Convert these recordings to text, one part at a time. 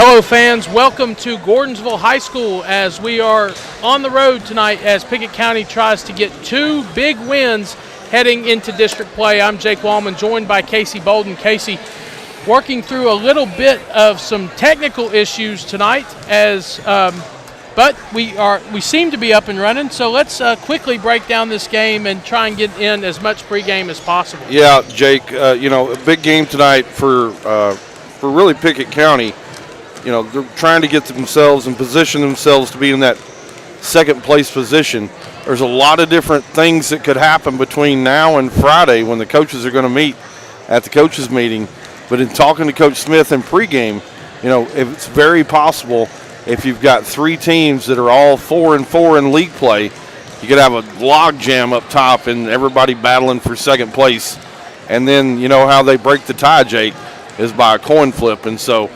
Hello fans, welcome to Gordonsville High School as we are on the road tonight as Pickett County tries to get two big wins heading into district play. I'm Jake Wallman, joined by Casey Bolden. Casey, working through a little bit of some technical issues tonight but we seem to be up and running, so let's quickly break down this game and try and get in as much pregame as possible. Yeah, Jake, a big game tonight for really Pickett County. They're trying to get themselves and position themselves to be in that second place position. There's a lot of different things that could happen between now and Friday when the coaches are going to meet at the coaches meeting. But in talking to Coach Smith in pregame, it's very possible if you've got three teams that are all 4-4 in league play, you could have a log jam up top and everybody battling for second place. And then how they break the tie, Jake, is by a coin flip. And so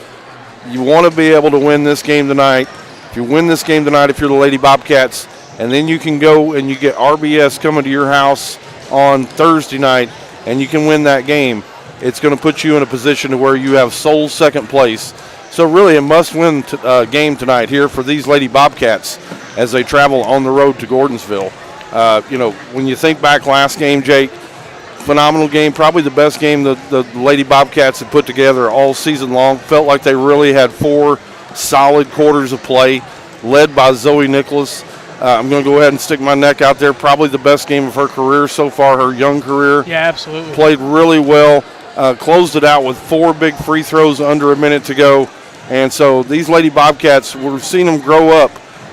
you want to be able to win this game tonight. If you win this game tonight, if you're the Lady Bobcats, and then you can go and you get RBS coming to your house on Thursday night, and you can win that game, it's going to put you in a position to where you have sole second place. So really a must-win game tonight here for these Lady Bobcats as they travel on the road to Gordonsville. When you think back last game, Jake, phenomenal game, probably the best game the Lady Bobcats had put together all season long. Felt like they really had four solid quarters of play, led by Zoe Nicholas. I'm going to go ahead and stick my neck out there. Probably the best game of her career so far, her young career. Yeah, absolutely. Played really well. Closed it out with four big free throws under a minute to go. And so these Lady Bobcats, we're seeing them grow up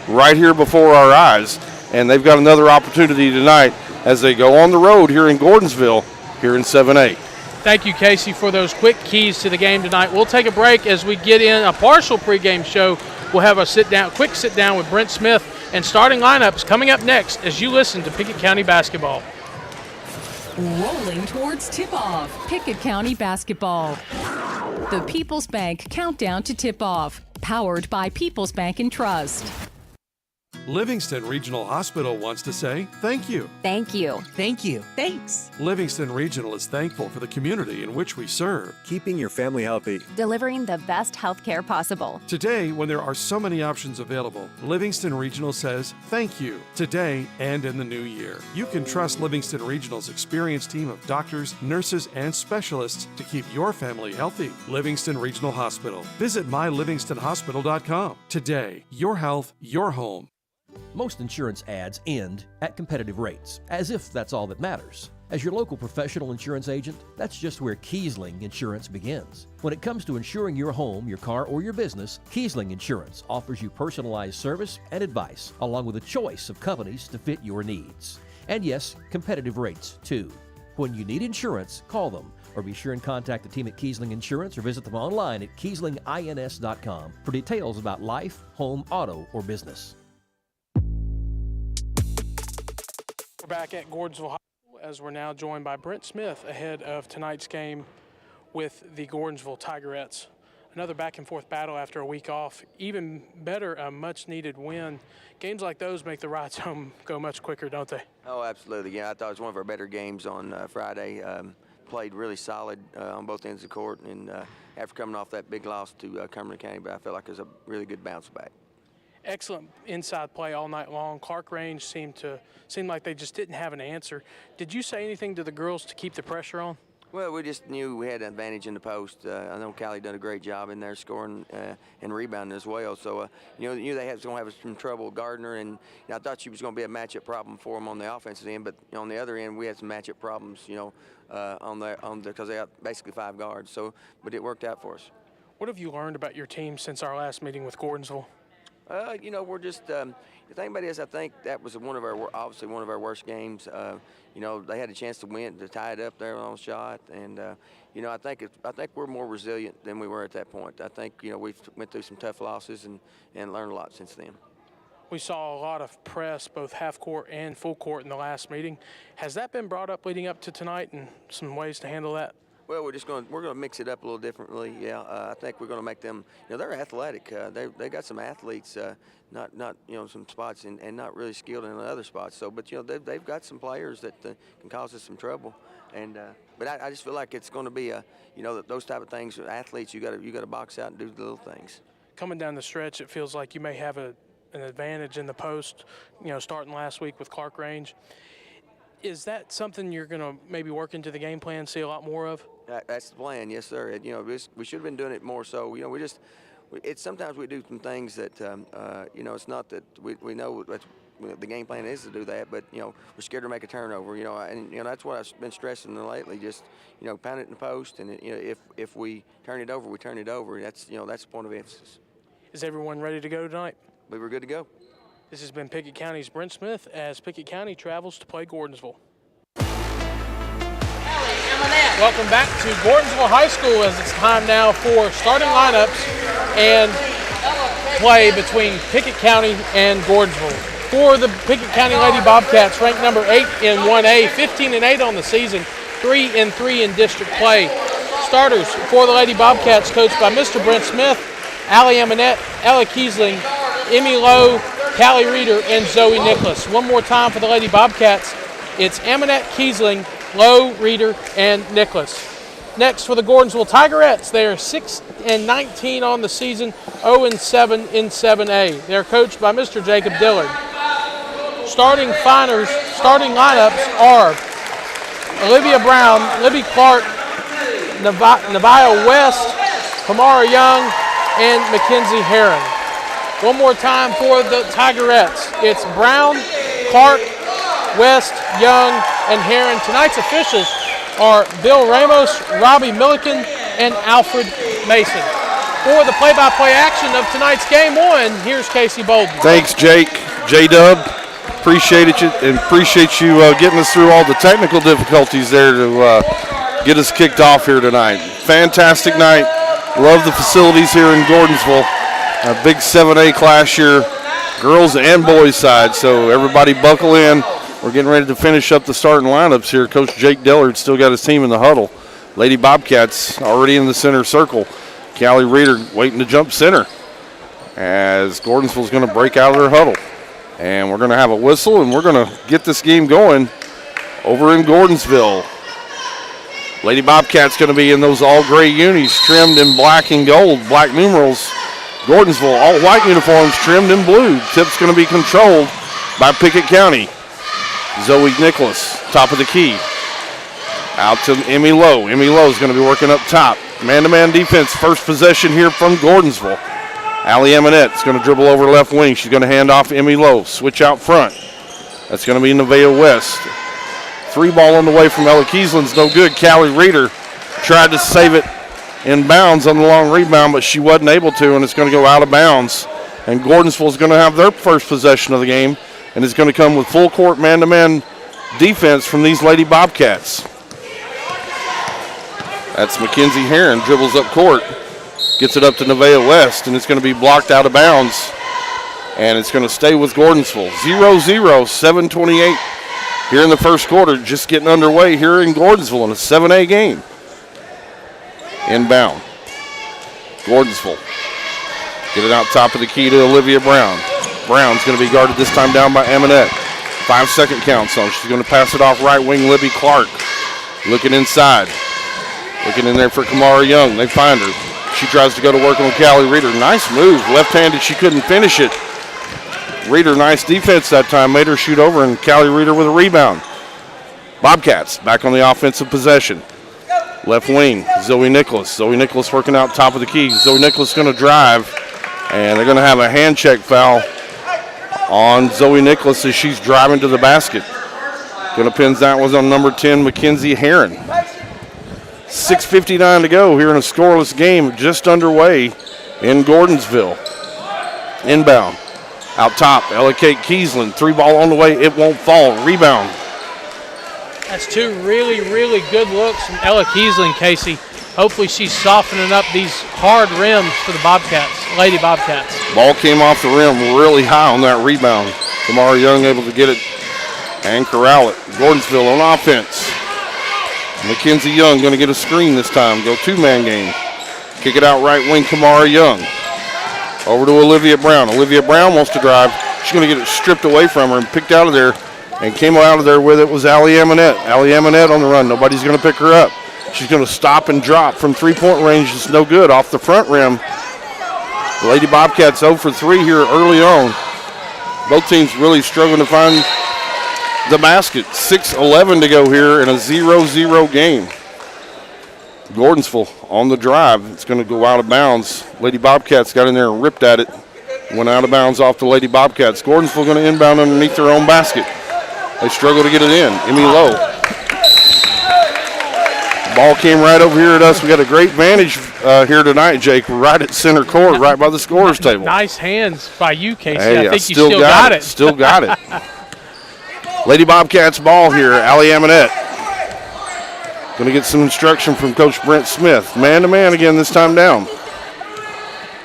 right here before our eyes. And they've got another opportunity tonight as they go on the road here in Gordonsville, here in 7A. Thank you, Casey, for those quick keys to the game tonight. We'll take a break as we get in a partial pregame show. We'll have a quick sit-down with Brent Smith and starting lineups coming up next as you listen to Pickett County basketball. Rolling towards tip-off, Pickett County basketball. The People's Bank Countdown to Tip-Off, powered by People's Bank and Trust. Livingston Regional Hospital wants to say thank you. Thank you. Thank you. Thanks. Livingston Regional is thankful for the community in which we serve. Keeping your family healthy. Delivering the best health care possible. Today, when there are so many options available, Livingston Regional says thank you today and in the new year. You can trust Livingston Regional's experienced team of doctors, nurses, and specialists to keep your family healthy. Livingston Regional Hospital. Visit mylivingstonhospital.com. Today, your health, your home. Most insurance ads end at competitive rates, as if that's all that matters. As your local professional insurance agent, that's just where Kiesling Insurance begins. When it comes to insuring your home, your car, or your business, Kiesling Insurance offers you personalized service and advice, along with a choice of companies to fit your needs. And yes, competitive rates, too. When you need insurance, call them, or be sure and contact the team at Kiesling Insurance or visit them online at KieslingINS.com for details about life, home, auto, or business. We're back at Gordonsville High School as we're now joined by Brent Smith ahead of tonight's game with the Gordonsville Tigerettes. Another back-and-forth battle after a week off. Even better, a much-needed win. Games like those make the rides home go much quicker, don't they? Oh, absolutely. Yeah, I thought it was one of our better games on Friday. Played really solid on both ends of the court, and after coming off that big loss to Cumberland County, but I felt like it was a really good bounce back. Excellent inside play all night long. Clark Range seemed like they just didn't have an answer. Did you say anything to the girls to keep the pressure on? Well, we just knew we had an advantage in the post. I know Callie done a great job in there scoring and rebounding as well. So, knew they was going to have some trouble with Gardner, and I thought she was going to be a matchup problem for them on the offensive end. But on the other end, we had some matchup problems, because they got basically 5 guards. So, but it worked out for us. What have you learned about your team since our last meeting with Gordonsville? We're just the thing about it is I think that was obviously one of our worst games. They had a chance to win, to tie it up there on a shot, and I think we're more resilient than we were at that point. I think we've went through some tough losses and learned a lot since then. We saw a lot of press, both half court and full court, in the last meeting. Has that been brought up leading up to tonight, and some ways to handle that? Well, we're going to mix it up a little differently. Yeah, I think we're going to make them. they're athletic. They got some athletes, not some spots and not really skilled in the other spots. So, but they've got some players that can cause us some trouble. And but I just feel like it's going to be those type of things. Athletes, you got to box out and do the little things. coming down the stretch, it feels like you may have an advantage in the post, starting last week with Clark Range. Is that something you're going to maybe work into the game plan, see a lot more of? That's the plan, yes, sir. We should have been doing it more so. It's sometimes we do some things that, it's not that we know that's the game plan is to do that, but, we're scared to make a turnover, and that's what I've been stressing lately, just, pound it in the post, and, if we turn it over, we turn it over. That's the point of emphasis. Is everyone ready to go tonight? We were good to go. This has been Pickett County's Brent Smith as Pickett County travels to play Gordonsville. Welcome back to Gordonsville High School as it's time now for starting lineups and play between Pickett County and Gordonsville. For the Pickett County Lady Bobcats, ranked number 8 in 1A, 15-8 on the season, 3-3 in district play. Starters for the Lady Bobcats, coached by Mr. Brent Smith, Allie Emanette, Ella Kiesling, Emmy Lowe, Callie Reeder, and Zoe Nicholas. One more time for the Lady Bobcats, it's Emanette, Kiesling, Lowe, Reeder, and Nicholas. Next for the Gordonsville Tigerettes, they are 6-19 on the season, 0-7 in 7A. They're coached by Mr. Jacob Dillard. Starting lineups are Olivia Brown, Libby Clark, Nevaeh West, Kamara Young, and Mackenzie Herron. One more time for the Tigerettes. It's Brown, Clark, West, Young, and Herron. Tonight's officials are Bill Ramos, Robbie Milliken, and Alfred Mason. For the play-by-play action of tonight's Game 1, here's Casey Bolden. Thanks, Jake. J-Dub, appreciate you getting us through all the technical difficulties there to get us kicked off here tonight. Fantastic night. Love the facilities here in Gordonsville. A big 7A class here, girls and boys side, so everybody buckle in. We're getting ready to finish up the starting lineups here. Coach Jake Dillard still got his team in the huddle. Lady Bobcats already in the center circle. Callie Reeder waiting to jump center as Gordonsville's going to break out of their huddle. And we're going to have a whistle, and we're going to get this game going over in Gordonsville. Lady Bobcats going to be in those all-gray unis trimmed in black and gold, black numerals. Gordonsville, all-white uniforms trimmed in blue. Tip's going to be controlled by Pickett County. Zoe Nicholas, top of the key. Out to Emmy Lowe. Emmy Lowe's going to be working up top. Man-to-man defense, first possession here from Gordonsville. Allie Emanette's going to dribble over left wing. She's going to hand off to Emmy Lowe. Switch out front. That's going to be Nevaeh West. Free ball on the way from Ella Kiesling's no good. Callie Reeder tried to save it in bounds on the long rebound, but she wasn't able to, and it's going to go out of bounds. And Gordonsville's going to have their first possession of the game, and it's going to come with full court man-to-man defense from these Lady Bobcats. That's Mackenzie Herron, dribbles up court, gets it up to Nevaeh West, and it's going to be blocked out of bounds. And it's going to stay with Gordonsville. 0-0, 7:28 here in the first quarter, just getting underway here in Gordonsville in a 7A game. Inbound. Gordonsville. Get it out top of the key to Olivia Brown. Brown's going to be guarded this time down by Emanette. 5-second count, so she's going to pass it off right wing, Libby Clark. Looking inside. Looking in there for Kamara Young. They find her. She tries to go to work on Callie Reeder. Nice move. Left-handed, she couldn't finish it. Reeder, nice defense that time. Made her shoot over, and Callie Reeder with a rebound. Bobcats back on the offensive possession. Left wing, Zoe Nicholas. Zoe Nicholas working out top of the key. Zoe Nicholas going to drive, and they're going to have a hand check foul on Zoe Nicholas as she's driving to the basket. Going to pin that was on number 10, Mackenzie Herron. 6:59 to go here in a scoreless game just underway in Gordonsville. Inbound. Out top, Ella Kate Kiesling. Three ball on the way. It won't fall. Rebound. That's two really, really good looks from Ella Kiesling, Casey. Hopefully she's softening up these hard rims for the Bobcats, Lady Bobcats. Ball came off the rim really high on that rebound. Kamara Young able to get it and corral it. Gordonsville on offense. Mackenzie Young going to get a screen this time. Go two-man game. Kick it out right wing, Kamara Young. Over to Olivia Brown. Olivia Brown wants to drive. She's going to get it stripped away from her and picked out of there. And came out of there with it was Allie Emanette. Allie Emanette on the run. Nobody's going to pick her up. She's going to stop and drop from three-point range. It's no good. Off the front rim. The Lady Bobcats 0 for 3 here early on. Both teams really struggling to find the basket. 6:11 to go here in a 0-0 game. Gordonsville on the drive. It's going to go out of bounds. Lady Bobcats got in there and ripped at it. Went out of bounds off the Lady Bobcats. Gordonsville going to inbound underneath their own basket. They struggle to get it in. Emmy Lowe. Ball came right over here at us. We got a great vantage here tonight, Jake. We're right at center court, right by the scorer's table. Nice hands by you, Casey. Hey, I think you still got it. Still got it. Lady Bobcats ball here. Allie Amonette. Going to get some instruction from Coach Brent Smith. Man-to-man again this time down.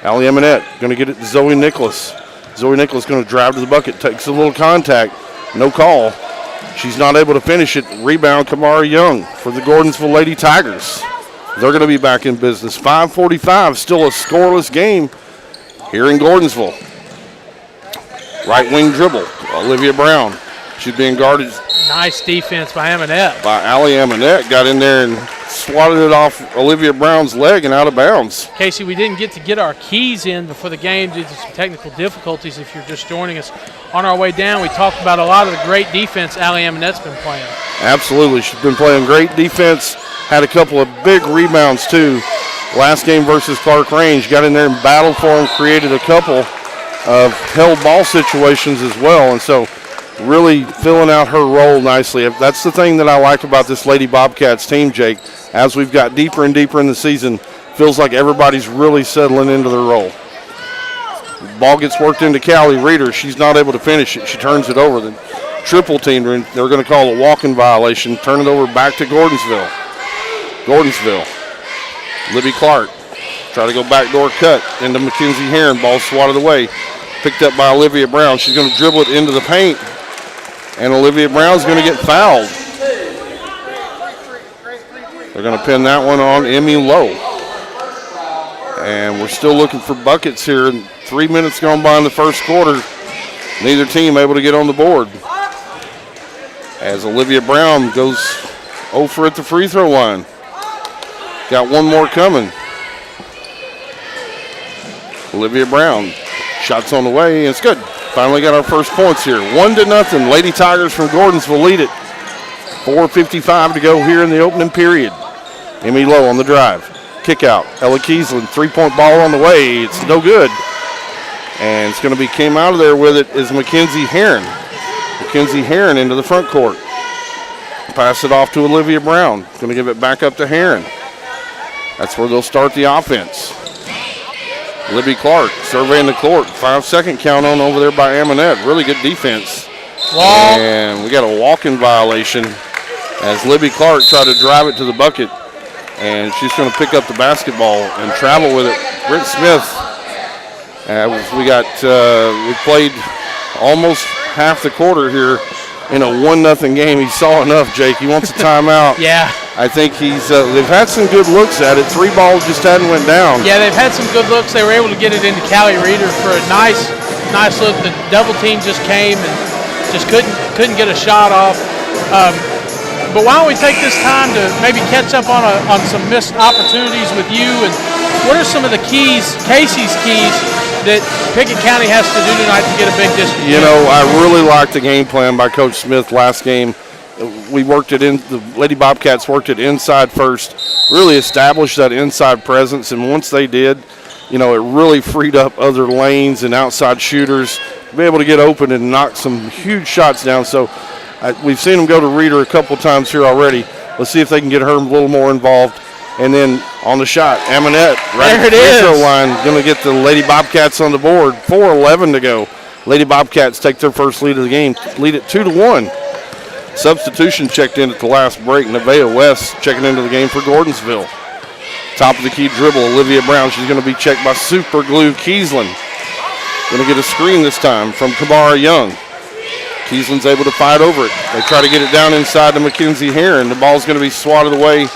Allie Amonette going to get it to Zoe Nicholas. Zoe Nicholas going to drive to the bucket. Takes a little contact. No call. She's not able to finish it. Rebound, Kamara Young for the Gordonsville Lady Tigers. They're going to be back in business. 5:45, still a scoreless game here in Gordonsville. Right wing dribble, Olivia Brown. She's being guarded. Nice defense by Amonette. By Allie Amonette. Got in there and swatted it off Olivia Brown's leg and out of bounds. Casey, we didn't get to get our keys in before the game due to some technical difficulties. If you're just joining us on our way down, we talked about a lot of the great defense Allie Amonette's been playing. Absolutely. She's been playing great defense. Had a couple of big rebounds, too. Last game versus Clark Range. Got in there and battled for them. Created a couple of held ball situations as well. And so really filling out her role nicely. That's the thing that I like about this Lady Bobcats team, Jake. As we've got deeper and deeper in the season, feels like everybody's really settling into their role. Ball gets worked into Callie Reeder. She's not able to finish it. She turns it over. The triple team, they're going to call a walk-in violation. Turn it over back to Gordonsville. Libby Clark. Try to go backdoor cut into Mackenzie Heron. Ball swatted away. Picked up by Olivia Brown. She's going to dribble it into the paint. And Olivia Brown's going to get fouled. They're going to pin that one on Emmy Lowe. And we're still looking for buckets here. 3 minutes gone by in the first quarter. Neither team able to get on the board. As Olivia Brown goes 0 for at the free throw line. Got one more coming. Olivia Brown. Shots on the way, and it's good. Finally got our first points here. 1-0. Lady Tigers from Gordonsville lead it. 4:55 to go here in the opening period. Emmy Lowe on the drive. Kick out. Ella Kiesland, three-point ball on the way. It's no good. And it's going to be came out of there with it is Mackenzie Heron. Mackenzie Heron into the front court. Pass it off to Olivia Brown. Going to give it back up to Heron. That's where they'll start the offense. Libby Clark surveying the court. 5-second count on over there by Amonette. Really good defense. Wow. And we got a walk-in violation as Libby Clark tried to drive it to the bucket. And she's going to pick up the basketball and travel with it. Brent Smith. We played almost half the quarter here in a 1-0 game. He saw enough, Jake. He wants a timeout. Yeah. I think they've had some good looks at it. 3 balls just hadn't went down. Yeah, they've had some good looks. They were able to get it into Callie Reeder for a nice look. The double team just came and just couldn't get a shot off. But why don't we take this time to maybe catch up on some missed opportunities with you, and what are some of the keys, Casey's keys, that Pickett County has to do tonight to get a big district? You know, I really liked the game plan by Coach Smith last game. We worked it in, the Lady Bobcats worked it inside first, really established that inside presence, and once they did, you know, it really freed up other lanes and outside shooters to be able to get open and knock some huge shots down. So we've seen them go to Reeder a couple times here already. Let's see if they can get her a little more involved. And then on the shot, Amonette right at the free throw line, going to get the Lady Bobcats on the board. 4:11 to go. Lady Bobcats take their first lead of the game, lead it 2-1. Substitution checked in at the last break. Nevaeh West checking into the game for Gordonsville. Top of the key dribble, Olivia Brown. She's going to be checked by Super Glue Kiesland. Going to get a screen this time from Kamara Young. Kiesland's able to fight over it. They try to get it down inside to Mackenzie Heron. The ball's going to be swatted away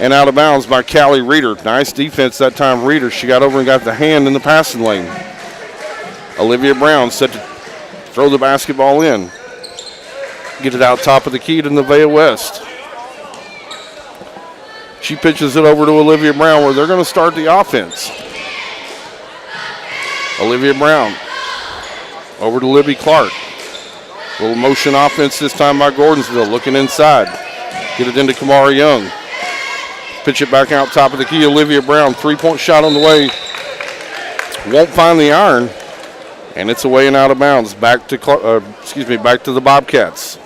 and out of bounds by Callie Reeder. Nice defense that time, Reeder. She got over and got the hand in the passing lane. Olivia Brown set to throw the basketball in. Get it out top of the key to Nevaeh West. She pitches it over to Olivia Brown where they're going to start the offense. Olivia Brown over to Libby Clark. Little motion offense this time by Gordonsville, looking inside. Get it into Kamara Young. Pitch it back out top of the key. Olivia Brown, 3-point shot on the way. Won't find the iron, and it's away and out of bounds. Back to the Bobcats.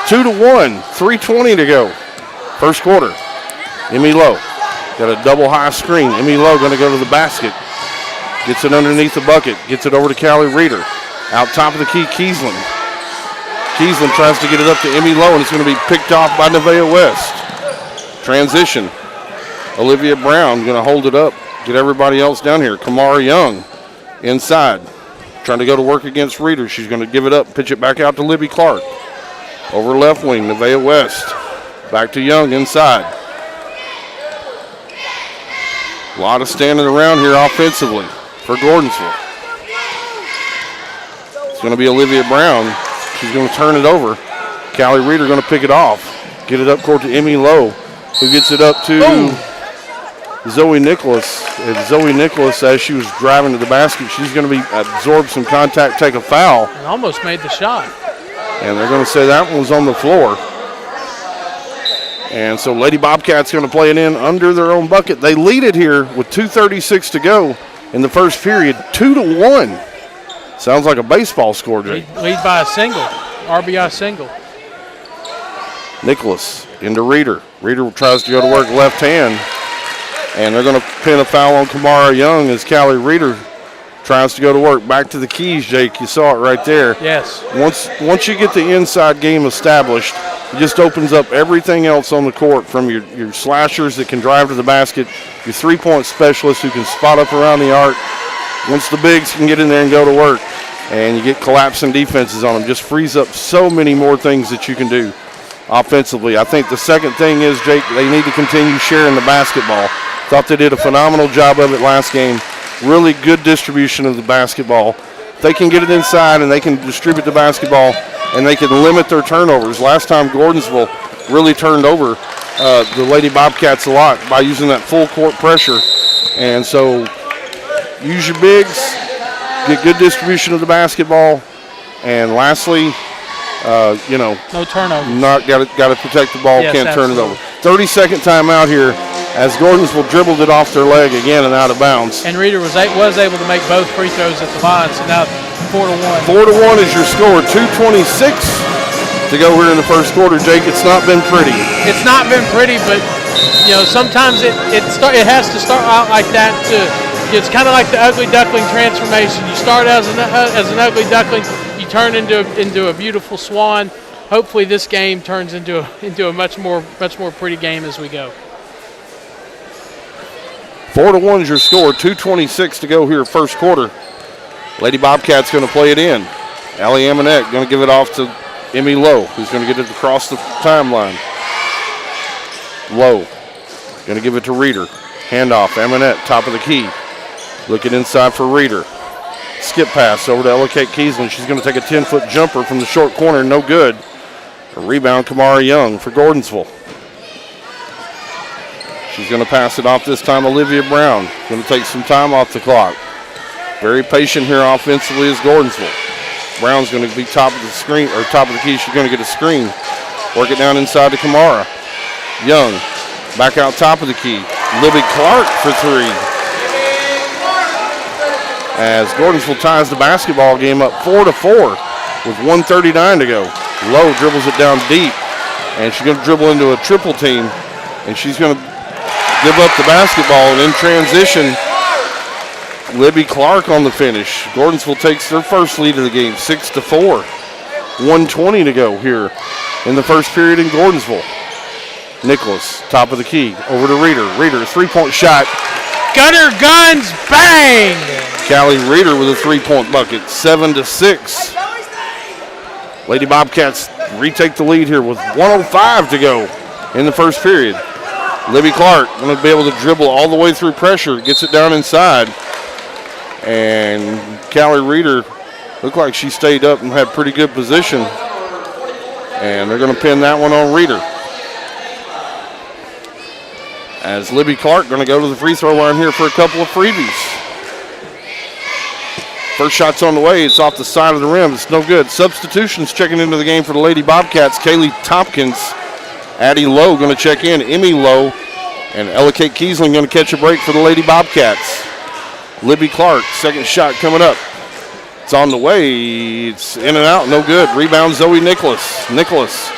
2-1, 3:20 to go. First quarter. Emmy Lowe got a double high screen. Emmy Lowe going to go to the basket. Gets it underneath the bucket. Gets it over to Callie Reeder. Out top of the key, Kiesland. Kiesland tries to get it up to Emmy Lowe, and it's going to be picked off by Nevaeh West. Transition. Olivia Brown going to hold it up. Get everybody else down here. Kamara Young inside. Trying to go to work against Reeder. She's going to give it up. Pitch it back out to Libby Clark. Over left wing, Nevaeh West. Back to Young inside. A lot of standing around here offensively for Gordonsville. It's going to be Olivia Brown. She's going to turn it over. Callie Reeder going to pick it off. Get it up court to Emmy Lowe, who gets it up to Zoe Nicholas. And Zoe Nicholas, as she was driving to the basket, she's going to absorb some contact, take a foul. And almost made the shot. And they're going to say that one was on the floor. And so Lady Bobcats going to play it in under their own bucket. They lead it here with 2:36 to go in the first period, 2-1. Sounds like a baseball score, Jake. Lead by a single, RBI single. Nicholas into Reeder. Reeder tries to go to work left hand. And they're going to pin a foul on Kamara Young as Callie Reeder tries to go to work. Back to the keys, Jake. You saw it right there. Yes. Once you get the inside game established, it just opens up everything else on the court, from your slashers that can drive to the basket, your three-point specialists who can spot up around the arc. Once the bigs can get in there and go to work, and you get collapsing defenses on them, just frees up so many more things that you can do offensively. I think the second thing is, Jake, they need to continue sharing the basketball. Thought they did a phenomenal job of it last game. Really good distribution of the basketball. They can get it inside and they can distribute the basketball and they can limit their turnovers. Last time Gordonsville really turned over the Lady Bobcats a lot by using that full court pressure. And so use your bigs, get good distribution of the basketball, and lastly, no turnovers. Not got to protect the ball. Yes, can't turn it absolutely. over. 30-second timeout here as Gordonsville dribbled it off their leg again and out of bounds. And Reeder was able to make both free throws at the line, so now 4-1. 4-1 is your score. 2:26 to go here in the first quarter. Jake, it's not been pretty. It's not been pretty, but sometimes it has to start out like that. It's kind of like the ugly duckling transformation. You start as an ugly duckling, you turn into a beautiful swan. Hopefully, this game turns into a much more pretty game as we go. 4-1 is your score. 2:26 to go here first quarter. Lady Bobcats going to play it in. Allie Amonette going to give it off to Emmy Lowe, who's going to get it across the timeline. Lowe going to give it to Reeder. Handoff, Amonette, top of the key. Looking inside for Reeder. Skip pass over to Ella Kate Kiesland. She's going to take a 10-foot jumper from the short corner. No good. A rebound, Kamara Young for Gordonsville. She's going to pass it off this time, Olivia Brown. Going to take some time off the clock. Very patient here offensively is Gordonsville. Brown's going to be top of the screen, or top of the key. She's going to get a screen. Work it down inside to Kamara. Young, back out top of the key. Libby Clark for three. As Gordonsville ties the basketball game up 4-4 with 1:39 to go. Lowe dribbles it down deep, and she's going to dribble into a triple team, and she's going to give up the basketball, and in transition, Libby Clark on the finish. Gordonsville takes their first lead of the game, 6-4. 1:20 to go here in the first period in Gordonsville. Nicholas, top of the key, over to Reeder. Reeder, three-point shot. Gunner guns, bang! Callie Reeder with a three-point bucket, 7-6. Lady Bobcats retake the lead here with 1:05 to go in the first period. Libby Clark going to be able to dribble all the way through pressure, gets it down inside. And Callie Reeder looked like she stayed up and had pretty good position. And they're going to pin that one on Reeder. As Libby Clark going to go to the free throw line here for a couple of freebies. First shot's on the way. It's off the side of the rim. It's no good. Substitutions checking into the game for the Lady Bobcats. Kaylee Tompkins, Addie Lowe going to check in. Emmy Lowe and Ella Kate Kiesling going to catch a break for the Lady Bobcats. Libby Clark, second shot coming up. It's on the way. It's in and out. No good. Rebound Zoe Nicholas. Nicholas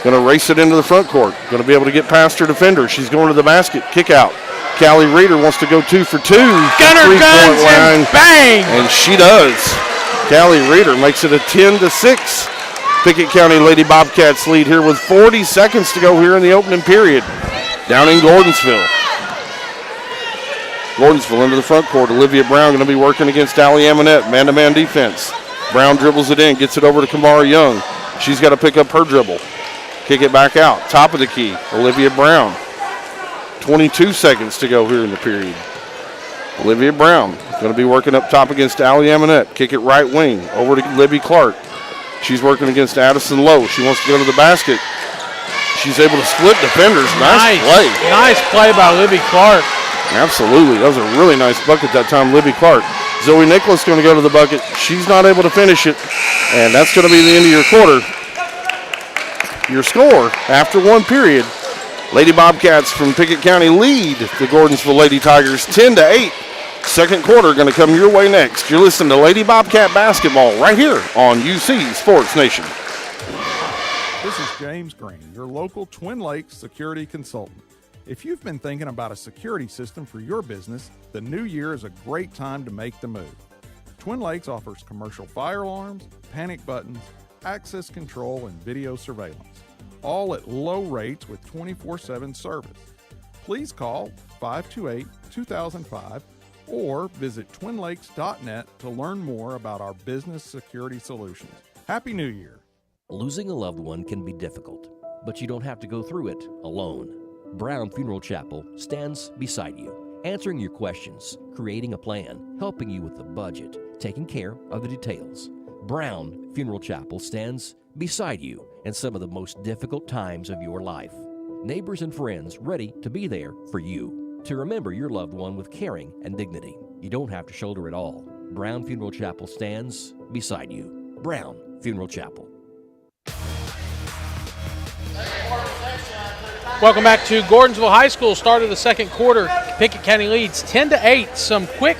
going to race it into the front court. Going to be able to get past her defender. She's going to the basket. Kick out. Callie Reeder wants to go 2 for 2. Gunner guns and bang! And she does. Callie Reeder makes it a 10-6. Pickett County Lady Bobcats lead here with 40 seconds to go here in the opening period. Down in Gordonsville. Gordonsville into the front court. Olivia Brown going to be working against Allie Amonette. Man-to-man defense. Brown dribbles it in, gets it over to Kamara Young. She's got to pick up her dribble. Kick it back out. Top of the key. Olivia Brown. 22 seconds to go here in the period. Olivia Brown going to be working up top against Allie Amonette. Kick it right wing over to Libby Clark. She's working against Addison Lowe. She wants to go to the basket. She's able to split defenders. Nice play. Nice play by Libby Clark. Absolutely. That was a really nice bucket that time, Libby Clark. Zoe Nicholas going to go to the bucket. She's not able to finish it. And that's going to be the end of your quarter. Your score after one period. Lady Bobcats from Pickett County lead the Gordonsville Lady Tigers 10-8. Second quarter going to come your way next. You're listening to Lady Bobcat basketball right here on UC Sports Nation. This is James Green, your local Twin Lakes security consultant. If you've been thinking about a security system for your business, the new year is a great time to make the move. Twin Lakes offers commercial fire alarms, panic buttons, access control, and video surveillance, all at low rates with 24/7 service. Please call 528-2005 or visit twinlakes.net to learn more about our business security solutions. Happy New Year. Losing a loved one can be difficult, but you don't have to go through it alone. Brown Funeral Chapel stands beside you, answering your questions, creating a plan, helping you with the budget, taking care of the details. Brown Funeral Chapel stands beside you in some of the most difficult times of your life. Neighbors and friends ready to be there for you, to remember your loved one with caring and dignity. You don't have to shoulder it all. Brown Funeral Chapel stands beside you. Brown Funeral Chapel. Welcome back to Gordonsville High School. Start of the second quarter. Pickett County leads 10-8. Some quick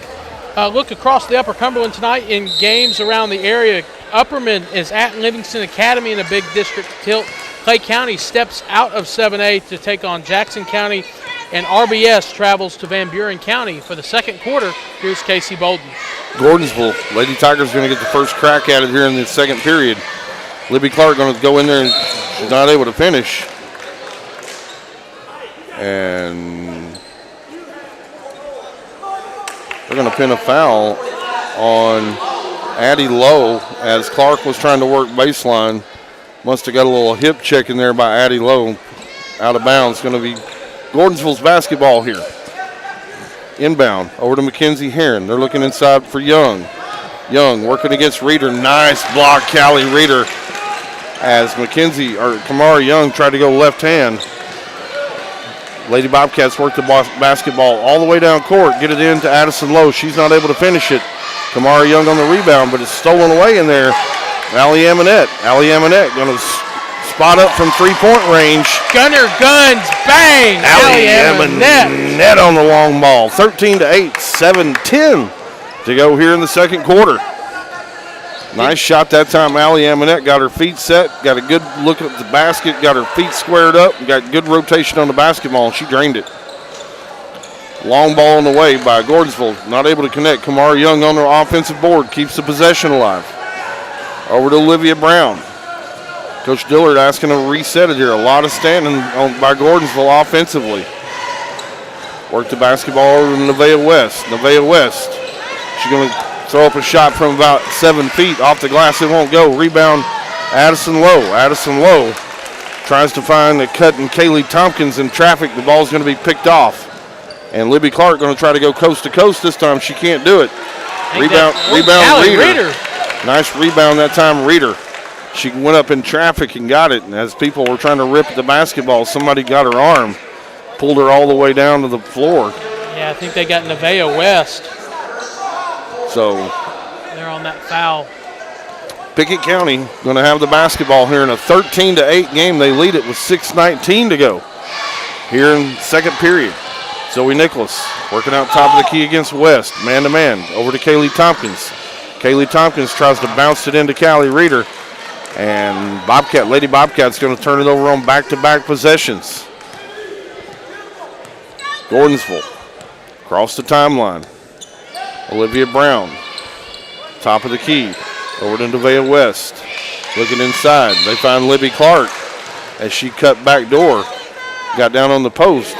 look across the Upper Cumberland tonight in games around the area. Upperman is at Livingston Academy in a big district tilt. Clay County steps out of 7A to take on Jackson County, and RBS travels to Van Buren County for the second quarter. Here's Casey Bolden. Gordonsville, Lady Tigers going to get the first crack at it here in the second period. Libby Clark going to go in there and she's not able to finish. And they're going to pin a foul on Addie Lowe as Clark was trying to work baseline. Must have got a little hip check in there by Addie Lowe. Out of bounds. Going to be Gordonsville's basketball here. Inbound over to Mackenzie Heron. They're looking inside for Young. Young working against Reeder. Nice block, Callie Reeder. As Kamara Young tried to go left hand. Lady Bobcats work the basketball all the way down court. Get it in to Addison Lowe. She's not able to finish it. Kamara Young on the rebound, but it's stolen away in there. Allie Amonette. Allie Amonette going to spot up from three-point range. Gunner guns, bang! Allie Amonette on the long ball. 13-8, 7-10 to go here in the second quarter. Nice shot that time. Allie Amonette got her feet set, got a good look at the basket, got her feet squared up, got good rotation on the basketball, and she drained it. Long ball on the way by Gordonsville. Not able to connect. Kamara Young on the offensive board. Keeps the possession alive. Over to Olivia Brown. Coach Dillard asking to reset it here. A lot of standing by Gordonsville offensively. Work the basketball over to Nevaeh West. Nevaeh West. She's going to throw up a shot from about 7 feet. Off the glass, it won't go. Rebound, Addison Lowe. Addison Lowe tries to find the cut in Kaylee Tompkins in traffic. The ball's going to be picked off. And Libby Clark going to try to go coast to coast this time. She can't do it. Rebound Reeder. Nice rebound that time, Reeder. She went up in traffic and got it. And as people were trying to rip the basketball, somebody got her arm. pulled her all the way down to the floor. Yeah, I think they got Nevaeh West. So they're on that foul. Pickett County going to have the basketball here in a 13-8 game. They lead it with 6:19 to go here in second period. Zoe Nicholas working out top of the key against West. Man-to-man over to Kaylee Tompkins. Kaylee Tompkins tries to bounce it into Callie Reeder. And Lady Bobcat's going to turn it over on back-to-back possessions. Gordonsville across the timeline. Olivia Brown, top of the key, over to Nevaeh West. Looking inside, they find Libby Clark as she cut back door, got down on the post.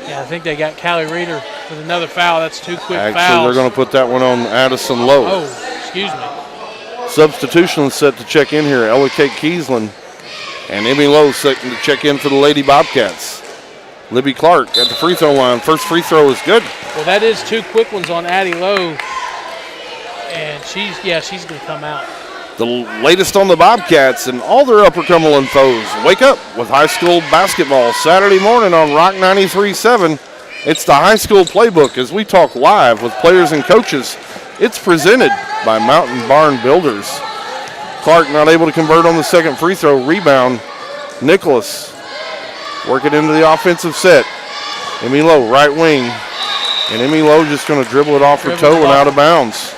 Yeah, I think they got Callie Reeder with another foul. That's 2 quick fouls. Actually, they're going to put that one on Addison Lowe. Oh, excuse me. Substitution set to check in here. Ella Kate Kiesland and Emmy Lowe set to check in for the Lady Bobcats. Libby Clark at the free throw line. First free throw is good. Well, that is 2 quick ones on Addie Lowe. And she's going to come out. The latest on the Bobcats and all their Upper Cumberland foes. Wake up with high school basketball Saturday morning on Rock 93.7. It's the high school playbook as we talk live with players and coaches. It's presented by Mountain Barn Builders. Clark not able to convert on the second free throw. Rebound, Nicholas working into the offensive set. Emmy Lowe, right wing. And Emmy Lowe just going to dribble it off her toe and out of bounds.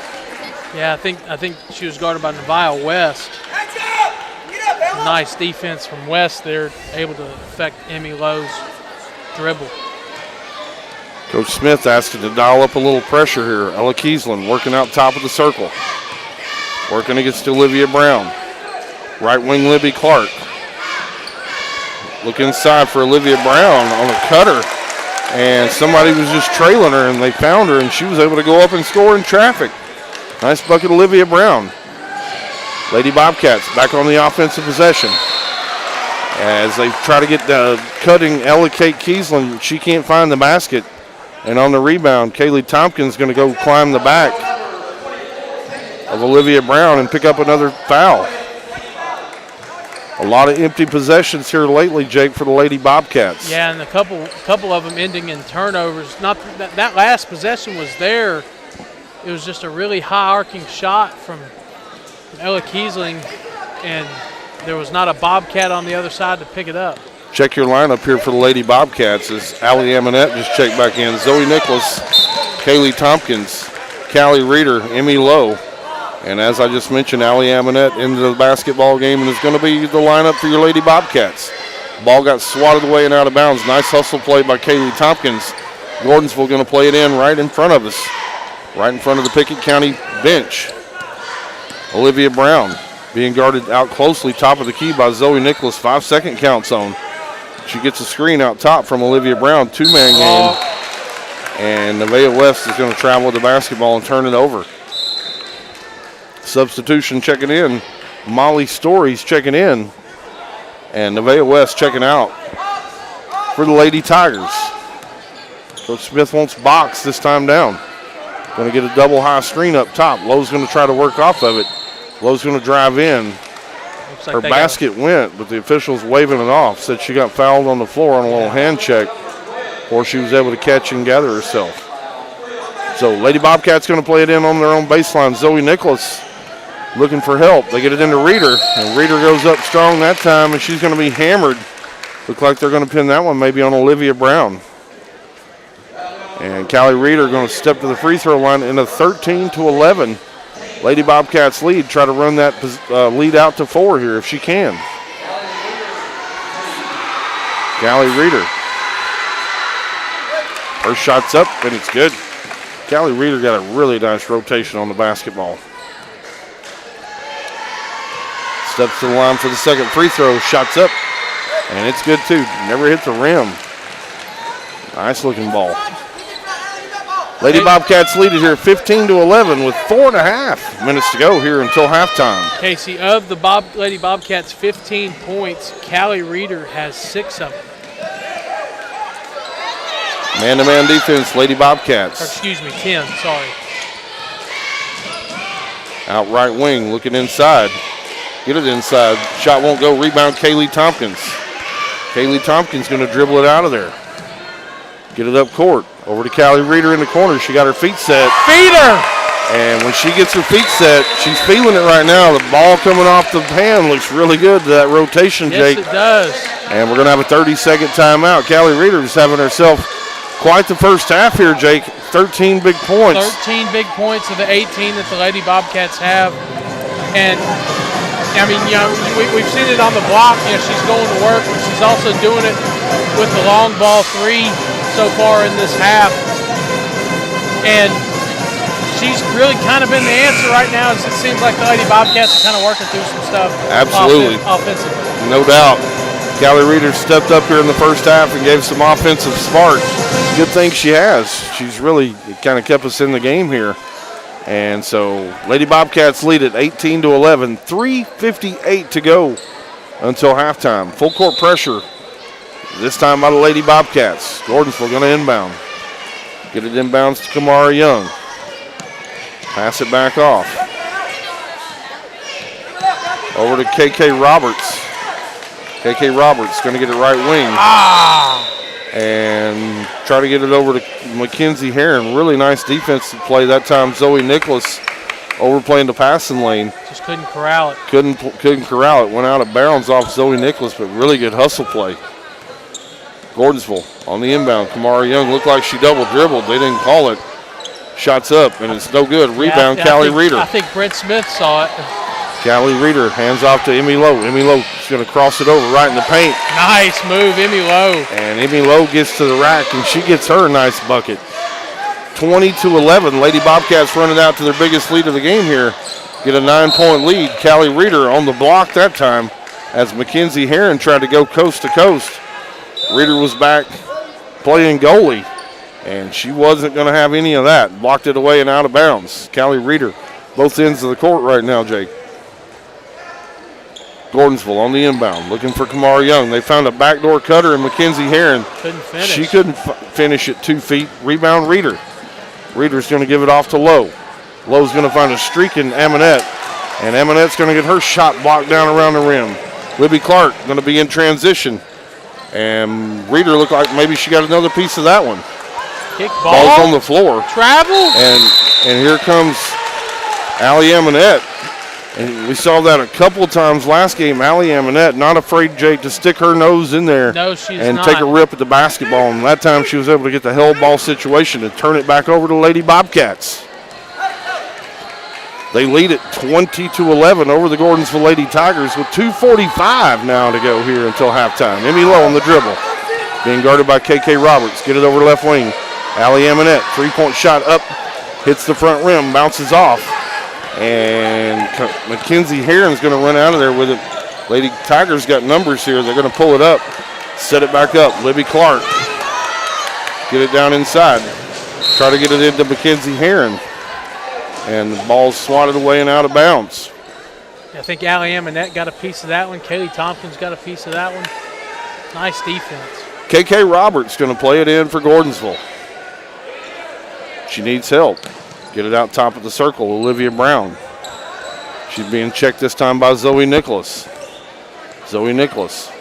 Yeah, I think she was guarded by Nevaeh West. Nice defense from West there, able to affect Emmy Lowe's dribble. Coach Smith asking to dial up a little pressure here. Ella Kiesland working out top of the circle. Working against Olivia Brown. Right wing Libby Clark. Look inside for Olivia Brown on a cutter. And somebody was just trailing her and they found her and she was able to go up and score in traffic. Nice bucket, Olivia Brown. Lady Bobcats back on the offensive possession. As they try to get cutting Ella Kate Kiesland, she can't find the basket. And on the rebound, Kaylee Tompkins going to go climb the back of Olivia Brown and pick up another foul. A lot of empty possessions here lately, Jake, for the Lady Bobcats. Yeah, and a couple of them ending in turnovers. Not that last possession was there. It was just a really high-arcing shot from Ella Kiesling, and there was not a Bobcat on the other side to pick it up. Check your lineup here for the Lady Bobcats as Allie Amonette just checked back in. Zoe Nicholas, Kaylee Tompkins, Callie Reeder, Emmy Lowe. And as I just mentioned, Allie Amonette into the basketball game and is going to be the lineup for your Lady Bobcats. Ball got swatted away and out of bounds. Nice hustle play by Kaylee Tompkins. Gordonsville going to play it in right in front of us, right in front of the Pickett County bench. Olivia Brown being guarded out closely, top of the key by Zoe Nicholas. 5-second count zone. She gets a screen out top from Olivia Brown. 2-man game. And Nevaeh West is going to travel with the basketball and turn it over. Substitution checking in. Molly Stories checking in. And Nevaeh West checking out for the Lady Tigers. Coach Smith wants box this time down. Going to get a double high screen up top. Lowe's going to try to work off of it. Lowe's going to drive in. Her basket went, but the officials waving it off. Said she got fouled on the floor on a little hand check before she was able to catch and gather herself. So Lady Bobcats going to play it in on their own baseline. Zoe Nicholas looking for help. They get it into Reeder, and Reeder goes up strong that time, and she's going to be hammered. Look like they're going to pin that one maybe on Olivia Brown. And Callie Reeder going to step to the free throw line in a 13-11. Lady Bobcats lead. Try to run that lead out to 4 here if she can. Callie Reeder. Her shot's up, and it's good. Callie Reeder got a really nice rotation on the basketball. Steps to the line for the second free throw. Shot's up, and it's good too. Never hit the rim. Nice looking ball. Lady Bobcats lead it here 15-11 with 4.5 minutes to go here until halftime. Casey, of the Lady Bobcats' 15 points, Callie Reeder has 6 of them. Man-to-man defense, Lady Bobcats. Or excuse me, 10, sorry. Out right wing, looking inside. Get it inside. Shot won't go. Rebound, Kaylee Tompkins. Kaylee Tompkins going to dribble it out of there. Get it up court. Over to Callie Reeder in the corner. She got her feet set. Feeder! And when she gets her feet set, she's feeling it right now. The ball coming off the hand looks really good to that rotation, Jake. Yes, it does. And we're going to have a 30-second timeout. Callie Reeder is having herself quite the first half here, Jake. 13 big points. 13 big points of the 18 that the Lady Bobcats have. And, I mean, you know, we've seen it on the block. You know, she's going to work, but she's also doing it with the long ball three so far in this half. And she's really kind of been the answer right now. It seems like the Lady Bobcats are kind of working through some stuff. Absolutely. Offensively. No doubt. Callie Reeder stepped up here in the first half and gave some offensive spark. Good thing she has. She's really kind of kept us in the game here. And so Lady Bobcats lead at 18-11. 3:58 to go until halftime. Full court pressure. This time by the Lady Bobcats. Gordonsville going to inbound. Get it inbounds to Kamara Young. Pass it back off. Over to KK Roberts. KK Roberts going to get it right wing. And try to get it over to Mackenzie Heron. Really nice defensive play that time. Zoe Nicholas overplaying the passing lane. Just couldn't corral it. Couldn't corral it. Went out of bounds off Zoe Nicholas, but really good hustle play. Gordonsville on the inbound. Kamara Young looked like she double dribbled. They didn't call it. Shots up, and it's no good. Rebound, Callie Reeder. I think Brent Smith saw it. Callie Reeder hands off to Emmy Lowe. Emmy Lowe is going to cross it over right in the paint. Nice move, Emmy Lowe. And Emmy Lowe gets to the rack, and she gets her a nice bucket. 20-11. Lady Bobcats running out to their biggest lead of the game here. Get a 9-point lead. Callie Reeder on the block that time as Mackenzie Heron tried to go coast to coast. Reeder was back playing goalie, and she wasn't going to have any of that. Blocked it away and out of bounds. Callie Reeder, both ends of the court right now, Jake. Gordonsville on the inbound, looking for Kamara Young. They found a backdoor cutter in Mackenzie Heron. Couldn't finish. She couldn't finish at 2 feet. Rebound Reeder. Reeder's going to give it off to Lowe. Lowe's going to find a streak in Amonette, and Amonette's going to get her shot blocked down around the rim. Libby Clark going to be in transition, and Reeder looked like maybe she got another piece of that one. Kick ball. Ball's on the floor. Travel. And here comes Allie Amonette. And we saw that a couple of times last game. Allie Amonette not afraid, Jake, to stick her nose in there and take a rip at the basketball. And that time she was able to get the held ball situation and turn it back over to Lady Bobcats. They lead at 20-11 over the Gordonsville Lady Tigers with 2:45 now to go here until halftime. Emmy Lowe on the dribble. Being guarded by KK Roberts. Get it over left wing. Allie Amonette, three-point shot up. Hits the front rim, bounces off. And Mackenzie Heron's going to run out of there with it. Lady Tigers got numbers here. They're going to pull it up, set it back up. Libby Clark, get it down inside. Try to get it into Mackenzie Heron. And the ball's swatted away and out of bounds. I think Allie Amonette got a piece of that one. Kaylee Tompkins got a piece of that one. Nice defense. KK Roberts going to play it in for Gordonsville. She needs help. Get it out top of the circle, Olivia Brown. She's being checked this time by Zoe Nicholas. Zoe Nicholas.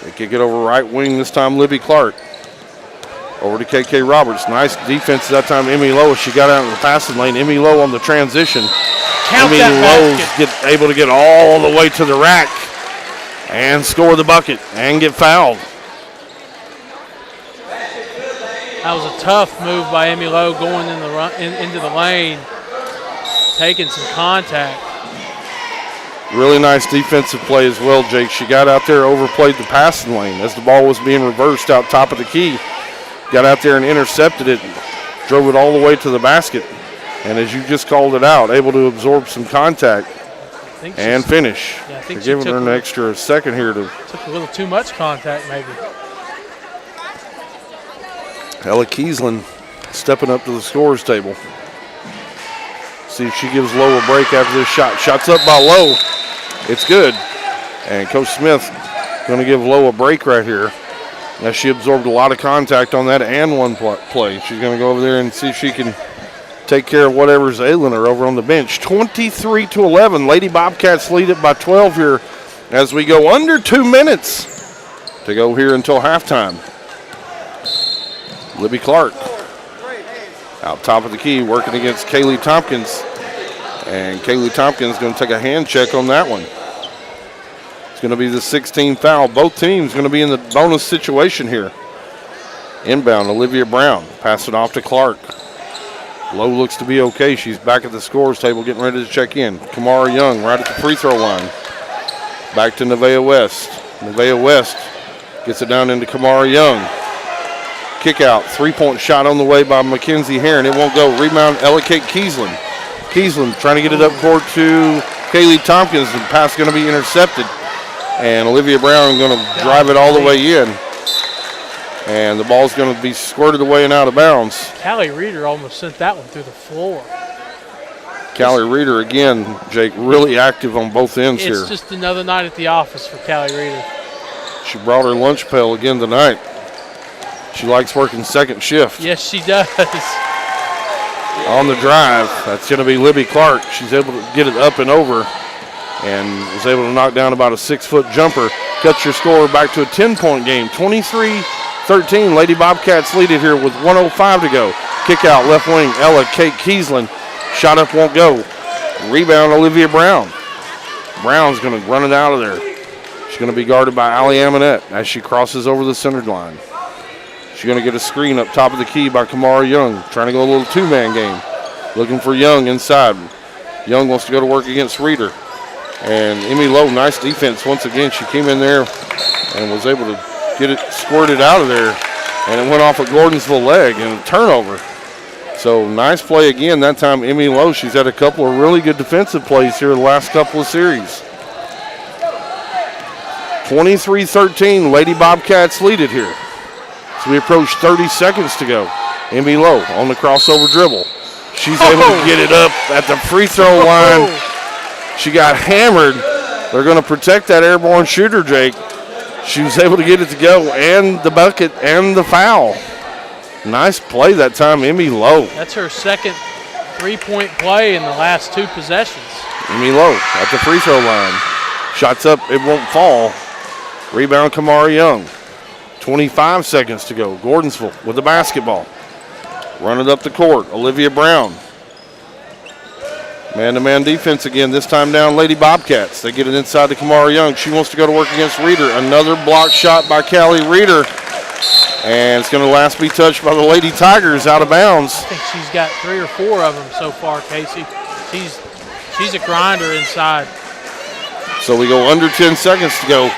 They kick it over right wing this time, Libby Clark. Over to KK Roberts. Nice defense that time, Emmy Lowe. She got out in the passing lane. Emmy Lowe on the transition. Count Emmy Lowe's able to get all the way to the rack and score the bucket and get fouled. That was a tough move by Emmy Lowe going into the lane, taking some contact. Really nice defensive play as well, Jake. She got out there, overplayed the passing lane as the ball was being reversed out top of the key. Got out there and intercepted it, drove it all the way to the basket. And as you just called it out, able to absorb some contact and finish. Yeah, I think they're giving her an extra second here to. Took a little too much contact, maybe. Ella Kiesland stepping up to the scorer's table. See if she gives Lowe a break after this shot. Shots up by Lowe. It's good. And Coach Smith going to give Lowe a break right here. Now she absorbed a lot of contact on that and one play. She's going to go over there and see if she can take care of whatever's ailing her over on the bench. 23-11. Lady Bobcats lead it by 12 here as we go under 2 minutes to go here until halftime. Libby Clark out top of the key, working against Kaylee Tompkins. And Kaylee Tompkins going to take a hand check on that one. It's going to be the 16th foul. Both teams going to be in the bonus situation here. Inbound, Olivia Brown. Pass it off to Clark. Lowe looks to be okay. She's back at the scores table getting ready to check in. Kamara Young right at the free throw line. Back to Nevaeh West. Nevaeh West gets it down into Kamara Young. Kick out. Three-point shot on the way by Mackenzie Heron. It won't go. Rebound, Ella Kate Kiesland. Kiesland trying to get it up court to Kaylee Tompkins. The pass going to be intercepted. And Olivia Brown going to drive it all the way in. And the ball's going to be squirted away and out of bounds. Callie Reeder almost sent that one through the floor. Callie Reeder, again, Jake, really active on both ends here. It's just another night at the office for Callie Reeder. She brought her lunch pail again tonight. She likes working second shift. Yes, she does. On the drive, that's going to be Libby Clark. She's able to get it up and over and was able to knock down about a 6-foot jumper. Cuts your score back to a 10-point game. 23-13. Lady Bobcats lead it here with 1:05 to go. Kick out left wing, Ella Kate Kiesland. Shot up won't go. Rebound, Olivia Brown. Brown's going to run it out of there. She's going to be guarded by Allie Amonette as she crosses over the center line. She's going to get a screen up top of the key by Kamara Young. Trying to go a little two-man game. Looking for Young inside. Young wants to go to work against Reeder. And Emmy Lowe, nice defense once again. She came in there and was able to get it squirted out of there. And it went off a Gordonsville leg and a turnover. So nice play again. That time Emmy Lowe, she's had a couple of really good defensive plays here the last couple of series. 23-13, Lady Bobcats lead it here. So we approach 30 seconds to go. Emmy Lowe on the crossover dribble. She's able to get it up at the free throw line. She got hammered. They're going to protect that airborne shooter, Jake. She was able to get it to go, and the bucket and the foul. Nice play that time, Emmy Lowe. That's her second three-point play in the last two possessions. Emmy Lowe at the free throw line. Shots up, it won't fall. Rebound, Kamara Young. 25 seconds to go. Gordonsville with the basketball. Run it up the court. Olivia Brown. Man-to-man defense again, this time down Lady Bobcats. They get it inside to Kamara Young. She wants to go to work against Reeder. Another block shot by Callie Reeder. And it's going to last be touched by the Lady Tigers out of bounds. I think she's got 3 or 4 of them so far, Casey. She's a grinder inside. So we go under 10 seconds to go.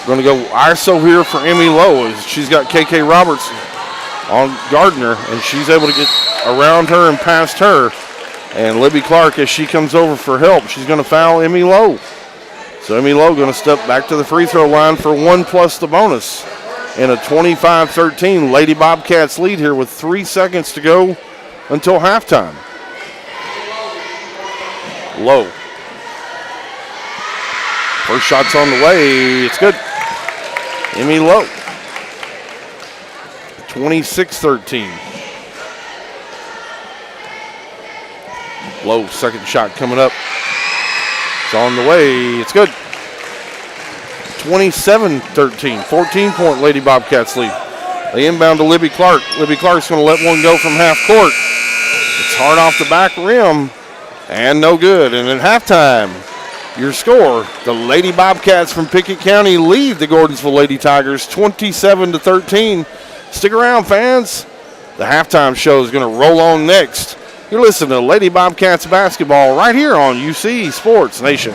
We're going to go ISO here for Emmy Lowe as she's got KK Roberts on Gardner, and she's able to get around her and past her. And Libby Clark, as she comes over for help, she's going to foul Emmy Lowe. So Emmy Lowe going to step back to the free throw line for 1 plus the bonus. In a 25-13 Lady Bobcats lead here with 3 seconds to go until halftime. Lowe. First shot's on the way. It's good. Emmy Lowe. 26-13. Lowe, second shot coming up. It's on the way. It's good. 27-13. 14-point Lady Bobcats lead. They inbound to Libby Clark. Libby Clark's going to let one go from half court. It's hard off the back rim and no good. And at halftime, your score, the Lady Bobcats from Pickett County lead the Gordonsville Lady Tigers 27-13. Stick around, fans. The halftime show is going to roll on next. You're listening to Lady Bobcats basketball right here on UC Sports Nation.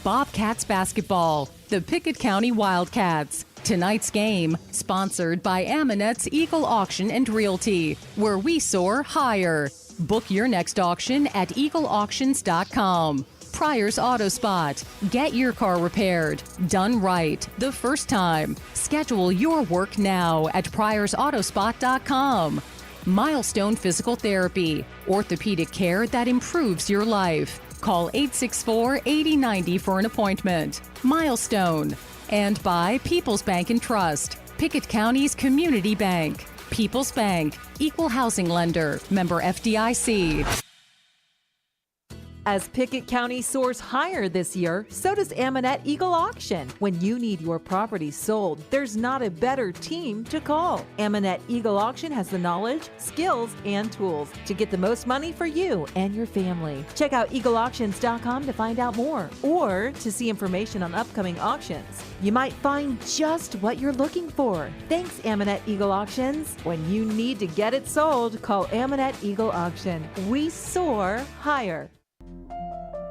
Bobcats basketball, the Pickett County Wildcats. Tonight's game, sponsored by Amonette's Eagle Auction and Realty, where we soar higher. Book your next auction at eagleauctions.com. Pryor's Auto Spot. Get your car repaired. Done right the first time. Schedule your work now at pryorsautospot.com. Milestone Physical Therapy. Orthopedic care that improves your life. Call 864-8090 for an appointment. Milestone. And by People's Bank and Trust, Pickett County's community bank. People's Bank, equal housing lender, member FDIC. As Pickett County soars higher this year, so does Amanette Eagle Auction. When you need your property sold, there's not a better team to call. Amanette Eagle Auction has the knowledge, skills, and tools to get the most money for you and your family. Check out eagleauctions.com to find out more or to see information on upcoming auctions. You might find just what you're looking for. Thanks, Amanette Eagle Auctions. When you need to get it sold, call Amanette Eagle Auction. We soar higher.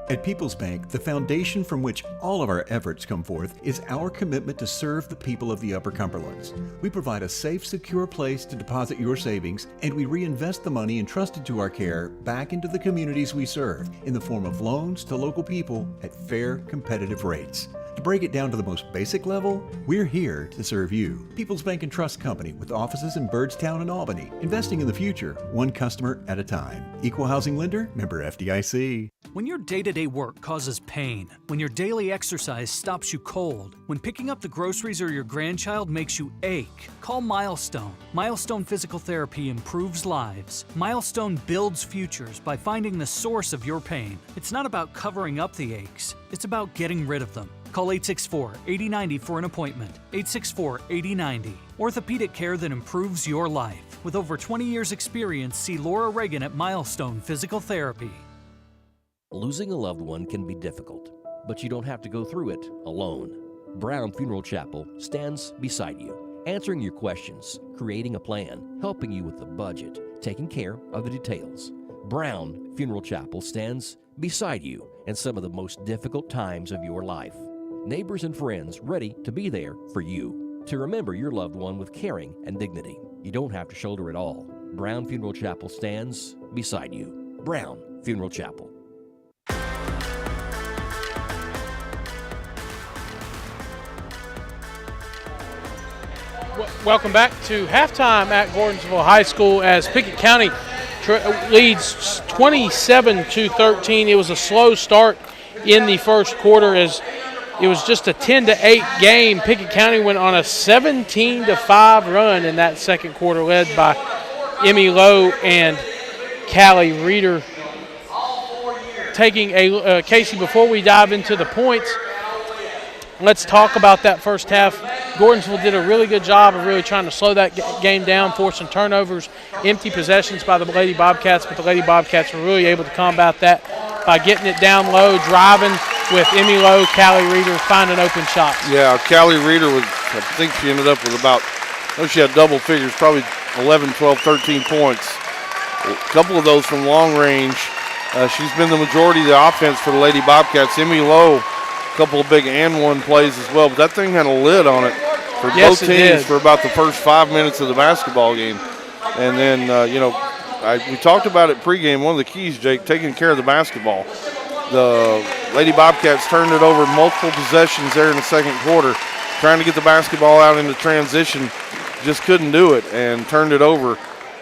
At People's Bank, the foundation from which all of our efforts come forth is our commitment to serve the people of the Upper Cumberlands. We provide a safe, secure place to deposit your savings, and we reinvest the money entrusted to our care back into the communities we serve in the form of loans to local people at fair, competitive rates. To break it down to the most basic level, we're here to serve you. People's Bank and Trust Company with offices in Byrdstown and Albany. Investing in the future, one customer at a time. Equal housing lender, member FDIC. When your day-to-day work causes pain, when your daily exercise stops you cold, when picking up the groceries or your grandchild makes you ache, call Milestone. Milestone Physical Therapy improves lives. Milestone builds futures by finding the source of your pain. It's not about covering up the aches, it's about getting rid of them. Call 864-8090 for an appointment. 864-8090. Orthopedic care that improves your life. With over 20 years' experience, see Laura Reagan at Milestone Physical Therapy. Losing a loved one can be difficult, but you don't have to go through it alone. Brown Funeral Chapel stands beside you, answering your questions, creating a plan, helping you with the budget, taking care of the details. Brown Funeral Chapel stands beside you in some of the most difficult times of your life. Neighbors and friends ready to be there for you, to remember your loved one with caring and dignity. You don't have to shoulder it all. Brown Funeral Chapel stands beside you. Brown Funeral Chapel. Welcome back to halftime at Gordonsville High School as Pickett County leads 27-13. It was a slow start in the first quarter as it was just a 10-8 game. Pickett County went on a 17-5 run in that second quarter, led by Emmy Lowe and Callie Reeder. Taking a Casey, before we dive into the points, let's talk about that first half. Gordonsville did a really good job of really trying to slow that game down, forcing turnovers, empty possessions by the Lady Bobcats, but the Lady Bobcats were really able to combat that by getting it down low, driving with Emmy Lowe, Callie Reeder finding open shots. Yeah, Callie Reeder was, I think she ended up with about, she had double figures, probably 11, 12, 13 points. A couple of those from long range. She's been the majority of the offense for the Lady Bobcats. Emmy Lowe, a couple of big and one plays as well, but that thing had a lid on it for both teams for about the first 5 minutes of the basketball game. And then, we talked about it pregame. One of the keys, Jake, taking care of the basketball. The Lady Bobcats turned it over multiple possessions there in the second quarter, trying to get the basketball out into transition. Just couldn't do it and turned it over.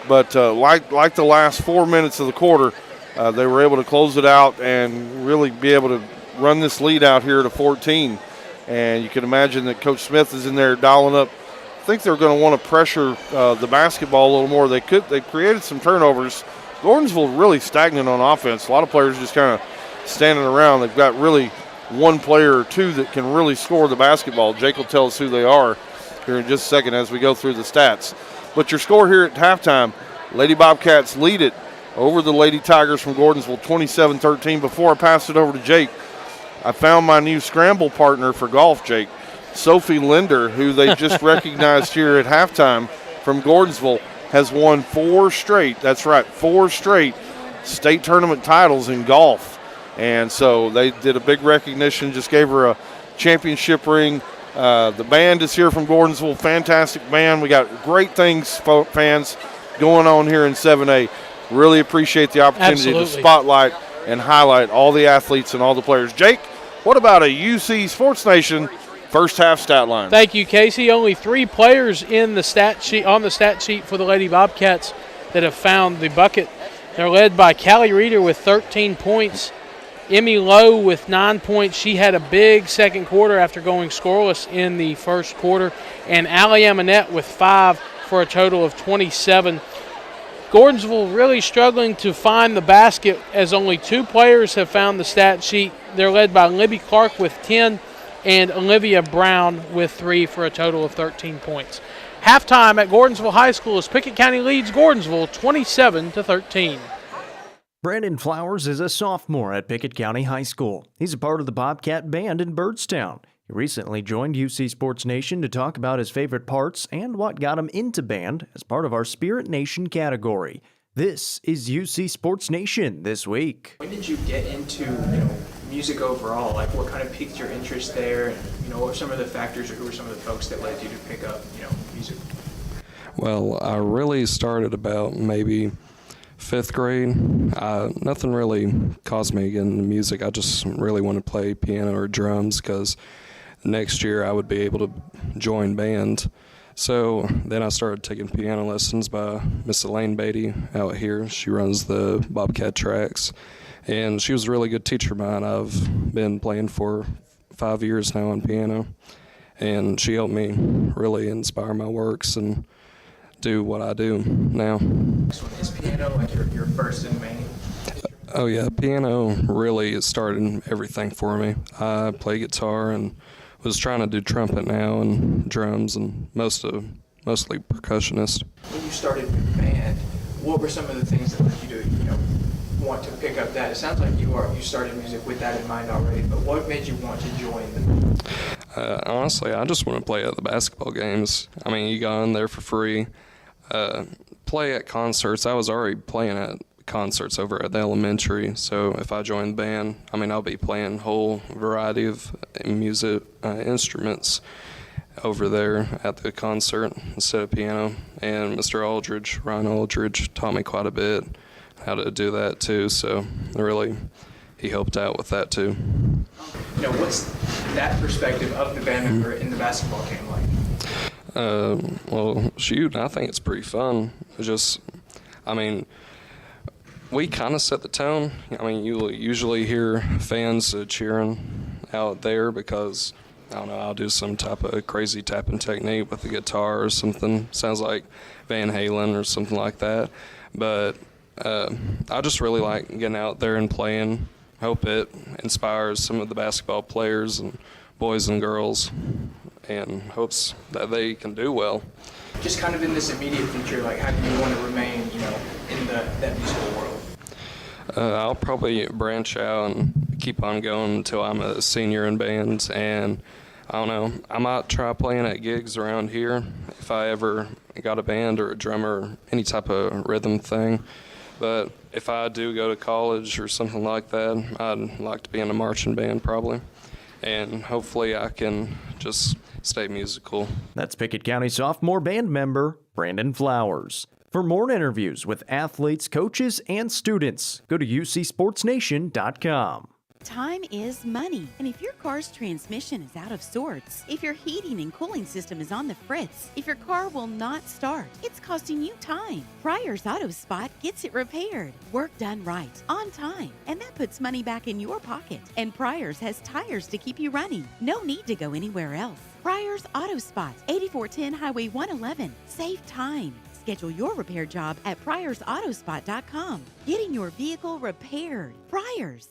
But like the last 4 minutes of the quarter, they were able to close it out and really be able to run this lead out here to 14. And you can imagine that Coach Smith is in there dialing up. I think they're going to want to pressure the basketball a little more. They created some turnovers. Gordonsville really stagnant on offense. A lot of players just kind of standing around. They've got really one player or two that can really score the basketball. Jake will tell us who they are here in just a second as we go through the stats. But your score here at halftime, Lady Bobcats lead it over the Lady Tigers from Gordonsville, 27-13. Before I pass it over to Jake, I found my new scramble partner for golf, Jake. Sophie Linder, who they just recognized here at halftime from Gordonsville, has won 4 straight, that's right, 4 straight state tournament titles in golf. And so they did a big recognition, just gave her a championship ring. The band is here from Gordonsville, fantastic band. We got great things, fans, going on here in 7A. Really appreciate the opportunity to spotlight and highlight all the athletes and all the players. Jake, what about a UC Sports Nation first half stat line? Thank you, Casey. Only 3 players in the stat sheet for the Lady Bobcats that have found the bucket. They're led by Callie Reeder with 13 points. Emmy Lowe with 9 points. She had a big second quarter after going scoreless in the first quarter. And Allie Amanette with 5 for a total of 27. Gordonsville really struggling to find the basket as only 2 players have found the stat sheet. They're led by Libby Clark with 10 and Olivia Brown with 3 for a total of 13 points. Halftime at Gordonsville High School as Pickett County leads Gordonsville 27-13. Brandon Flowers is a sophomore at Pickett County High School. He's a part of the Bobcat Band in Byrdstown. He recently joined UC Sports Nation to talk about his favorite parts and what got him into band as part of our Spirit Nation category. This is UC Sports Nation this week. When did you get into, music overall? Like, what kind of piqued your interest there? And, what were some of the factors, or who were some of the folks that led you to pick up, music? Well, I really started about maybe 5th grade. Nothing really caused me to get into music. I just really wanted to play piano or drums because next year I would be able to join band. So then I started taking piano lessons by Miss Elaine Beatty out here. She runs the Bobcat tracks, and she was a really good teacher of mine. I've been playing for 5 years now on piano, and she helped me really inspire my works and do what I do now. Is piano like your first and main? Oh yeah, piano really started everything for me. I play guitar and was trying to do trumpet now and drums and mostly percussionist. When you started with band, what were some of the things that led you to, want to pick up that? It sounds like you started music with that in mind already, but what made you want to join the band? Honestly, I just want to play at the basketball games. I mean, you got in there for free. Play at concerts. I was already playing at concerts over at the elementary, so if I join the band, I'll be playing a whole variety of music instruments over there at the concert instead of piano. And Mr. Ryan Aldridge, taught me quite a bit how to do that too, so really he helped out with that too. What's that perspective of the band member in the basketball game like? Well, shoot, I think it's pretty fun. We kind of set the tone. You usually hear fans cheering out there because, I'll do some type of crazy tapping technique with the guitar or something. Sounds like Van Halen or something like that. But I just really like getting out there and playing. Hope it inspires some of the basketball players and boys and girls, and hopes that they can do well. Just kind of in this immediate future, like, how do you want to remain, in that musical world? I'll probably branch out and keep on going until I'm a senior in bands, and I might try playing at gigs around here if I ever got a band or a drummer or any type of rhythm thing. But if I do go to college or something like that, I'd like to be in a marching band probably, and hopefully I can just stay musical. That's Pickett County sophomore band member Brandon Flowers. For more interviews with athletes, coaches, and students, go to ucsportsnation.com. Time is money, and if your car's transmission is out of sorts, if your heating and cooling system is on the fritz, if your car will not start, it's costing you time. Pryor's Auto Spot gets it repaired, work done right, on time, and that puts money back in your pocket. And Pryor's has tires to keep you running. No need to go anywhere else. Pryor's Auto Spot, 8410 Highway 111. Save time. Schedule your repair job at pryorsautospot.com. Getting your vehicle repaired. Pryor's.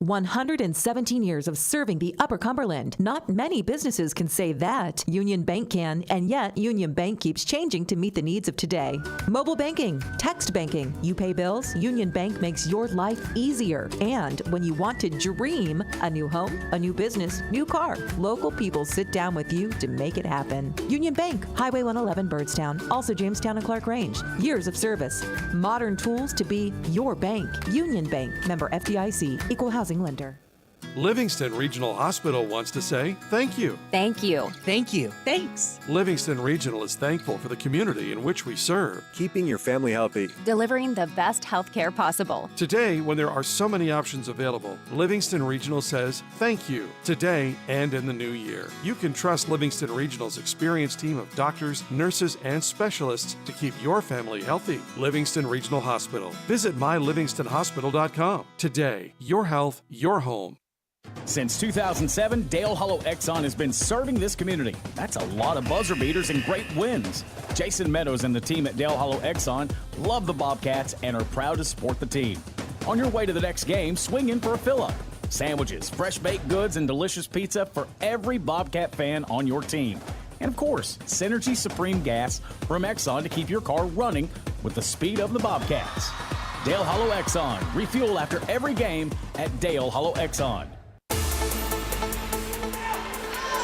117 years of serving the Upper Cumberland. Not many businesses can say that. Union Bank can, and yet Union Bank keeps changing to meet the needs of today. Mobile banking, text banking, you pay bills, Union Bank makes your life easier. And when you want to dream a new home, a new business, new car, local people sit down with you to make it happen. Union Bank, Highway 111 Byrdstown, also Jamestown and Clark Range. Years of service, modern tools to be your bank. Union Bank, member FDIC, equal housing lender. Livingston Regional Hospital wants to say thank you. Thank you. Thank you. Thanks. Livingston Regional is thankful for the community in which we serve. Keeping your family healthy. Delivering the best health care possible. Today, when there are so many options available, Livingston Regional says thank you today and in the new year. You can trust Livingston Regional's experienced team of doctors, nurses, and specialists to keep your family healthy. Livingston Regional Hospital. Visit mylivingstonhospital.com. Today, your health, your home. Since 2007, Dale Hollow Exxon has been serving this community. That's a lot of buzzer beaters and great wins. Jason Meadows and the team at Dale Hollow Exxon love the Bobcats and are proud to support the team. On your way to the next game, swing in for a fill-up. Sandwiches, fresh baked goods, and delicious pizza for every Bobcat fan on your team. And of course, Synergy Supreme Gas from Exxon to keep your car running with the speed of the Bobcats. Dale Hollow Exxon. Refuel after every game at Dale Hollow Exxon.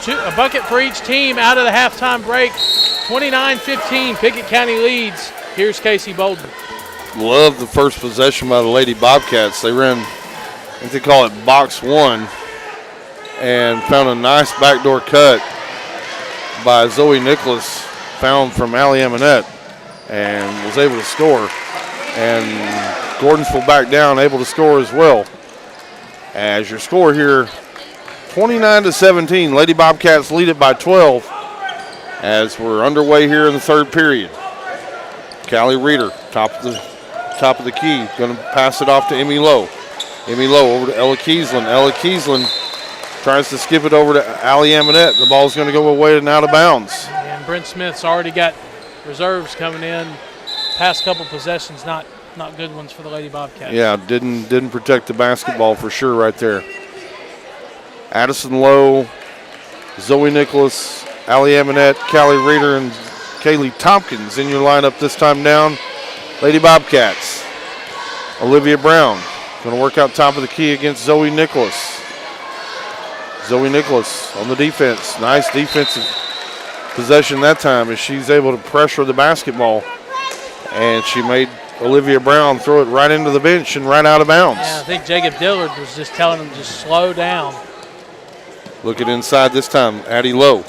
A bucket for each team out of the halftime break. 29-15, Pickett County leads. Here's Casey Bolden. Love the first possession by the Lady Bobcats. They ran, I think they call it box one, and found a nice backdoor cut by Zoe Nicholas, found from Allie Eminette, and was able to score. And Gordonsville back down, able to score as well. As your score here, 29-17. Lady Bobcats lead it by 12 as we're underway here in the third period. Callie Reeder, top of the key, going to pass it off to Emmy Lowe. Emmy Lowe over to Ella Kiesland. Ella Kiesland tries to skip it over to Allie Eminette. The ball's going to go away and out of bounds. And Brent Smith's already got reserves coming in. Past couple possessions, not good ones for the Lady Bobcats. Yeah, didn't protect the basketball for sure right there. Addison Lowe, Zoe Nicholas, Allie Eminette, Callie Reeder, and Kaylee Tompkins in your lineup this time down. Lady Bobcats. Olivia Brown going to work out top of the key against Zoe Nicholas. Zoe Nicholas on the defense. Nice defensive possession that time as she's able to pressure the basketball. And she made Olivia Brown throw it right into the bench and right out of bounds. Yeah, I think Jacob Dillard was just telling them to just slow down. Looking inside this time, Addie Lowe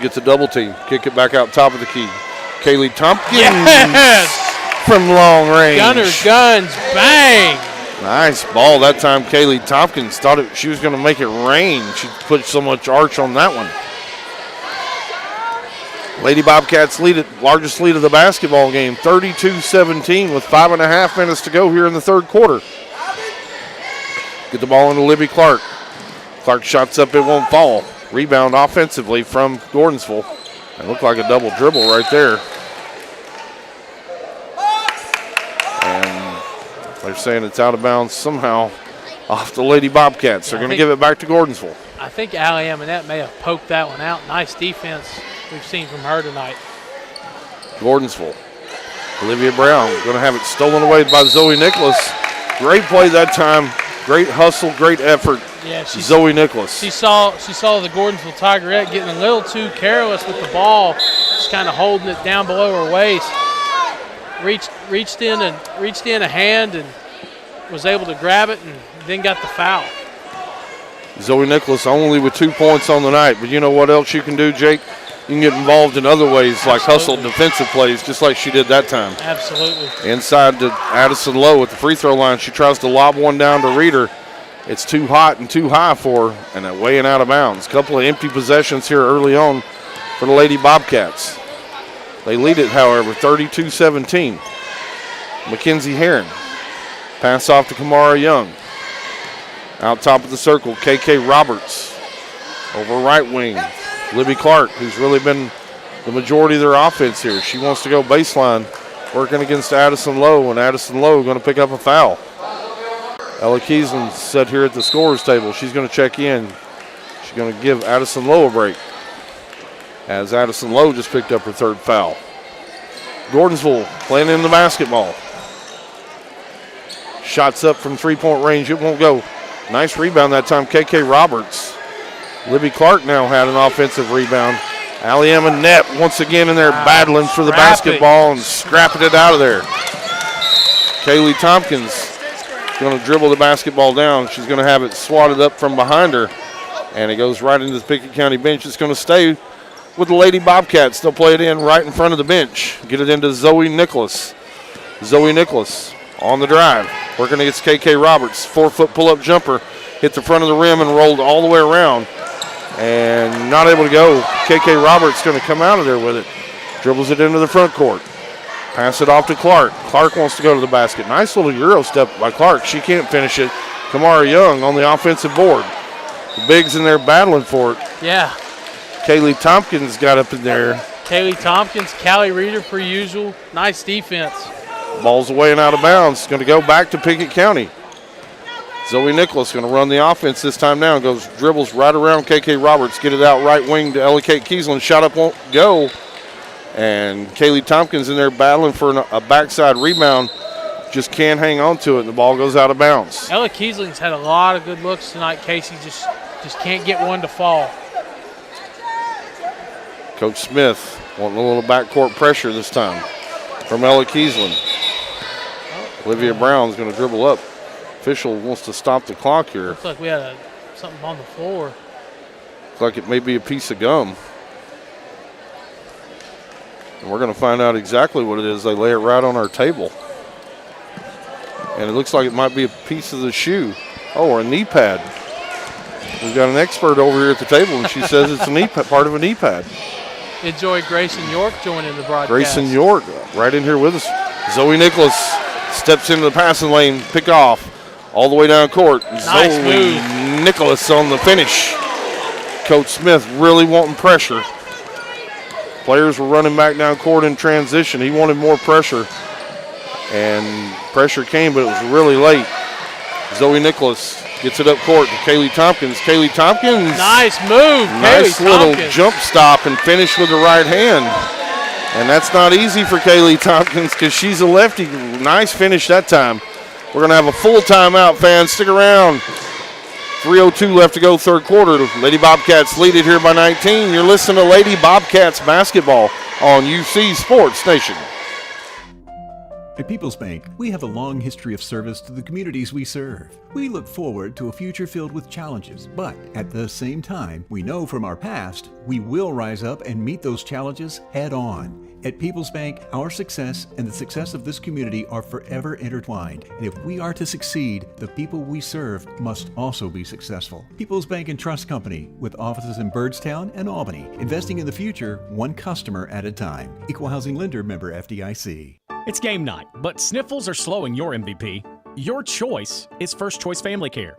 gets a double team. Kick it back out top of the key. Kaylee Tompkins from long range. Gunner's guns, bang. Nice ball that time. Kaylee Tompkins thought she was going to make it rain. She put so much arch on that one. Lady Bobcats lead it, largest lead of the basketball game, 32-17 with 5.5 minutes to go here in the third quarter. Get the ball into Libby Clark. Clark shots up, it won't fall. Rebound offensively from Gordonsville. It looked like a double dribble right there. And they're saying it's out of bounds somehow off the Lady Bobcats. They're going to give it back to Gordonsville. I think Allie Eminette may have poked that one out. Nice defense we've seen from her tonight. Gordonsville. Olivia Brown going to have it stolen away by Zoe Nicholas. Great play that time. Great hustle, great effort. Yeah, Zoe Nicholas. She saw the Gordonsville Tigerette getting a little too careless with the ball, just kind of holding it down below her waist. Reached in a hand and was able to grab it and then got the foul. Zoe Nicholas only with 2 points on the night, but you know what else you can do, Jake? You can get involved in other ways like hustle defensive plays, just like she did that time. Absolutely. Inside to Addison Lowe at the free throw line. She tries to lob one down to Reeder. It's too hot and too high for her, and away and out of bounds. Couple of empty possessions here early on for the Lady Bobcats. They lead it, however, 32-17. Mackenzie Herron. Pass off to Kamara Young. Out top of the circle, KK Roberts. Over right wing, Libby Clark, who's really been the majority of their offense here. She wants to go baseline, working against Addison Lowe, and Addison Lowe going to pick up a foul. Ella Kiesland set here at the scorer's table. She's going to check in. She's going to give Addison Lowe a break, as Addison Lowe just picked up her third foul. Gordonsville playing in the basketball. Shots up from three-point range. It won't go. Nice rebound that time, KK Roberts. Libby Clark now had an offensive rebound. Allie Eminette once again in there battling for the basketball and scrapping it out of there. Kaylee Tompkins is going to dribble the basketball down. She's going to have it swatted up from behind her, and it goes right into the Pickett County bench. It's going to stay with the Lady Bobcats. They'll play it in right in front of the bench. Get it into Zoe Nicholas. Zoe Nicholas on the drive, working against KK Roberts. 4-foot pull-up jumper, hit the front of the rim and rolled all the way around. And not able to go. KK Roberts going to come out of there with it. Dribbles it into the front court. Pass it off to Clark. Clark wants to go to the basket. Nice little Euro step by Clark. She can't finish it. Kamara Young on the offensive board. The bigs in there battling for it. Yeah. Kaylee Tompkins got up in there. Kaylee Tompkins, Callie Reeder per usual. Nice defense. Ball's away and out of bounds. Going to go back to Pickett County. Zoe Nicholas going to run the offense this time now. Dribbles right around KK Roberts. Get it out right wing to Ellie Kate Kiesling. Shot up won't go. And Kaylee Tompkins in there battling for a backside rebound. Just can't hang on to it, and the ball goes out of bounds. Ella Kiesling's had a lot of good looks tonight. Casey just can't get one to fall. Coach Smith wanting a little backcourt pressure this time from Ella Kiesling. Olivia Brown's going to dribble up. Official wants to stop the clock here. Looks like we had something on the floor. Looks like it may be a piece of gum. And we're going to find out exactly what it is. They lay it right on our table. And it looks like it might be a piece of the shoe. Oh, or a knee pad. We've got an expert over here at the table, and she says it's a knee part of a knee pad. Enjoy Grayson York joining the broadcast. Grayson York right in here with us. Zoe Nicholas steps into the passing lane, pick off, all the way down court. Nice Zoe move. Nicholas on the finish. Coach Smith really wanting pressure. Players were running back down court in transition. He wanted more pressure. And pressure came, but it was really late. Zoe Nicholas gets it up court to Kaylee Tompkins. Kaylee Tompkins. Nice move. Nice Kaylee little Tompkins. jump stop and finish with the right hand. And that's not easy for Kaylee Tompkins because she's a lefty. Nice finish that time. We're going to have a full timeout, fans. Stick around. 3:02 left to go, third quarter. Lady Bobcats lead it here by 19. You're listening to Lady Bobcats basketball on UC Sports Nation. At People's Bank, we have a long history of service to the communities we serve. We look forward to a future filled with challenges, but at the same time, we know from our past, we will rise up and meet those challenges head on. At People's Bank, our success and the success of this community are forever intertwined. And if we are to succeed, the people we serve must also be successful. People's Bank and Trust Company, with offices in Byrdstown and Albany, investing in the future, one customer at a time. Equal Housing Lender, member FDIC. It's game night, but sniffles are slowing your MVP. Your choice is First Choice Family Care.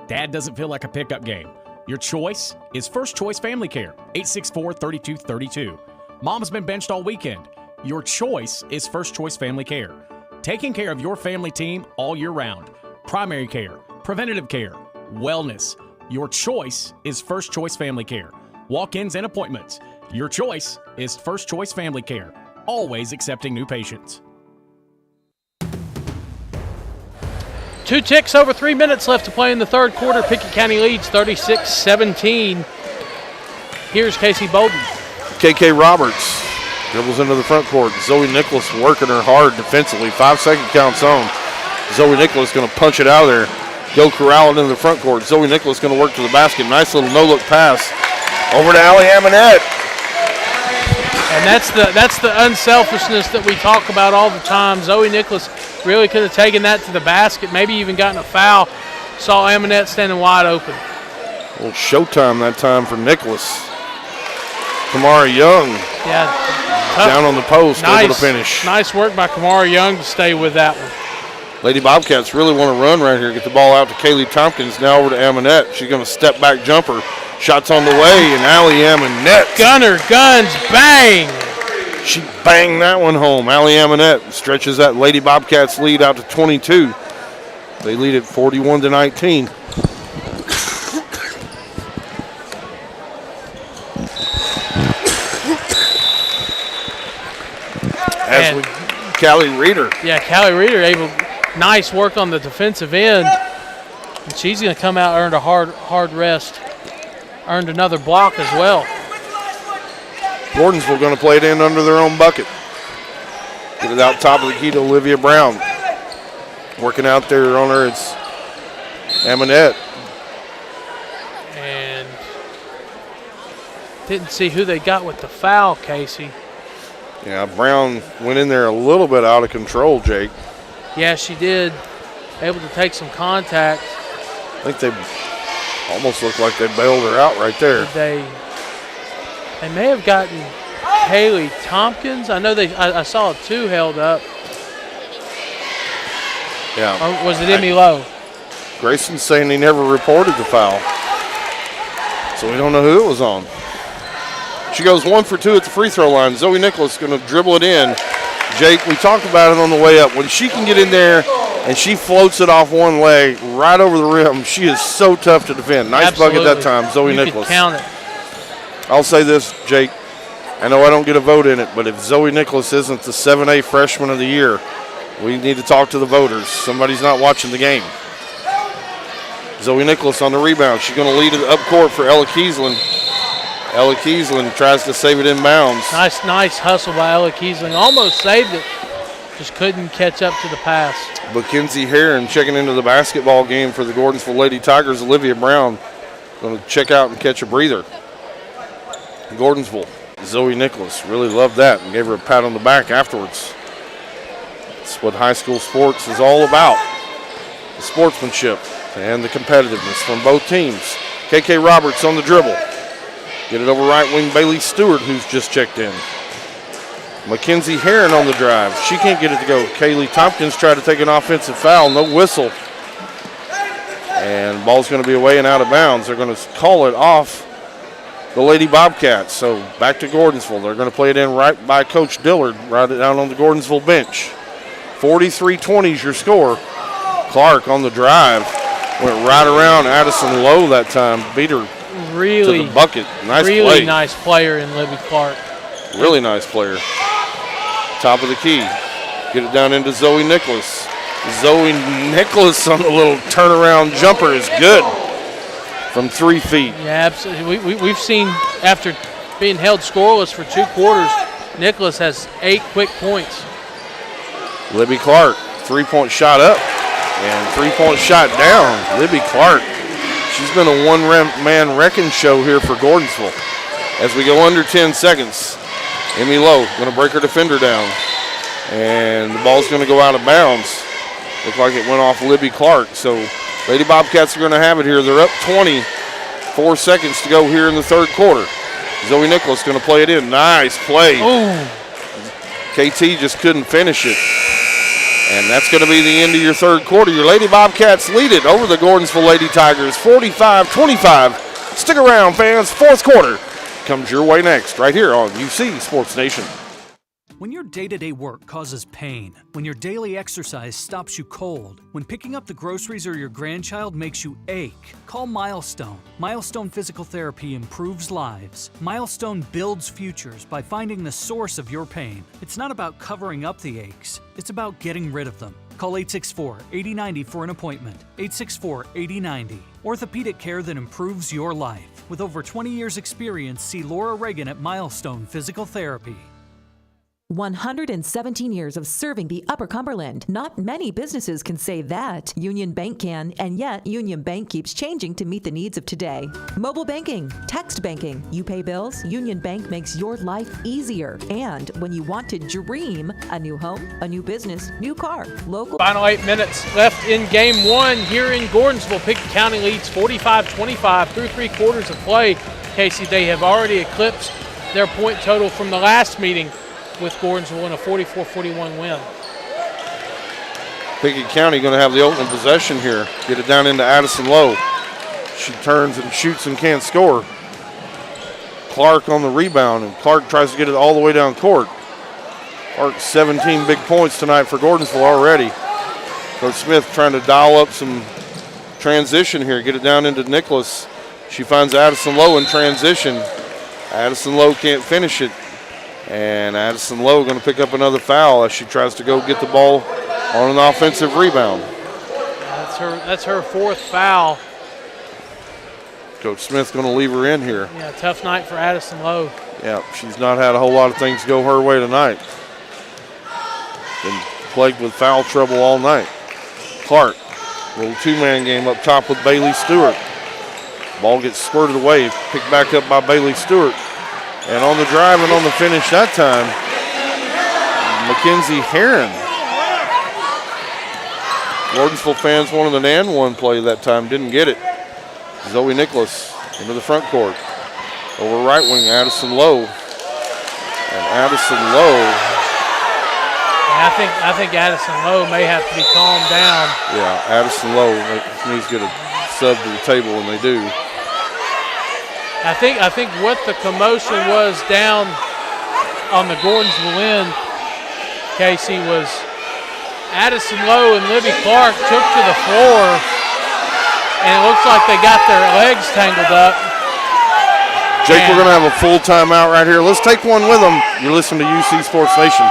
Dad doesn't feel like a pickup game. Your choice is First Choice Family Care, 864-3232. Mom's been benched all weekend. Your choice is First Choice Family Care. Taking care of your family team all year round. Primary care, preventative care, wellness. Your choice is First Choice Family Care. Walk-ins and appointments. Your choice is First Choice Family Care. Always accepting new patients. 2 ticks over 3 minutes left to play in the third quarter. Pickett County leads 36-17. Here's Casey Bowden. KK Roberts dribbles into the front court. Zoe Nicholas working her hard defensively. 5-second count's on. Zoe Nicholas going to punch it out of there. Go corral it into the front court. Zoe Nicholas going to work to the basket. Nice little no-look pass over to Allie Amonette. And that's the unselfishness that we talk about all the time. Zoe Nicholas really could have taken that to the basket, maybe even gotten a foul. Saw Amonette standing wide open. A little showtime that time for Nicholas. Kamara Young down on the post, able to finish. Nice work by Kamara Young to stay with that one. Lady Bobcats really want to run right here, get the ball out to Kaylee Tompkins, now over to Amonette. She's going to step back jumper. Shots on the way, and Allie Amonette. Gunner, guns, bang! She banged that one home. Allie Amonette stretches that Lady Bobcats lead out to 22. They lead it 41-19. Callie Reeder. Yeah, Callie Reeder nice work on the defensive end. And she's going to come out, earned a hard rest. Earned another block as well. Gordonsville going to play it in under their own bucket. Get it out top of the key to Olivia Brown. Working out there on her, it's Amonette. And didn't see who they got with the foul, Casey. Yeah, Brown went in there a little bit out of control, Jake. Yeah, she did. Able to take some contact. I think they almost looked like they bailed her out right there. They may have gotten Haley Tompkins. I know I saw 2 held up. Yeah. Or was it Emmy Lowe? Grayson's saying he never reported the foul. So we don't know who it was on. She goes 1 for 2 at the free throw line. Zoe Nicholas going to dribble it in. Jake, we talked about it on the way up. When she can get in there and she floats it off one leg right over the rim, she is so tough to defend. Nice Absolutely. bucket that time, Zoe You Nicholas. could count it. I'll say this, Jake. I know I don't get a vote in it, but if Zoe Nicholas isn't the 7A Freshman of the Year, we need to talk to the voters. Somebody's not watching the game. Zoe Nicholas on the rebound. She's going to lead it up court for Ella Kiesling. Ella Kiesling tries to save it in bounds. Nice hustle by Ella Kiesling. Almost saved it. Just couldn't catch up to the pass. Mackenzie Heron checking into the basketball game for the Gordonsville Lady Tigers. Olivia Brown going to check out and catch a breather. Gordonsville. Zoe Nicholas really loved that and gave her a pat on the back afterwards. That's what high school sports is all about. The sportsmanship and the competitiveness from both teams. KK Roberts on the dribble. Get it over right wing Bailey Stewart, who's just checked in. Mackenzie Heron on the drive. She can't get it to go. Kaylee Tompkins tried to take an offensive foul. No whistle. And ball's going to be away and out of bounds. They're going to call it off the Lady Bobcats. So back to Gordonsville. They're going to play it in right by Coach Dillard, right down on the Gordonsville bench. 43-20 is your score. Clark on the drive. Went right around Addison Lowe that time. Beat her Really, to the bucket. Nice really play. nice player in Libby Clark. Really nice player. Top of the key. Get it down into Zoe Nicholas. Zoe Nicholas on the little turnaround jumper is good from 3 feet. Yeah, absolutely. We've seen after being held scoreless for 2 quarters, Nicholas has 8 quick points. Libby Clark, 3-point shot up and 3-point shot down. Libby Clark, she's been a one-man wrecking show here for Gordonsville. As we go under 10 seconds, Emmy Lowe going to break her defender down. And the ball's going to go out of bounds. Looked like it went off Libby Clark. So Lady Bobcats are going to have it here. They're up 20. 4 seconds to go here in the third quarter. Zoe Nicholas going to play it in. Nice play. Ooh. KT just couldn't finish it. And that's going to be the end of your third quarter. Your Lady Bobcats lead it over the Gordonsville Lady Tigers, 45-25. Stick around, fans. Fourth quarter comes your way next, right here on UC Sports Nation. When your day-to-day work causes pain, when your daily exercise stops you cold, when picking up the groceries or your grandchild makes you ache, call Milestone. Milestone Physical Therapy improves lives. Milestone builds futures by finding the source of your pain. It's not about covering up the aches, it's about getting rid of them. Call 864-8090 for an appointment. 864-8090. Orthopedic care that improves your life. With over 20 years experience, see Laura Reagan at Milestone Physical Therapy. 117 years of serving the Upper Cumberland. Not many businesses can say that. Union Bank can, and yet Union Bank keeps changing to meet the needs of today. Mobile banking, text banking, you pay bills, Union Bank makes your life easier. And when you want to dream a new home, a new business, new car, local. Final 8 minutes left in game 1 here in Gordonsville. Pickett County leads 45-25 through 3 quarters of play. Casey, they have already eclipsed their point total from the last meeting with Gordonsville in a 44-41 win. Pickett County going to have the opening possession here. Get it down into Addison Lowe. She turns and shoots and can't score. Clark on the rebound, and Clark tries to get it all the way down court. Clark 17 big points tonight for Gordonsville already. Coach Smith trying to dial up some transition here. Get it down into Nicholas. She finds Addison Lowe in transition. Addison Lowe can't finish it. And Addison Lowe going to pick up another foul as she tries to go get the ball on an offensive rebound. That's her 4th foul. Coach Smith's going to leave her in here. Yeah, tough night for Addison Lowe. Yeah, she's not had a whole lot of things go her way tonight. Been plagued with foul trouble all night. Clark, little 2-man game up top with Bailey Stewart. Ball gets squirted away, picked back up by Bailey Stewart. And on the drive and on the finish that time, Mackenzie Heron. Gordonsville fans wanted an and one play that time, didn't get it. Zoe Nicholas into the front court. Over right wing, Addison Lowe. And Addison Lowe. I think Addison Lowe may have to be calmed down. Yeah, Addison Lowe needs to get a sub to the table, and they do. I think what the commotion was down on the Gordonsville end, Casey, was Addison Lowe and Libby Clark took to the floor, and it looks like they got their legs tangled up. Jake, we're going to have a full timeout right here. Let's take one with them. You're listening to UC Sports Nation.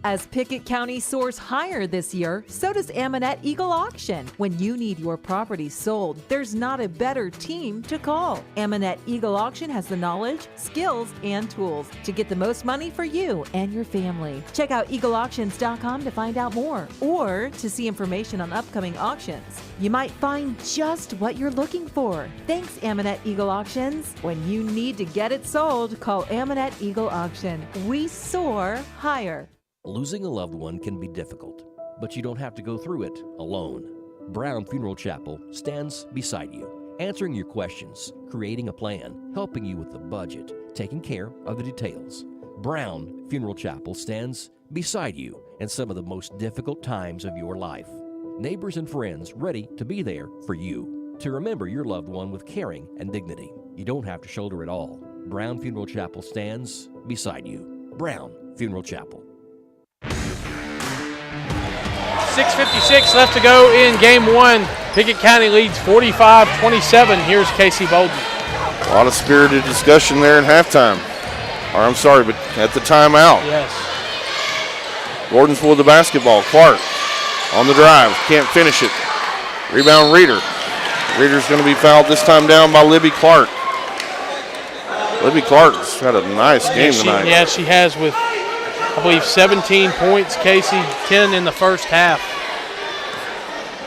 As Pickett County soars higher this year, so does Amonette Eagle Auction. When you need your property sold, there's not a better team to call. Amonette Eagle Auction has the knowledge, skills, and tools to get the most money for you and your family. Check out eagleauctions.com to find out more or to see information on upcoming auctions. You might find just what you're looking for. Thanks, Amonette Eagle Auctions. When you need to get it sold, call Amonette Eagle Auction. We soar higher. Losing a loved one can be difficult, but you don't have to go through it alone. Brown Funeral Chapel stands beside you, answering your questions, creating a plan, helping you with the budget, taking care of the details. Brown Funeral Chapel stands beside you in some of the most difficult times of your life. Neighbors and friends ready to be there for you, to remember your loved one with caring and dignity. You don't have to shoulder it all. Brown Funeral Chapel stands beside you. Brown Funeral Chapel. 6:56 left to go in game one. Pickett County leads 45-27. Here's Casey Bolden. A lot of spirited discussion there at halftime. Or I'm sorry, but at the timeout. Yes. Gordonsville with the basketball. Clark on the drive. Can't finish it. Rebound Reeder. Reeder's going to be fouled this time down by Libby Clark. Libby Clark's had a nice game tonight. Yeah, she has with, I believe, 17 points, Casey, 10 in the first half.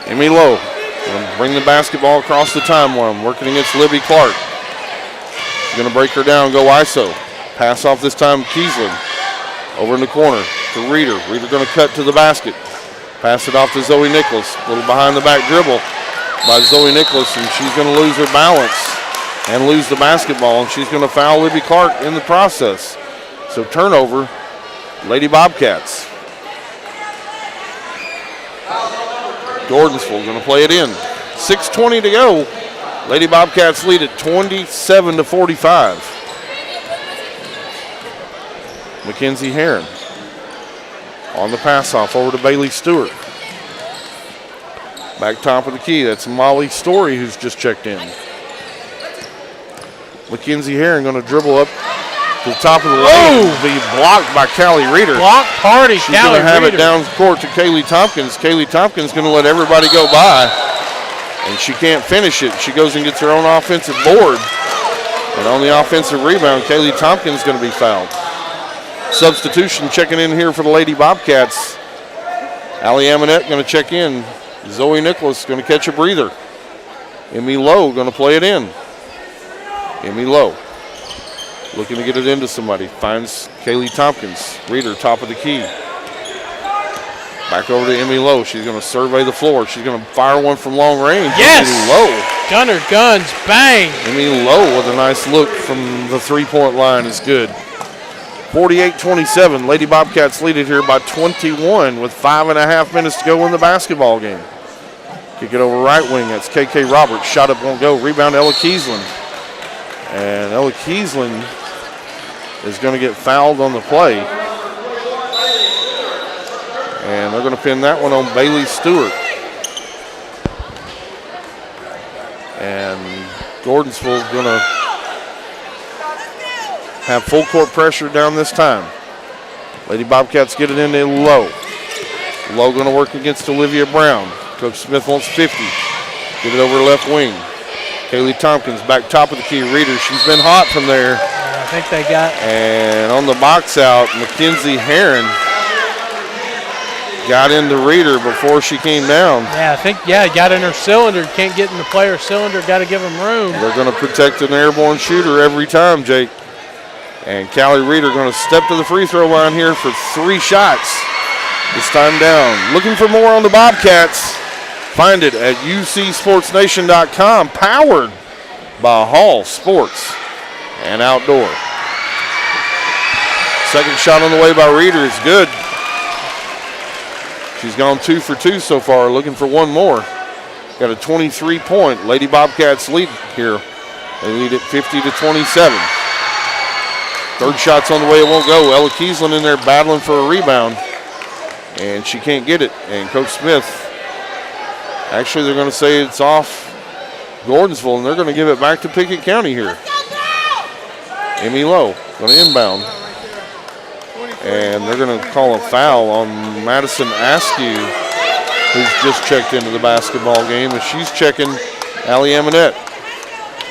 Emmy Lowe going to bring the basketball across the timeline, working against Libby Clark. She's going to break her down, go ISO. Pass off this time, Kiesling. Over in the corner to Reeder. Reeder going to cut to the basket. Pass it off to Zoe Nicholas. A little behind the back dribble by Zoe Nicholas, and she's going to lose her balance and lose the basketball, and she's going to foul Libby Clark in the process. So turnover, Lady Bobcats. Gordonsville going to play it in. 6:20 to go. Lady Bobcats lead at 27-45. Mackenzie Heron on the pass off over to Bailey Stewart. Back top of the key, that's Molly Story who's just checked in. Mackenzie Heron going to dribble up to the top of the lane, be blocked by Callie Reeder. Block party, She's going to have it down court to Kaylee Tompkins. Kaylee Tompkins going to let everybody go by, and she can't finish it. She goes and gets her own offensive board, and on the offensive rebound, Kaylee Tompkins going to be fouled. Substitution checking in here for the Lady Bobcats. Allie Amonette going to check in. Zoe Nicholas going to catch a breather. Emmy Lowe going to play it in. Emmy Lowe looking to get it into somebody. Finds Kaylee Tompkins. Reeder, top of the key. Back over to Emmy Lowe. She's going to survey the floor. She's going to fire one from long range. Yes! Emmy Lowe. Gunner guns, bang! Emmy Lowe with a nice look from the three-point line is good. 48-27. Lady Bobcats lead it here by 21 with 5.5 minutes to go in the basketball game. Kick it over right wing. That's KK Roberts. Shot up, won't go. Rebound, Ella Kiesling. And Ella Kiesling is going to get fouled on the play. And they're going to pin that one on Bailey Stewart. And Gordonsville's going to have full court pressure down this time. Lady Bobcats get it in there low. Low going to work against Olivia Brown. Coach Smith wants 50. Get it over left wing. Kaylee Tompkins back top of the key. Reeder, she's been hot from there. I think they got. And on the box out, Mackenzie Heron got into Reeder before she came down. Yeah, I think, got in her cylinder. Can't get in the player's cylinder. Got to give them room. They're going to protect an airborne shooter every time, Jake. And Callie Reeder going to step to the free throw line here for 3 shots. This time down. Looking for more on the Bobcats? Find it at ucsportsnation.com, powered by Hall Sports and Outdoor. Second shot on the way by Reeder is good. She's gone 2 for 2 so far, looking for one more. Got a 23-point Lady Bobcats lead here. They lead at 50-27. Third shot's on the way, it won't go. Ella Kiesland in there battling for a rebound, and she can't get it. And Coach Smith, actually they're going to say it's off Gordonsville, and they're going to give it back to Pickett County here. Emmy Lowe going to inbound. And they're going to call a foul on Madison Askew, who's just checked into the basketball game, and she's checking Allie Amonette.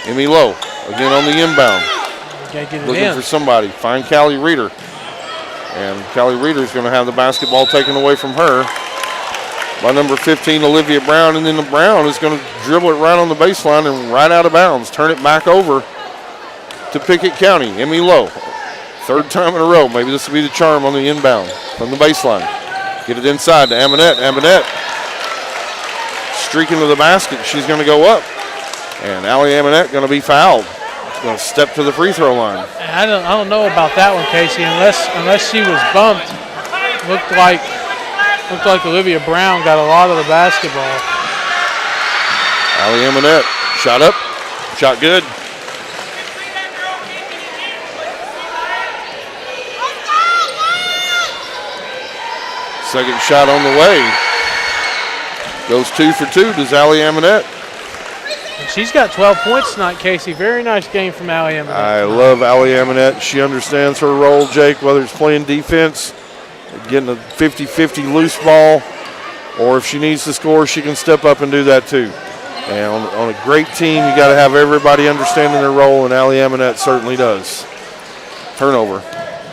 Emmy Lowe again on the inbound. Looking for somebody. Find Callie Reeder. And Callie Reeder is going to have the basketball taken away from her by number 15, Olivia Brown. And then Brown is going to dribble it right on the baseline and right out of bounds. Turn it back over to Pickett County. Emmy Lowe. Third time in a row. Maybe this will be the charm on the inbound from the baseline. Get it inside to Amonette. Amonette streaking to the basket. She's going to go up. And Allie Amonette going to be fouled. Going to step to the free throw line. I don't know about that one, Casey. Unless she was bumped, looked like Olivia Brown got a lot of the basketball. Allie Amonette shot up, shot good. Second shot on the way. Goes 2 for 2. Does Allie Amonette? And she's got 12 points tonight, Casey. Very nice game from Allie Amonette. I love Allie Amonette. She understands her role, Jake, whether it's playing defense, getting a 50-50 loose ball, or if she needs to score, she can step up and do that too. And on a great team, you got to have everybody understanding their role, and Allie Amonette certainly does. Turnover.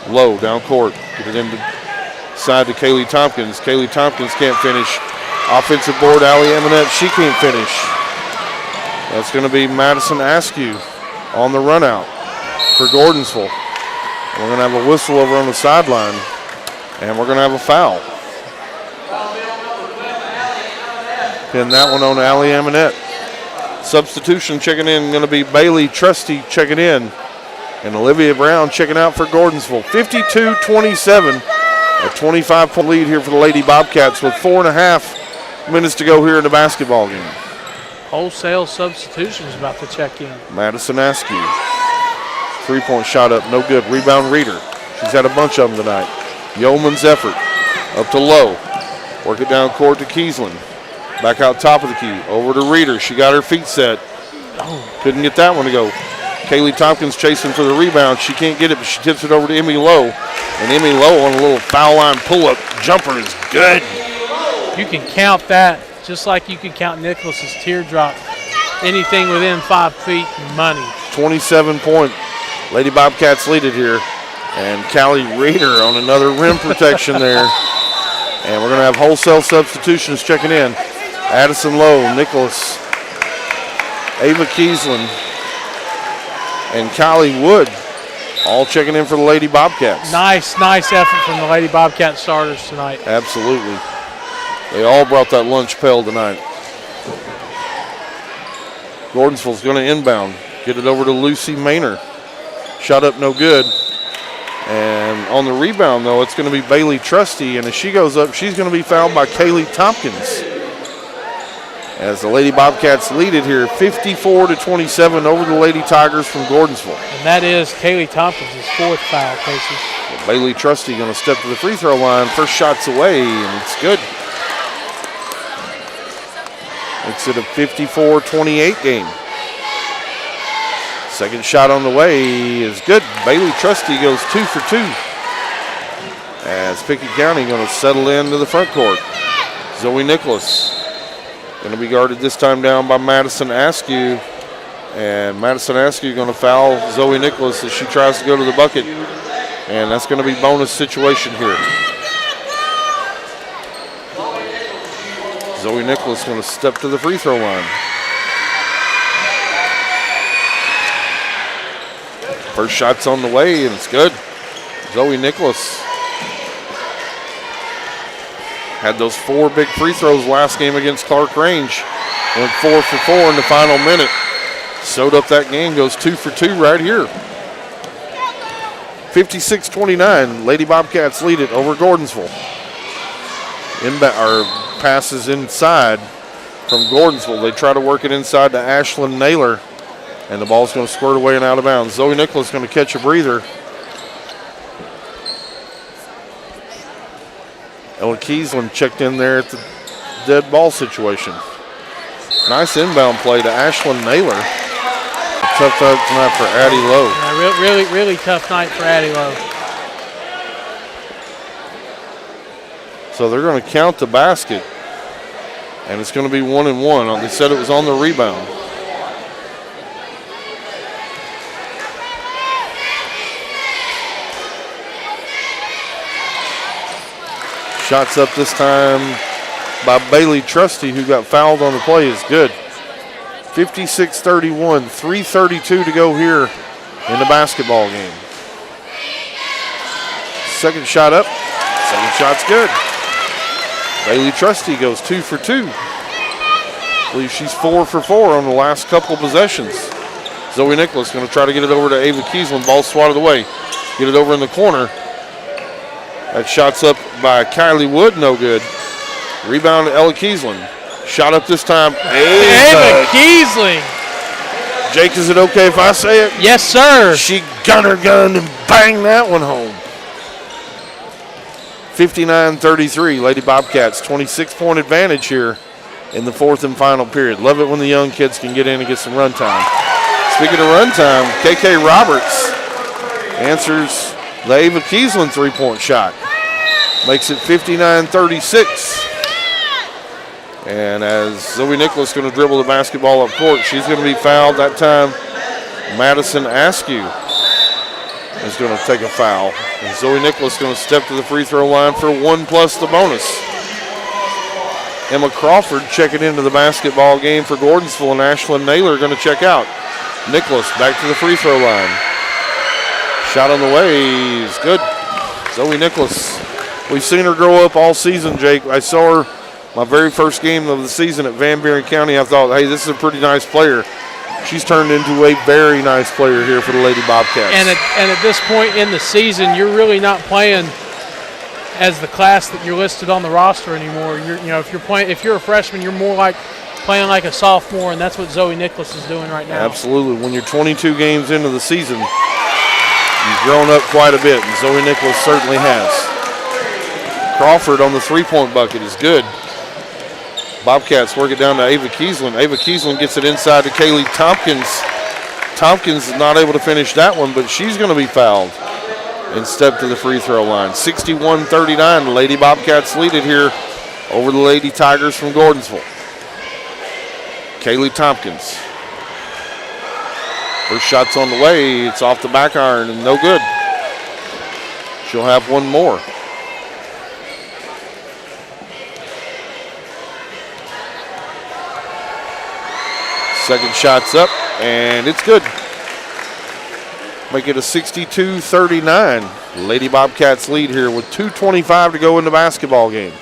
Low, down court. Get it inside to Kaylee Tompkins. Kaylee Tompkins can't finish. Offensive board, Allie Amonette, she can't finish. That's going to be Madison Askew on the run out for Gordonsville. We're going to have a whistle over on the sideline, and we're going to have a foul. Pin that one on Allie Amonette. Substitution checking in going to be Bailey Trusty checking in, and Olivia Brown checking out for Gordonsville. 52-27, a 25-point lead here for the Lady Bobcats with 4.5 minutes to go here in the basketball game. Wholesale substitution is about to check in. Madison Askew. 3-point shot up, no good. Rebound Reeder. She's had a bunch of them tonight. Yeoman's effort. Up to Lowe. Work it down court to Kiesland. Back out top of the key. Over to Reeder. She got her feet set. Couldn't get that one to go. Kaylee Tompkins chasing for the rebound. She can't get it, but she tips it over to Emmy Lowe. And Emmy Lowe on a little foul line pull-up jumper is good. You can count that just like you can count Nicholas's teardrop. Anything within 5 feet, money. 27-point Lady Bobcats lead it here. And Callie Reeder on another rim protection there. And we're going to have wholesale substitutions checking in. Addison Lowe, Nicholas, Ava Kiesland, and Kylie Wood all checking in for the Lady Bobcats. Nice effort from the Lady Bobcat starters tonight. Absolutely. They all brought that lunch pail tonight. Gordonsville's going to inbound. Get it over to Lucy Maynor. Shot up no good. And on the rebound, though, it's going to be Bailey Trusty. And as she goes up, she's going to be fouled by Kaylee Tompkins. As the Lady Bobcats lead it here, 54-27 over the Lady Tigers from Gordonsville. And that is Kaylee Tompkins' 4th foul, Casey. Bailey Trusty going to step to the free throw line. First shot's away, and it's good. It's at a 54-28 game. Second shot on the way is good. Bailey Trusty goes 2 for 2. As Pickett County going to settle into the front court. Zoe Nicholas going to be guarded this time down by Madison Askew. And Madison Askew going to foul Zoe Nicholas as she tries to go to the bucket. And that's going to be bonus situation here. Zoe Nicholas going to step to the free throw line. First shot's on the way, and it's good. Zoe Nicholas had those 4 big free throws last game against Clark Range. Went 4 for 4 in the final minute. Sewed up that game, goes 2 for 2 right here. 56-29, Lady Bobcats lead it over Gordonsville. Passes inside from Gordonsville. They try to work it inside to Ashlyn Naylor, and the ball's going to squirt away and out of bounds. Zoe Nicholas going to catch a breather. Ella Kiesland checked in there at the dead ball situation. Nice inbound play to Ashlyn Naylor. A tough night tonight for Addie Lowe. Yeah, really tough night for Addie Lowe. So they're going to count the basket, and it's going to be 1-1. They said it was on the rebound. Shots up this time by Bailey Trusty, who got fouled on the play, is good. 56-31, 3:32 to go here in the basketball game. Second shot up, second shot's good. Bailey Trusty goes 2 for 2. I believe she's 4 for 4 on the last couple of possessions. Zoe Nicholas going to try to get it over to Ava Kiesland. Ball swatted away. Get it over in the corner. That shot's up by Kylie Wood, no good. Rebound to Ella Kiesland. Shot up this time. Ava Kiesling. Jake, is it okay if I say it? Yes, sir. She gunned and banged that one home. 59-33, Lady Bobcats, 26-point advantage here in the fourth and final period. Love it when the young kids can get in and get some run time. Speaking of run time, KK Roberts answers the Ava Kiesland three-point shot. Makes it 59-36. And as Zoe Nicholas going to dribble the basketball up court, she's going to be fouled that time. Madison Askew is going to take a foul. And Zoe Nicholas going to step to the free throw line for 1 plus the bonus. Emma Crawford checking into the basketball game for Gordonsville, and Ashlyn Naylor going to check out. Nicholas back to the free throw line. Shot on the way is good. Zoe Nicholas. We've seen her grow up all season, Jake. I saw her my very first game of the season at Van Buren County. I thought, hey, this is a pretty nice player. She's turned into a very nice player here for the Lady Bobcats. And at this point in the season, you're really not playing as the class that you're listed on the roster anymore. If you're a freshman, you're more like playing like a sophomore, and that's what Zoe Nicholas is doing right now. Absolutely. When you're 22 games into the season, you've grown up quite a bit, and Zoe Nicholas certainly has. Crawford on the three-point bucket is good. Bobcats work it down to Ava Kiesland. Ava Kiesland gets it inside to Kaylee Tompkins. Tompkins is not able to finish that one, but she's going to be fouled and step to the free throw line. 61-39, the Lady Bobcats lead it here over the Lady Tigers from Gordonsville. Kaylee Tompkins. First shot's on the way. It's off the back iron and no good. She'll have one more. Second shot's up, and it's good. Make it a 62-39. Lady Bobcats lead here with 2:25 to go in the basketball game.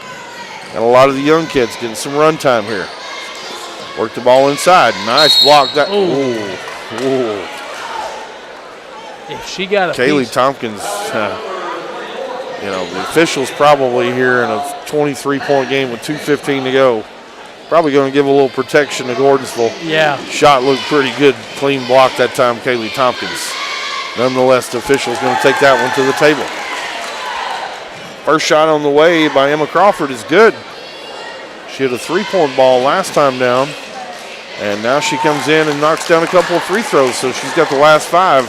And a lot of the young kids getting some run time here. Work the ball inside. Nice block. Ooh. If she got a Kaylee piece. Tompkins, the officials probably here in a 23-point game with 2:15 to go. Probably going to give a little protection to Gordonsville. Yeah. Shot looked pretty good. Clean block that time, Kaylee Tompkins. Nonetheless, the official's going to take that one to the table. First shot on the way by Emma Crawford is good. She had a three-point ball last time down, and now she comes in and knocks down a couple of free throws, so she's got the last 5.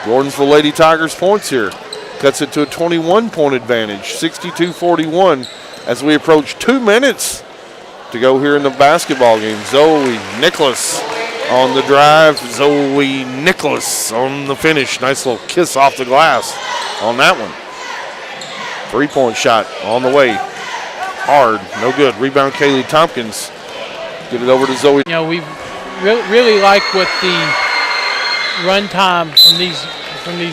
Gordonsville Lady Tigers points here. Cuts it to a 21-point advantage, 62-41, as we approach 2 minutes to go here in the basketball game. Zoe Nicholas on the drive. Zoe Nicholas on the finish. Nice little kiss off the glass on that one. Three-point shot on the way. Hard, no good. Rebound Kaylee Tompkins. Get it over to Zoe. We really like what the run time from these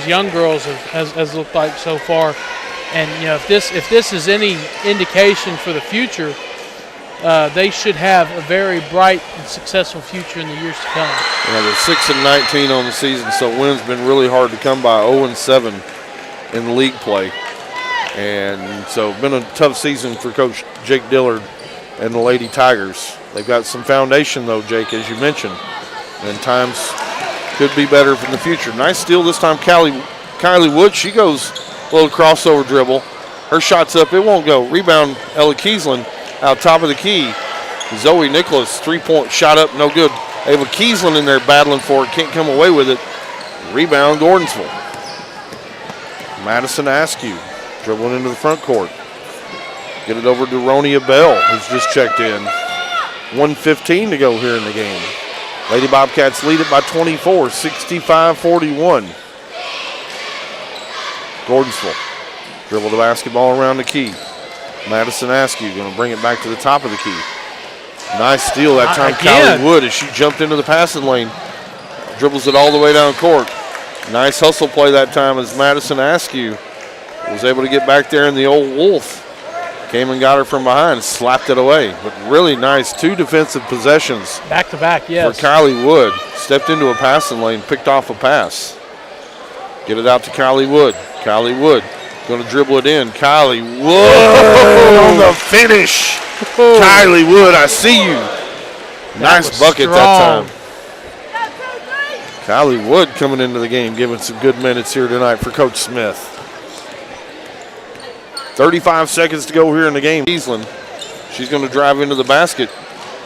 young girls has looked like so far. And if this is any indication for the future, they should have a very bright and successful future in the years to come. They're 6-19 on the season, so wins been really hard to come by. 0-7 in league play. And so been a tough season for Coach Jake Dillard and the Lady Tigers. They've got some foundation, though, Jake, as you mentioned, and times could be better in the future. Nice steal this time, Kylie Wood. She goes a little crossover dribble. Her shot's up. It won't go. Rebound, Ella Kiesland out top of the key. Zoe Nicholas, three-point shot up, no good. Ava Kiesland in there battling for it. Can't come away with it. Rebound, Gordonsville. Madison Askew dribbling into the front court. Get it over to Ronia Bell, who's just checked in. 1:15 to go here in the game. Lady Bobcats lead it by 24, 65-41. Gordonsville dribble the basketball around the key. Madison Askew going to bring it back to the top of the key. Nice steal that time, Kylie Wood, as she jumped into the passing lane. Dribbles it all the way down court. Nice hustle play that time as Madison Askew was able to get back there, and the old Wolf came and got her from behind, slapped it away. But really nice 2 defensive possessions. Back to back, yes. For Kylie Wood. Stepped into a passing lane, picked off a pass. Get it out to Kylie Wood. Kylie Wood going to dribble it in. Kylie Wood on the finish. Kylie Wood, I see you. Nice bucket that time. Kylie Wood coming into the game, giving some good minutes here tonight for Coach Smith. 35 seconds to go here in the game. Kiesland, she's going to drive into the basket.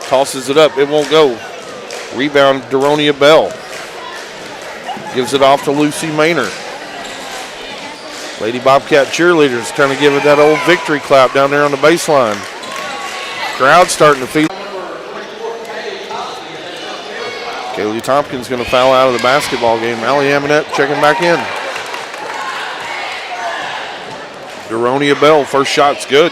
Tosses it up. It won't go. Rebound, Deronia Bell. Gives it off to Lucy Maynard. Lady Bobcat cheerleaders kind of giving that old victory clap down there on the baseline. Crowd starting to feed. Kaylee Tompkins going to foul out of the basketball game. Allie Amonette checking back in. Deronia Bell, first shot's good.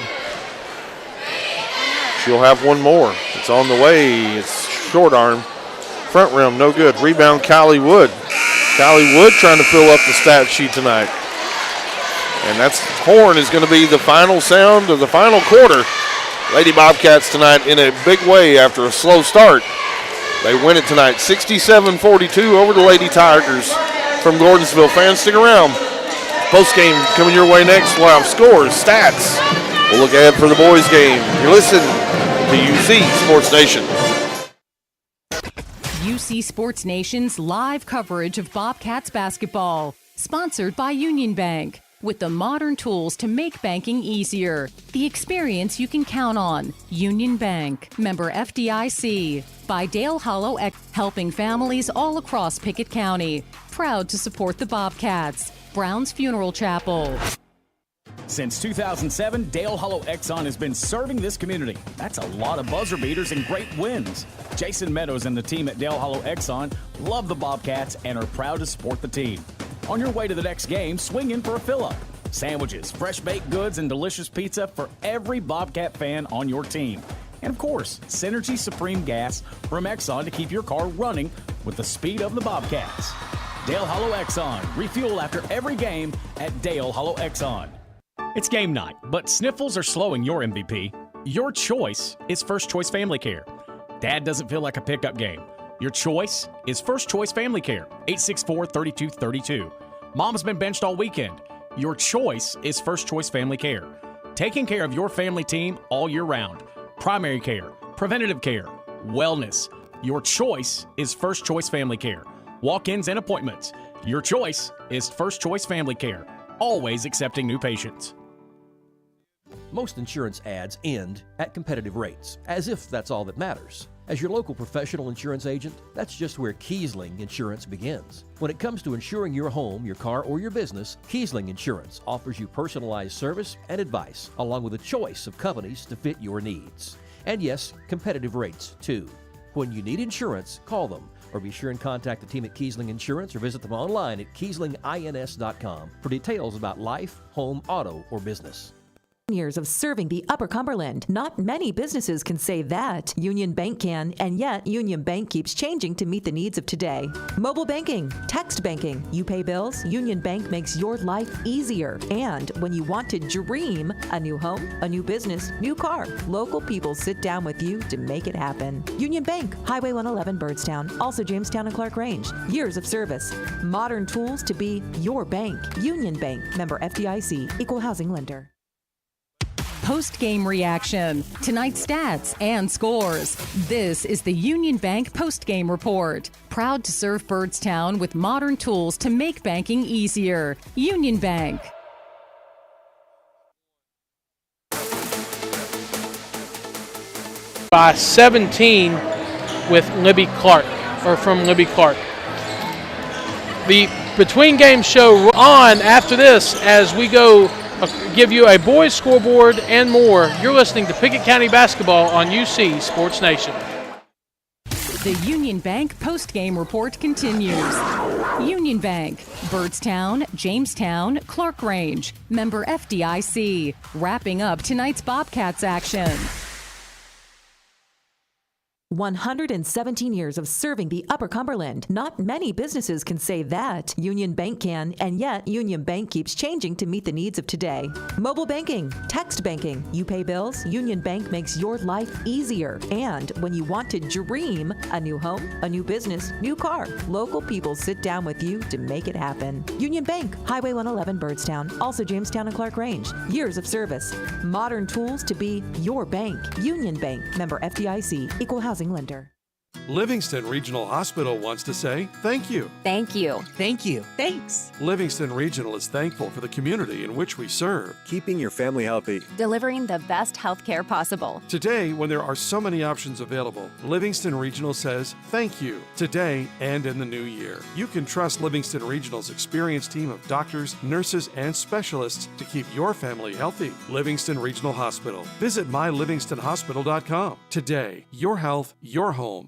She'll have one more. It's on the way. It's short arm. Front rim, no good. Rebound, Kylie Wood. Kylie Wood trying to fill up the stat sheet tonight. And that's horn is going to be the final sound of the final quarter. Lady Bobcats tonight in a big way after a slow start. They win it tonight, 67-42 over the Lady Tigers from Gordonsville. Fans, stick around. Postgame coming your way next. We'll have scores, stats. We'll look ahead for the boys' game. You're listening to UC Sports Nation. UC Sports Nation's live coverage of Bobcats basketball. Sponsored by Union Bank. With the modern tools to make banking easier. The experience you can count on. Union Bank. Member FDIC. By Dale Hollow X, helping families all across Pickett County. Proud to support the Bobcats. Brown's Funeral Chapel. Since 2007, Dale Hollow Exxon has been serving this community. That's a lot of buzzer beaters and great wins. Jason Meadows and the team at Dale Hollow Exxon love the Bobcats and are proud to support the team. On your way to the next game, swing in for a fill-up. Sandwiches, fresh baked goods, and delicious pizza for every Bobcat fan on your team. And of course, Synergy Supreme Gas from Exxon to keep your car running with the speed of the Bobcats. Dale Hollow Exxon. Refuel after every game at Dale Hollow Exxon. It's game night, but sniffles are slowing your MVP. Your choice is First Choice Family Care. Dad doesn't feel like a pickup game. Your choice is First Choice Family Care, 864-3232. Mom's been benched all weekend. Your choice is First Choice Family Care. Taking care of your family team all year round. Primary care, preventative care, wellness. Your choice is First Choice Family Care. Walk-ins and appointments. Your choice is First Choice Family Care. Always accepting new patients. Most insurance ads end at competitive rates, as if that's all that matters. As your local professional insurance agent, that's just where Kiesling Insurance begins. When it comes to insuring your home, your car, or your business, Kiesling Insurance offers you personalized service and advice, along with a choice of companies to fit your needs. And yes, competitive rates, too. When you need insurance, call them, or be sure and contact the team at Kiesling Insurance or visit them online at kieslingins.com for details about life, home, auto, or business. Years of serving the Upper Cumberland. Not many businesses can say that. Union Bank can, and yet Union Bank keeps changing to meet the needs of today. Mobile banking, text banking. You pay bills, Union Bank makes your life easier. And when you want to dream a new home, a new business, new car, local people sit down with you to make it happen. Union Bank, Highway 111 Birdstown, also Jamestown and Clark Range. Years of service. Modern tools to be your bank. Union Bank, member FDIC, equal housing lender. Post-game reaction, tonight's stats and scores. This is the Union Bank Post-game report. Proud to serve Birdstown with modern tools to make banking easier. Union Bank. By 17 with Libby Clark, or from Libby Clark. The between game show on after this as we go give you a boys scoreboard and more. You're listening to Pickett County Basketball on UC Sports Nation. The Union Bank post-game report continues. Union Bank, Birdstown, Jamestown, Clark Range, member FDIC. Wrapping up tonight's Bobcats action. 117 years of serving the Upper Cumberland. Not many businesses can say that. Union Bank can, and yet Union Bank keeps changing to meet the needs of today. Mobile banking, text banking. You pay bills, Union Bank makes your life easier. And when you want to dream a new home, a new business, new car, local people sit down with you to make it happen. Union Bank, Highway 111 Birdstown, also Jamestown and Clark Range. Years of service. Modern tools to be your bank. Union Bank, member FDIC, equal housing lender. Livingston Regional Hospital wants to say thank you. Thank you. Thank you. Thanks. Livingston Regional is thankful for the community in which we serve. Keeping your family healthy. Delivering the best health care possible. Today, when there are so many options available, Livingston Regional says thank you today and in the new year. You can trust Livingston Regional's experienced team of doctors, nurses, and specialists to keep your family healthy. Livingston Regional Hospital. Visit mylivingstonhospital.com. Today, your health, your home.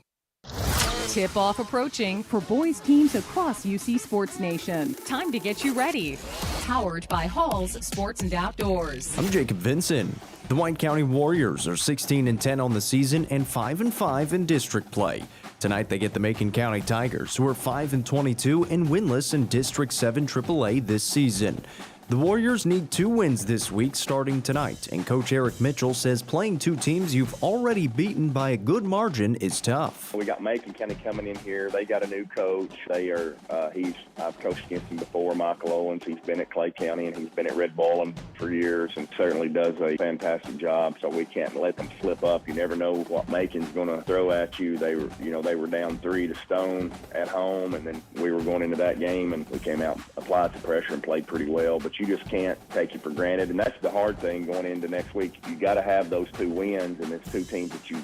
Tip-off approaching for boys teams across UC Sports Nation. Time to get you ready. Powered by Hall's Sports and Outdoors. I'm Jacob Vinson. The White County Warriors are 16-10 on the season and 5-5 in district play. Tonight they get the Macon County Tigers, who are 5-22 and winless in District 7 AAA this season. The Warriors need 2 wins this week starting tonight, and Coach Eric Mitchell says playing 2 teams you've already beaten by a good margin is tough. We got Macon County coming in here. They got a new coach. I've coached against him before, Michael Owens. He's been at Clay County and he's been at Red Bowling for years and certainly does a fantastic job. So we can't let them slip up. You never know what Macon's going to throw at you. They were down 3-0 at home, and then we were going into that game and we came out, applied some pressure and played pretty well. But you just can't take it for granted, and that's the hard thing going into next week. You got to have those 2 wins, and it's 2 teams that you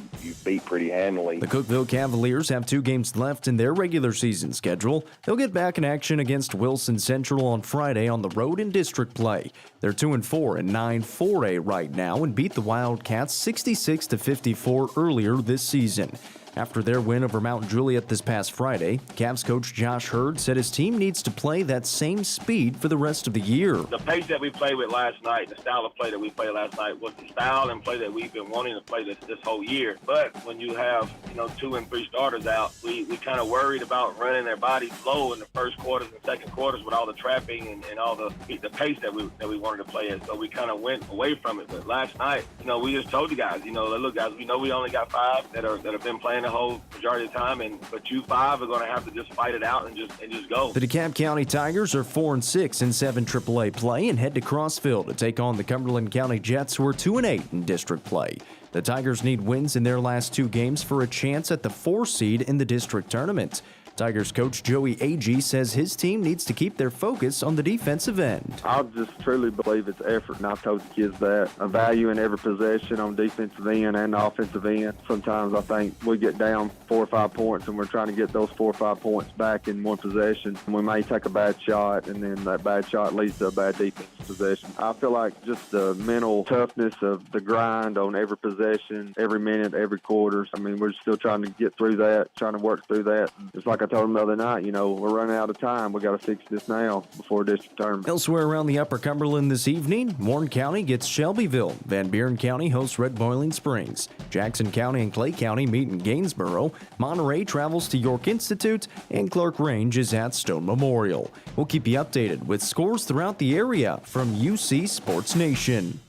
beat pretty handily. The Cookeville Cavaliers have 2 games left in their regular season schedule. They'll get back in action against Wilson Central on Friday on the road in district play. They're 2-4 and 9-4A right now and beat the Wildcats 66-54 earlier this season. After their win over Mount Juliet this past Friday, Cavs coach Josh Hurd said his team needs to play that same speed for the rest of the year. The pace that we played with last night, the style of play that we played last night was the style and play that we've been wanting to play this whole year. But when you have 2 and 3 starters out, we kind of worried about running their bodies slow in the first quarters and second quarters with all the trapping and all the pace that we wanted to play at. So we kind of went away from it. But last night, we just told the guys, look guys, we know we only got 5 that have been playing the whole majority of the time, but you 5 are going to have to just fight it out and just go. The DeKalb County Tigers are 4-6 in 7 AAA play and head to Crossville to take on the Cumberland County Jets, who are 2-8 in district play. The Tigers need wins in their last 2 games for a chance at the 4 seed in the district tournament. Tigers coach Joey Agee says his team needs to keep their focus on the defensive end. I just truly believe it's effort, and I've told the kids that. A value in every possession on defensive end and offensive end. Sometimes I think we get down 4 or 5 points, and we're trying to get those 4 or 5 points back in one possession. We may take a bad shot, and then that bad shot leads to a bad defensive possession. I feel like just the mental toughness of the grind on every possession, every minute, every quarter. I mean, we're still trying to get through that, trying to work through that. It's like I told them the other night, we're running out of time. We got to fix this now before district tournament. Elsewhere around the Upper Cumberland this evening, Warren County gets Shelbyville. Van Buren County hosts Red Boiling Springs. Jackson County and Clay County meet in Gainsboro. Monterey travels to York Institute, and Clark Range is at Stone Memorial. We'll keep you updated with scores throughout the area from UC Sports Nation.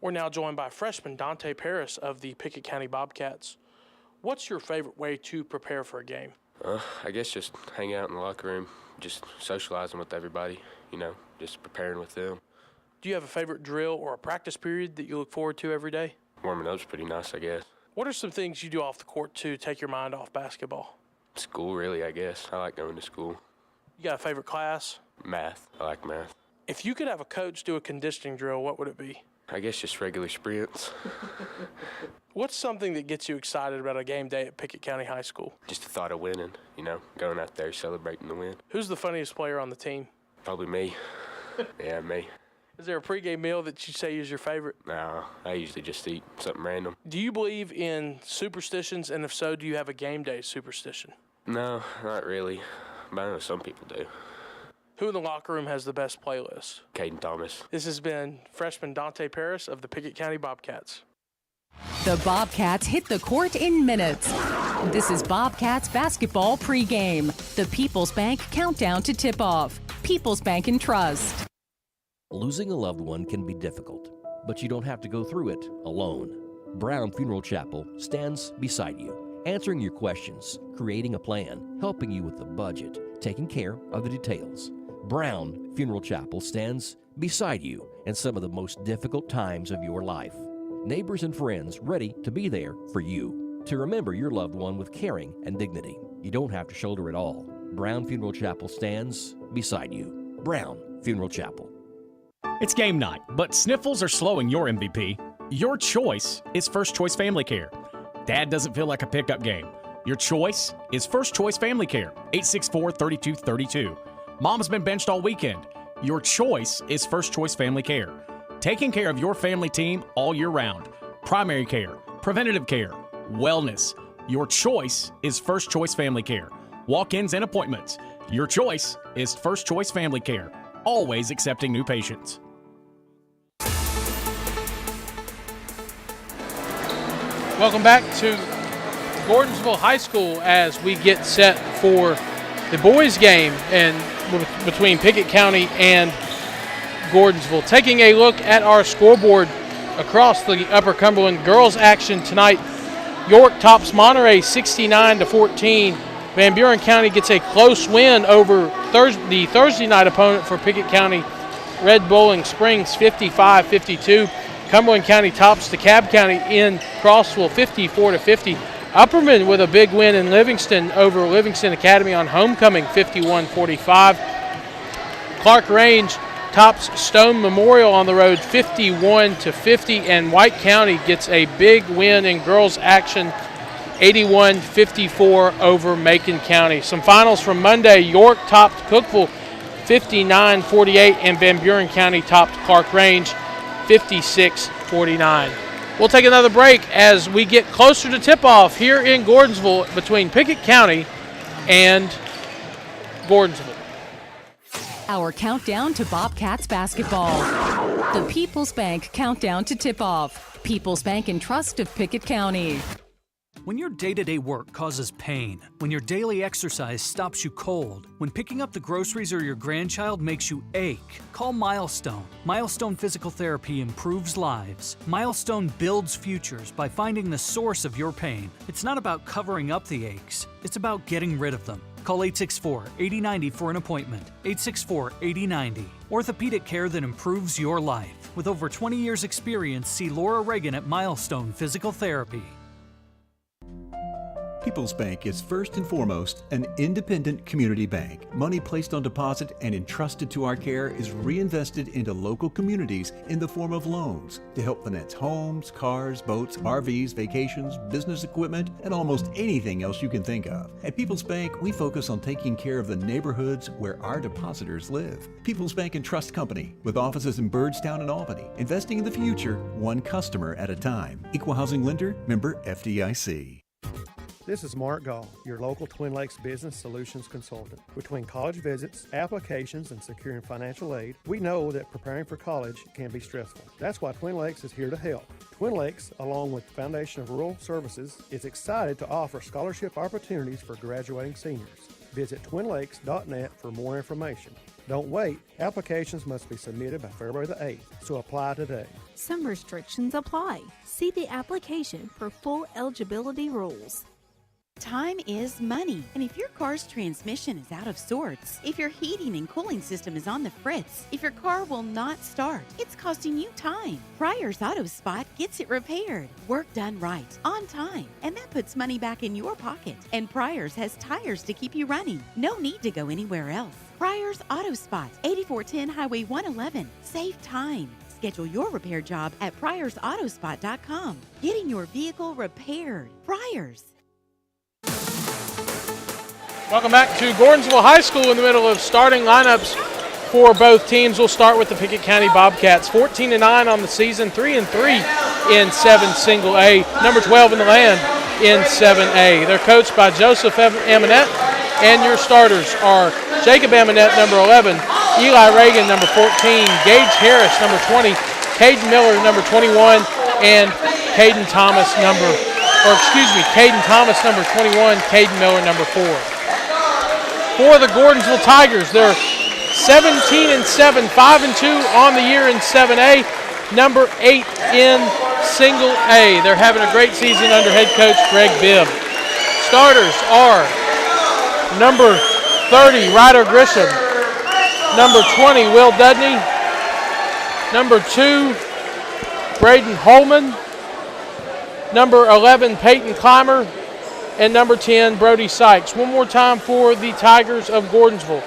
We're now joined by freshman Dante Paris of the Pickett County Bobcats. What's your favorite way to prepare for a game? I guess just hang out in the locker room, just socializing with everybody, just preparing with them. Do you have a favorite drill or a practice period that you look forward to every day? Warming up's pretty nice, I guess. What are some things you do off the court to take your mind off basketball? School, really, I guess. I like going to school. You got a favorite class? Math. I like math. If you could have a coach do a conditioning drill, what would it be? I guess just regular sprints. What's something that gets you excited about a game day at Pickett County High School? Just the thought of winning, going out there celebrating the win. Who's the funniest player on the team? Probably me. Yeah, me. Is there a pregame meal that you say is your favorite? No, I usually just eat something random. Do you believe in superstitions, and if so, do you have a game day superstition? No, not really, but I know some people do. Who in the locker room has the best playlist? Caden Thomas. This has been freshman Dante Paris of the Pickett County Bobcats. The Bobcats hit the court in minutes. This is Bobcats basketball pregame. The People's Bank countdown to tip-off. People's Bank and Trust. Losing a loved one can be difficult, but you don't have to go through it alone. Brown Funeral Chapel stands beside you, answering your questions, creating a plan, helping you with the budget, taking care of the details. Brown Funeral Chapel stands beside you in some of the most difficult times of your life. Neighbors and friends ready to be there for you, to remember your loved one with caring and dignity. You don't have to shoulder it all. Brown Funeral Chapel stands beside you. Brown Funeral Chapel. It's game night, but sniffles are slowing your MVP. Your choice is First Choice Family Care. Dad doesn't feel like a pickup game. Your choice is First Choice Family Care, 864-3232. Mom's been benched all weekend. Your choice is First Choice Family Care. Taking care of your family team all year round. Primary care, preventative care, wellness. Your choice is First Choice Family Care. Walk-ins and appointments. Your choice is First Choice Family Care. Always accepting new patients. Welcome back to Gordonsville High School as we get set for the boys' game and between Pickett County and Gordonsville. Taking a look at our scoreboard across the Upper Cumberland girls action tonight. York tops Monterey 69-14. Van Buren County gets a close win over the Thursday night opponent for Pickett County, Red Bowling Springs 55-52. Cumberland County tops DeKalb County in Crossville 54-50. Upperman with a big win in Livingston over Livingston Academy on homecoming 51-45. Clark Range tops Stone Memorial on the road 51-50, and White County gets a big win in girls action 81-54 over Macon County. Some finals from Monday: York topped Cookeville 59-48, and Van Buren County topped Clark Range 56-49. We'll take another break as we get closer to tip-off here in Gordonsville between Pickett County and Gordonsville. Our countdown to Bobcats basketball. The People's Bank countdown to tip-off. People's Bank and Trust of Pickett County. When your day-to-day work causes pain, when your daily exercise stops you cold, when picking up the groceries or your grandchild makes you ache, call Milestone. Milestone Physical Therapy improves lives. Milestone builds futures by finding the source of your pain. It's not about covering up the aches, it's about getting rid of them. Call 864-8090 for an appointment. 864-8090. Orthopedic care that improves your life. With over 20 years' experience, see Laura Reagan at Milestone Physical Therapy. People's Bank is first and foremost an independent community bank. Money placed on deposit and entrusted to our care is reinvested into local communities in the form of loans to help finance homes, cars, boats, RVs, vacations, business equipment, and almost anything else you can think of. At People's Bank, we focus on taking care of the neighborhoods where our depositors live. People's Bank and Trust Company, with offices in Byrdstown and Albany, investing in the future, one customer at a time. Equal housing lender, member FDIC. This is Mark Gall, your local Twin Lakes Business Solutions Consultant. Between college visits, applications, and securing financial aid, we know that preparing for college can be stressful. That's why Twin Lakes is here to help. Twin Lakes, along with the Foundation of Rural Services, is excited to offer scholarship opportunities for graduating seniors. Visit twinlakes.net for more information. Don't wait. Applications must be submitted by February the 8th, so apply today. Some restrictions apply. See the application for full eligibility rules. Time is money, and if your car's transmission is out of sorts, if your heating and cooling system is on the fritz, if your car will not start, it's costing you time. Pryor's Auto Spot gets it repaired. Work done right, on time, and that puts money back in your pocket. And Pryor's has tires to keep you running. No need to go anywhere else. Pryor's Auto Spot, 8410 Highway 111. Save time. Schedule your repair job at pryorsautospot.com. Getting your vehicle repaired. Pryor's. Welcome back to Gordonsville High School in the middle of starting lineups for both teams. We'll start with the Pickett County Bobcats. 14-9 on the season, 3-3 in 7 single A, number 12 in the land in 7A. They're coached by Joseph Amonette, and your starters are Jacob Amonette, number 11, Eli Reagan, number 14, Gage Harris, number 20, Caden Miller, number 21, and Caden Thomas, number 21, Caden Miller, number 4. For the Gordonsville Tigers, they're 17-7, 5-2 on the year in 7A, number 8 in single A. They're having a great season under head coach Greg Bibb. Starters are number 30, Ryder Grisham, number 20, Will Dudney, number 2, Braden Holman, number 11, Peyton Clymer, and number 10, Brody Sykes. One more time for the Tigers of Gordonsville.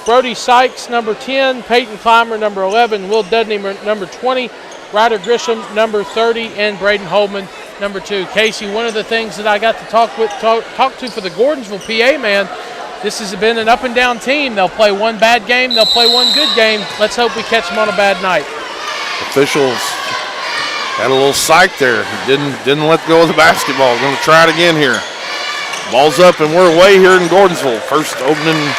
Brody Sykes, number 10, Peyton Clymer, number 11, Will Dudney, number 20, Ryder Grisham, number 30, and Braden Holman, number 2. Casey, one of the things that I got to talk to for the Gordonsville PA, man, this has been an up-and-down team. They'll play one bad game, they'll play one good game. Let's hope we catch them on a bad night. Officials had a little psych there. Didn't let go of the basketball. Going to try it again here. Ball's up, and we're away here in Gordonsville. First opening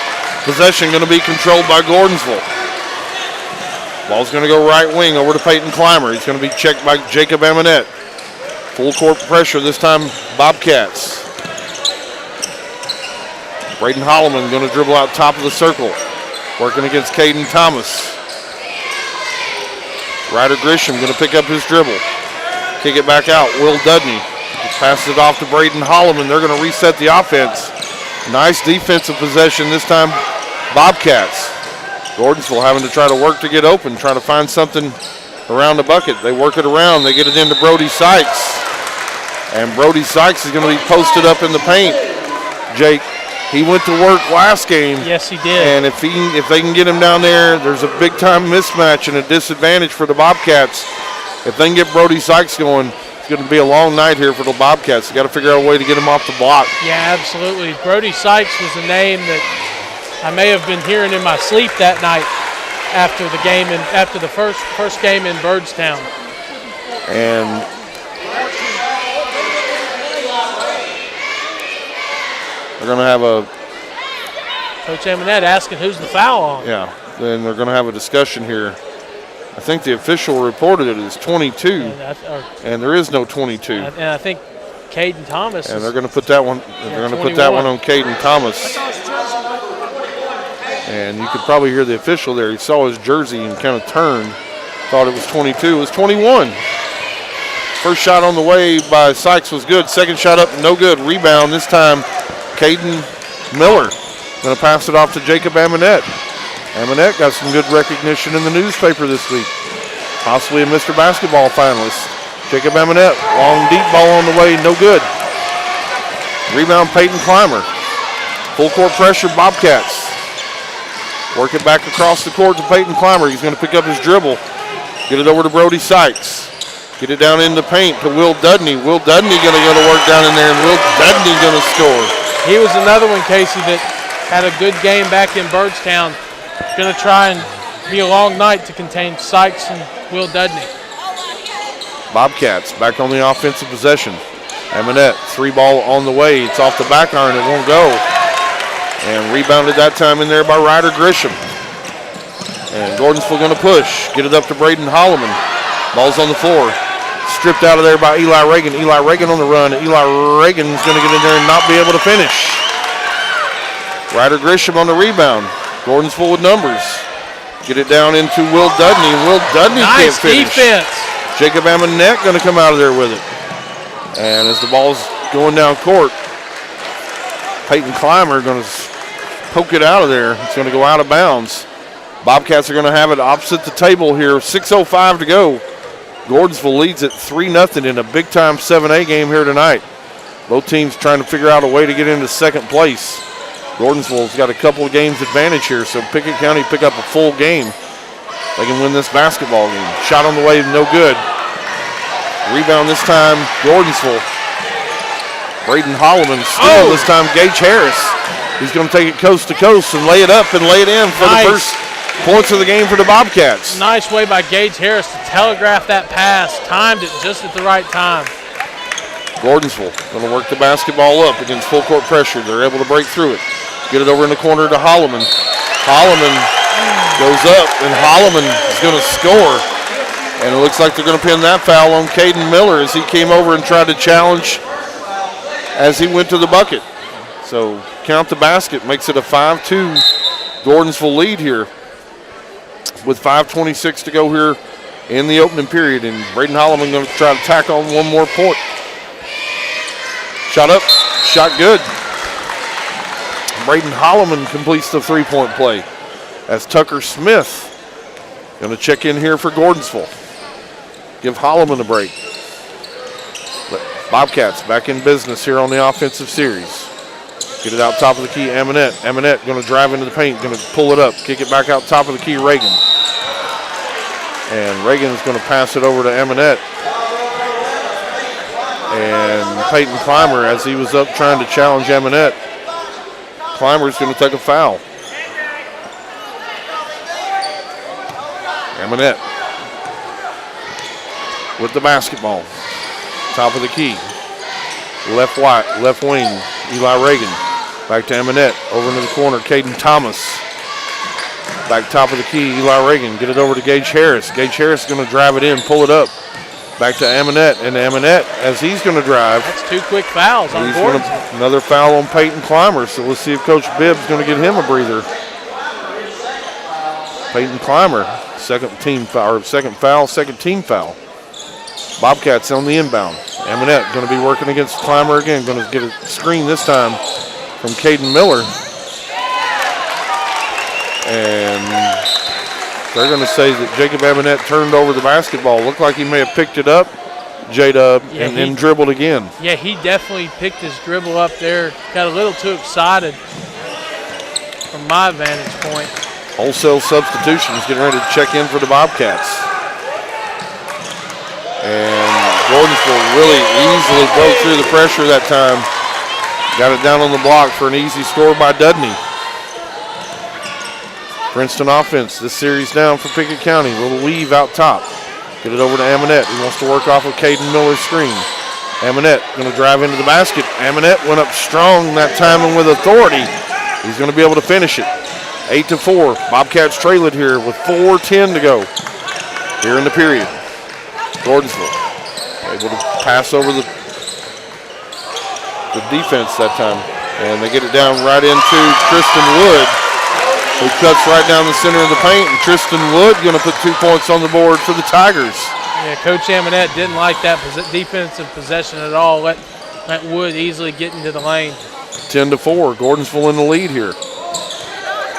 possession going to be controlled by Gordonsville. Ball's going to go right wing over to Peyton Clymer. He's going to be checked by Jacob Amonette. Full court pressure this time, Bobcats. Braden Holloman going to dribble out top of the circle, working against Caden Thomas. Ryder Grisham going to pick up his dribble. Kick it back out. Will Dudney passes it off to Braden Holloman. They're going to reset the offense. Nice defensive possession this time, Bobcats. Gordonsville having to try to work to get open, trying to find something around the bucket. They work it around. They get it into Brody Sykes. And Brody Sykes is going to be posted up in the paint. Jake, he went to work last game. Yes, he did. And if they can get him down there, there's a big-time mismatch and a disadvantage for the Bobcats. If they can get Brody Sykes going, it's going to be a long night here for the Bobcats. They got to figure out a way to get him off the block. Yeah, absolutely. Brody Sykes was a name that I may have been hearing in my sleep that night after the game and after the first game in Byrdstown. And they're going to have a Coach Amonette asking who's the foul on. Yeah, then they're going to have a discussion here. I think the official reported it as 22, and there is no 22. And I think Caden Thomas. And they're going to put that one. They're going to put that one on Caden Thomas. And you could probably hear the official there. He saw his jersey and kind of turned. Thought it was 22. It was 21. First shot on the way by Sykes was good. Second shot up, no good. Rebound this time, Caden Miller. Going to pass it off to Jacob Amonette. Amonette got some good recognition in the newspaper this week. Possibly a Mr. Basketball finalist. Jacob Amonette, long deep ball on the way, no good. Rebound Peyton Clymer. Full court pressure, Bobcats. Work it back across the court to Peyton Clymer. He's going to pick up his dribble. Get it over to Brody Sykes. Get it down in the paint to Will Dudney. Will Dudney going to go to work down in there, and Will Dudney going to score. He was another one, Casey, that had a good game back in Byrdstown. Going to try and be a long night to contain Sykes and Will Dudney. Bobcats back on the offensive possession. Eminette, 3-ball on the way. It's off the back iron. It won't go. And rebounded that time in there by Ryder Grisham. And Gordonsville going to push. Get it up to Braden Holloman. Ball's on the floor. Stripped out of there by Eli Reagan. Eli Reagan on the run. Eli Reagan's going to get in there and not be able to finish. Ryder Grisham on the rebound. Gordonsville with numbers. Get it down into Will Dudney. Will Dudney can't finish. Defense. Jacob Amonette going to come out of there with it. And as the ball's going down court, Peyton Clymer going to poke it out of there. It's going to go out of bounds. Bobcats are going to have it opposite the table here. 6:05 to go. Gordonsville leads at 3-0 in a big-time 7A game here tonight. Both teams trying to figure out a way to get into second place. Gordonsville's got a couple of games advantage here, so Pickett County pick up a full game. They can win this basketball game. Shot on the way, no good. Rebound this time, Gordonsville. Braden Holloman steal this time, Gage Harris. He's going to take it coast to coast and lay it up and lay it in for the first points of the game for the Bobcats. Nice way by Gage Harris to telegraph that pass. Timed it just at the right time. Gordonsville going to work the basketball up against full court pressure. They're able to break through it. Get it over in the corner to Holloman. Holloman goes up, and Holloman is going to score. And it looks like they're going to pin that foul on Caden Miller as he came over and tried to challenge as he went to the bucket. So count the basket, makes it a 5-2 Gordonsville lead here with 5:26 to go here in the opening period. And Braden Holloman going to try to tack on one more point. Shot up, shot good. Braden Holloman completes the three-point play as Tucker Smith going to check in here for Gordonsville. Give Holloman a break. Bobcats back in business here on the offensive series. Get it out top of the key, Amonette. Amonette going to drive into the paint, going to pull it up, kick it back out top of the key, Reagan. And Reagan's going to pass it over to Amonette. And Peyton Clymer, as he was up trying to challenge Amonette, Clymer's going to take a foul. Amonette with the basketball. Top of the key. Left wing, Eli Reagan. Back to Amonette. Over into the corner, Caden Thomas. Back top of the key, Eli Reagan. Get it over to Gage Harris. Gage Harris is going to drive it in, pull it up. Back to Amonette. And Amonette, as he's going to drive. That's two quick fouls on Gordon. Another foul on Peyton Clymer. So let's see if Coach Bibb's going to get him a breather. Peyton Clymer, second team foul. Bobcats on the inbound. Amonette going to be working against Clymer again. Going to get a screen this time from Caden Miller. And they're going to say that Jacob Amonette turned over the basketball. Looked like he may have picked it up, J-Dub, and then dribbled again. Yeah, he definitely picked his dribble up there. Got a little too excited from my vantage point. Wholesale substitutions getting ready to check in for the Bobcats. And Gordonsville really easily broke through the pressure that time. Got it down on the block for an easy score by Dudney. Princeton offense, this series down for Pickett County. Little weave out top. Get it over to Amonette. He wants to work off of Caden Miller's screen. Amonette going to drive into the basket. Amonette went up strong that time and with authority. He's going to be able to finish it. 8-4. Bobcats trail it here with 4:10 to go here in the period. Gordonsville able to pass over the defense that time. And they get it down right into Tristan Wood, who cuts right down the center of the paint. And Tristan Wood going to put 2 points on the board for the Tigers. Yeah, Coach Amonette didn't like that defensive possession at all. Let Wood easily get into the lane. 10-4. Gordonsville in the lead here.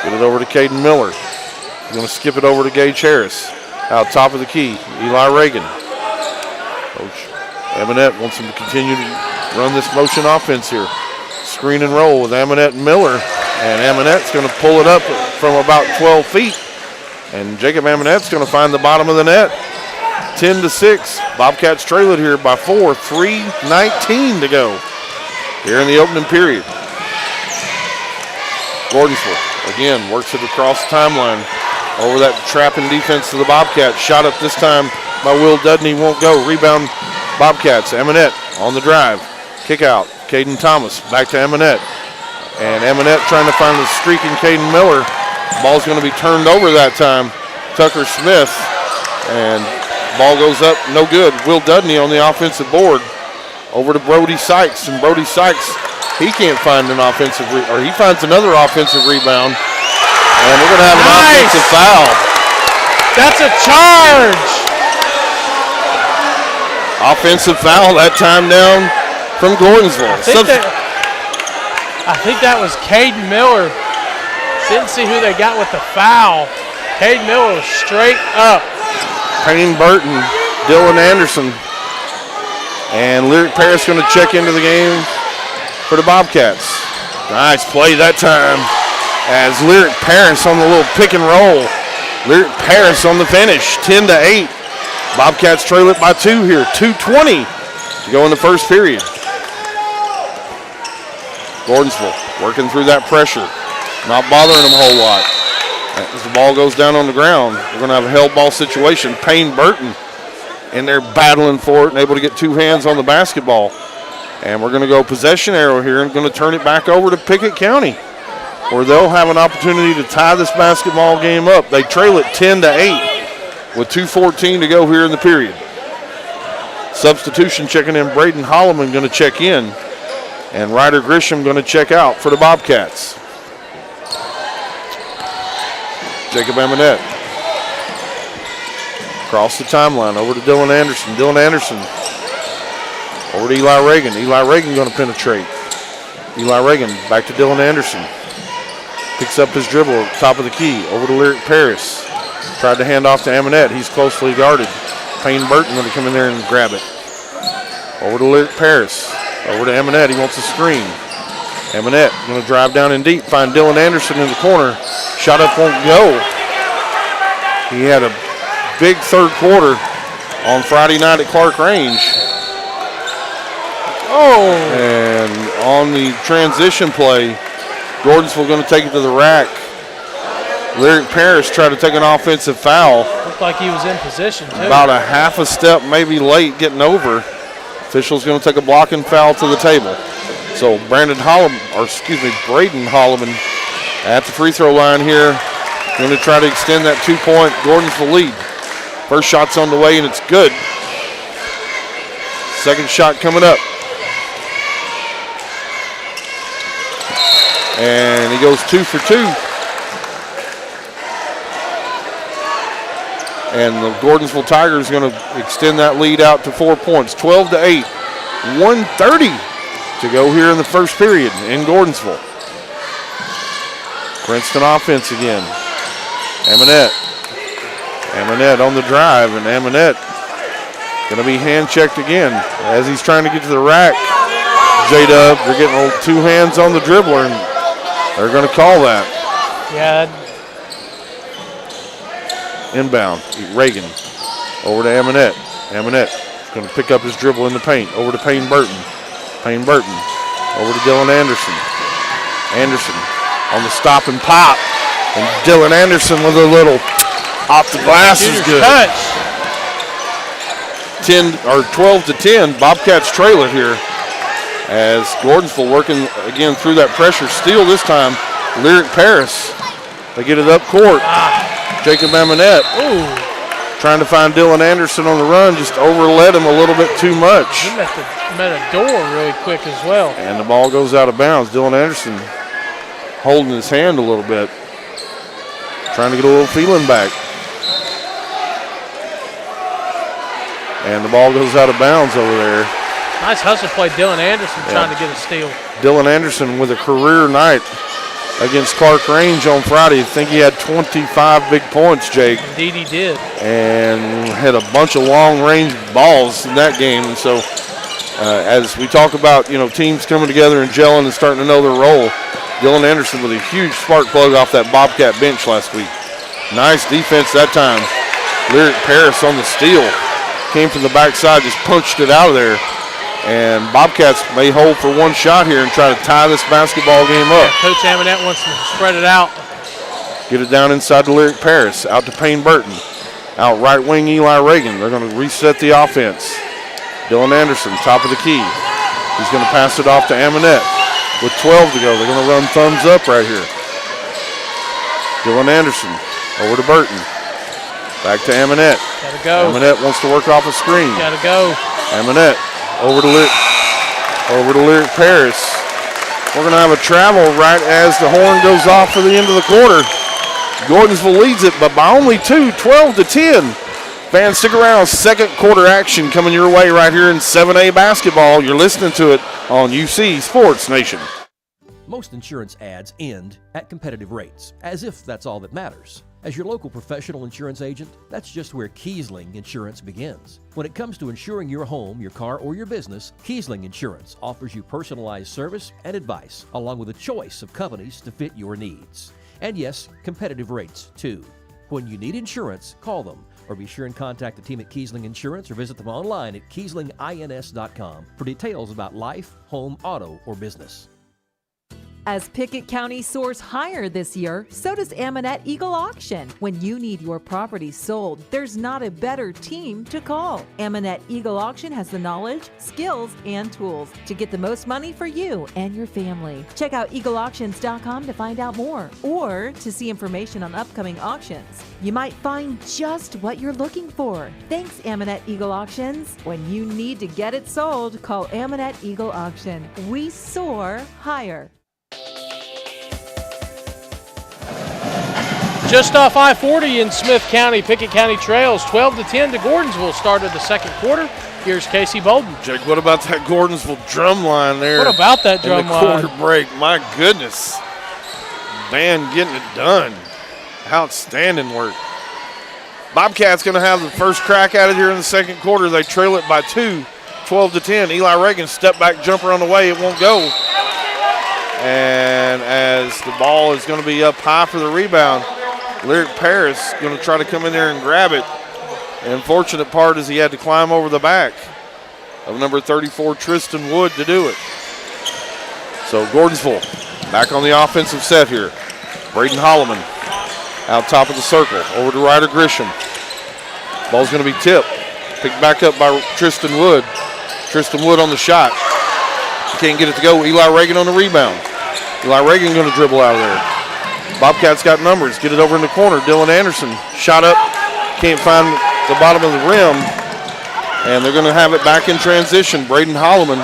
Get it over to Caden Miller. He's going to skip it over to Gage Harris. Out top of the key, Eli Reagan. Coach Amonette wants him to continue to run this motion offense here. Screen and roll with Amonette and Miller. And Amonette's going to pull it up from about 12 feet. And Jacob Amonette's going to find the bottom of the net. 10-6. Bobcats trail it here by 4. 3:19 to go here in the opening period. Gordonsville, again, works it across the timeline. Over that trapping defense of the Bobcats. Shot up this time by Will Dudney, won't go. Rebound Bobcats. Amonette on the drive. Kick out. Caden Thomas back to Eminette. And Eminette trying to find the streaking Caden Miller. Ball's going to be turned over that time. Tucker Smith. And ball goes up, no good. Will Dudney on the offensive board. Over to Brody Sykes. And Brody Sykes, he can't find an offensive, or he finds another offensive rebound. And we're going to have an offensive foul. That's a charge. Offensive foul that time down from Gordonsville. I think that was Caden Miller. Didn't see who they got with the foul. Caden Miller was straight up. Payne Burton, Dylan Anderson, and Lyric Paris going to check into the game for the Bobcats. Nice play that time as Lyric Paris on the little pick and roll. Lyric Paris on the finish, 10-8. Bobcats trail it by 2 here, 2:20 to go in the first period. Gordonsville working through that pressure, not bothering them a whole lot. As the ball goes down on the ground, we're going to have a held ball situation. Payne Burton in there battling for it and able to get 2 hands on the basketball. And we're going to go possession arrow here and going to turn it back over to Pickett County, where they'll have an opportunity to tie this basketball game up. They trail it 10-8 with 2:14 to go here in the period. Substitution checking in, Braden Holloman going to check in, and Ryder Grisham going to check out for the Bobcats. Jacob Eminette. Across the timeline, over to Dylan Anderson. Dylan Anderson over to Eli Reagan. Eli Reagan going to penetrate. Eli Reagan back to Dylan Anderson. Picks up his dribble at the top of the key. Over to Lyric Paris. Tried to hand off to Eminette. He's closely guarded. Payne Burton going to come in there and grab it. Over to Lyric Paris. Over to Eminette. He wants a screen. Eminette going to drive down in deep. Find Dylan Anderson in the corner. Shot up won't go. He had a big third quarter on Friday night at Clark Range. Oh! And on the transition play, Gordonsville going to take it to the rack. Lyric Paris tried to take an offensive foul. Looked like he was in position, too. About a half a step, maybe late getting over. Official's going to take a blocking foul to the table. So Braden Holloman at the free throw line here. Going to try to extend that 2-point Gordonsville lead. First shot's on the way and it's good. Second shot coming up. And he goes 2 for 2. And the Gordonsville Tigers going to extend that lead out to 4 points. 12-8. 1:30 to go here in the first period in Gordonsville. Princeton offense again. Eminette on the drive, and Eminette going to be hand checked again as he's trying to get to the rack. J-Dub, they're getting 2 hands on the dribbler, and they're going to call that. Yeah. Inbound, Reagan over to Eminette. Eminette going to pick up his dribble in the paint. Over to Payne Burton. Payne Burton over to Dylan Anderson. Anderson on the stop and pop. And Dylan Anderson with a little off the glass is good. Touch. 12-10. Bobcats trail it here as Gordonsville working again through that pressure. Steal this time. Lyric Paris. They get it up court. Jacob Eminette. Ooh. Trying to find Dylan Anderson on the run, just overled him a little bit too much. He met a door really quick as well. And the ball goes out of bounds. Dylan Anderson holding his hand a little bit. Trying to get a little feeling back. And the ball goes out of bounds over there. Nice hustle play, Dylan Anderson trying to get a steal. Dylan Anderson with a career night against Clark Range on Friday. I think he had 25 big points, Jake. Indeed he did. And had a bunch of long-range balls in that game. And so as we talk about, teams coming together and gelling and starting to know their role, Dylan Anderson with a huge spark plug off that Bobcat bench last week. Nice defense that time. Lyric Paris on the steal. Came from the backside, just punched it out of there. And Bobcats may hold for one shot here and try to tie this basketball game up. Yeah, Coach Eminette wants to spread it out. Get it down inside to Lyric Paris. Out to Payne Burton. Out right wing Eli Reagan. They're going to reset the offense. Dylan Anderson, top of the key. He's going to pass it off to Amonette with 12 to go. They're going to run thumbs up right here. Dylan Anderson over to Burton. Back to Amonette. Gotta go. Amonette wants to work off a screen. Gotta go. Amonette over to Lyric Paris. We're going to have a travel right as the horn goes off for the end of the quarter. Gordonsville leads it, but by only 2, 12-10. Fans, stick around. Second quarter action coming your way right here in 7A basketball. You're listening to it on UC Sports Nation. Most insurance ads end at competitive rates, as if that's all that matters. As your local professional insurance agent, that's just where Kiesling Insurance begins. When it comes to insuring your home, your car, or your business, Kiesling Insurance offers you personalized service and advice, along with a choice of companies to fit your needs. And yes, competitive rates, too. When you need insurance, call them, or be sure and contact the team at Kiesling Insurance or visit them online at KieslingINS.com for details about life, home, auto, or business. As Pickett County soars higher this year, so does Amonette Eagle Auction. When you need your property sold, there's not a better team to call. Amonette Eagle Auction has the knowledge, skills, and tools to get the most money for you and your family. Check out eagleauctions.com to find out more or to see information on upcoming auctions. You might find just what you're looking for. Thanks, Amonette Eagle Auctions. When you need to get it sold, call Amonette Eagle Auction. We soar higher. Just off I-40 in Smith County, Pickett County trails 12-10 to Gordonsville. Started the second quarter. Here's Casey Bolden. Jake, what about that Gordonsville drum line there? What about that drum line? The quarter break, my goodness. Band getting it done. Outstanding work. Bobcats going to have the first crack at it here in the second quarter. They trail it by 2, 12-10. Eli Reagan step back jumper on the way. It won't go. And as the ball is going to be up high for the rebound, Lyric Paris going to try to come in there and grab it. The unfortunate part is he had to climb over the back of number 34, Tristan Wood, to do it. So Gordonsville back on the offensive set here. Braden Holloman out top of the circle, over to Ryder Grisham. Ball's going to be tipped. Picked back up by Tristan Wood. Tristan Wood on the shot. Can't get it to go. Eli Reagan on the rebound. Eli Reagan going to dribble out of there. Bobcats got numbers. Get it over in the corner. Dylan Anderson shot up. Can't find the bottom of the rim. And they're going to have it back in transition. Braden Holloman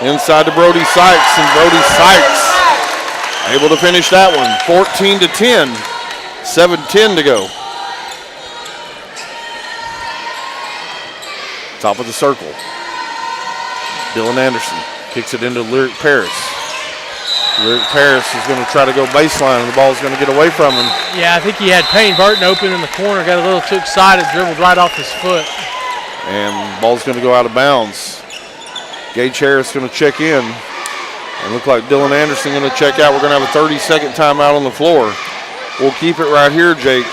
inside to Brody Sykes. And Brody Sykes able to finish that one. 14-10. 7:10 to go. Top of the circle. Dylan Anderson kicks it into Lyric Paris. Lyric Paris is going to try to go baseline, and the ball is going to get away from him. Yeah, I think he had Payne Burton open in the corner, got a little too excited, dribbled right off his foot. And the ball's going to go out of bounds. Gage Harris going to check in. And look like Dylan Anderson going to check out. We're going to have a 30-second timeout on the floor. We'll keep it right here, Jake.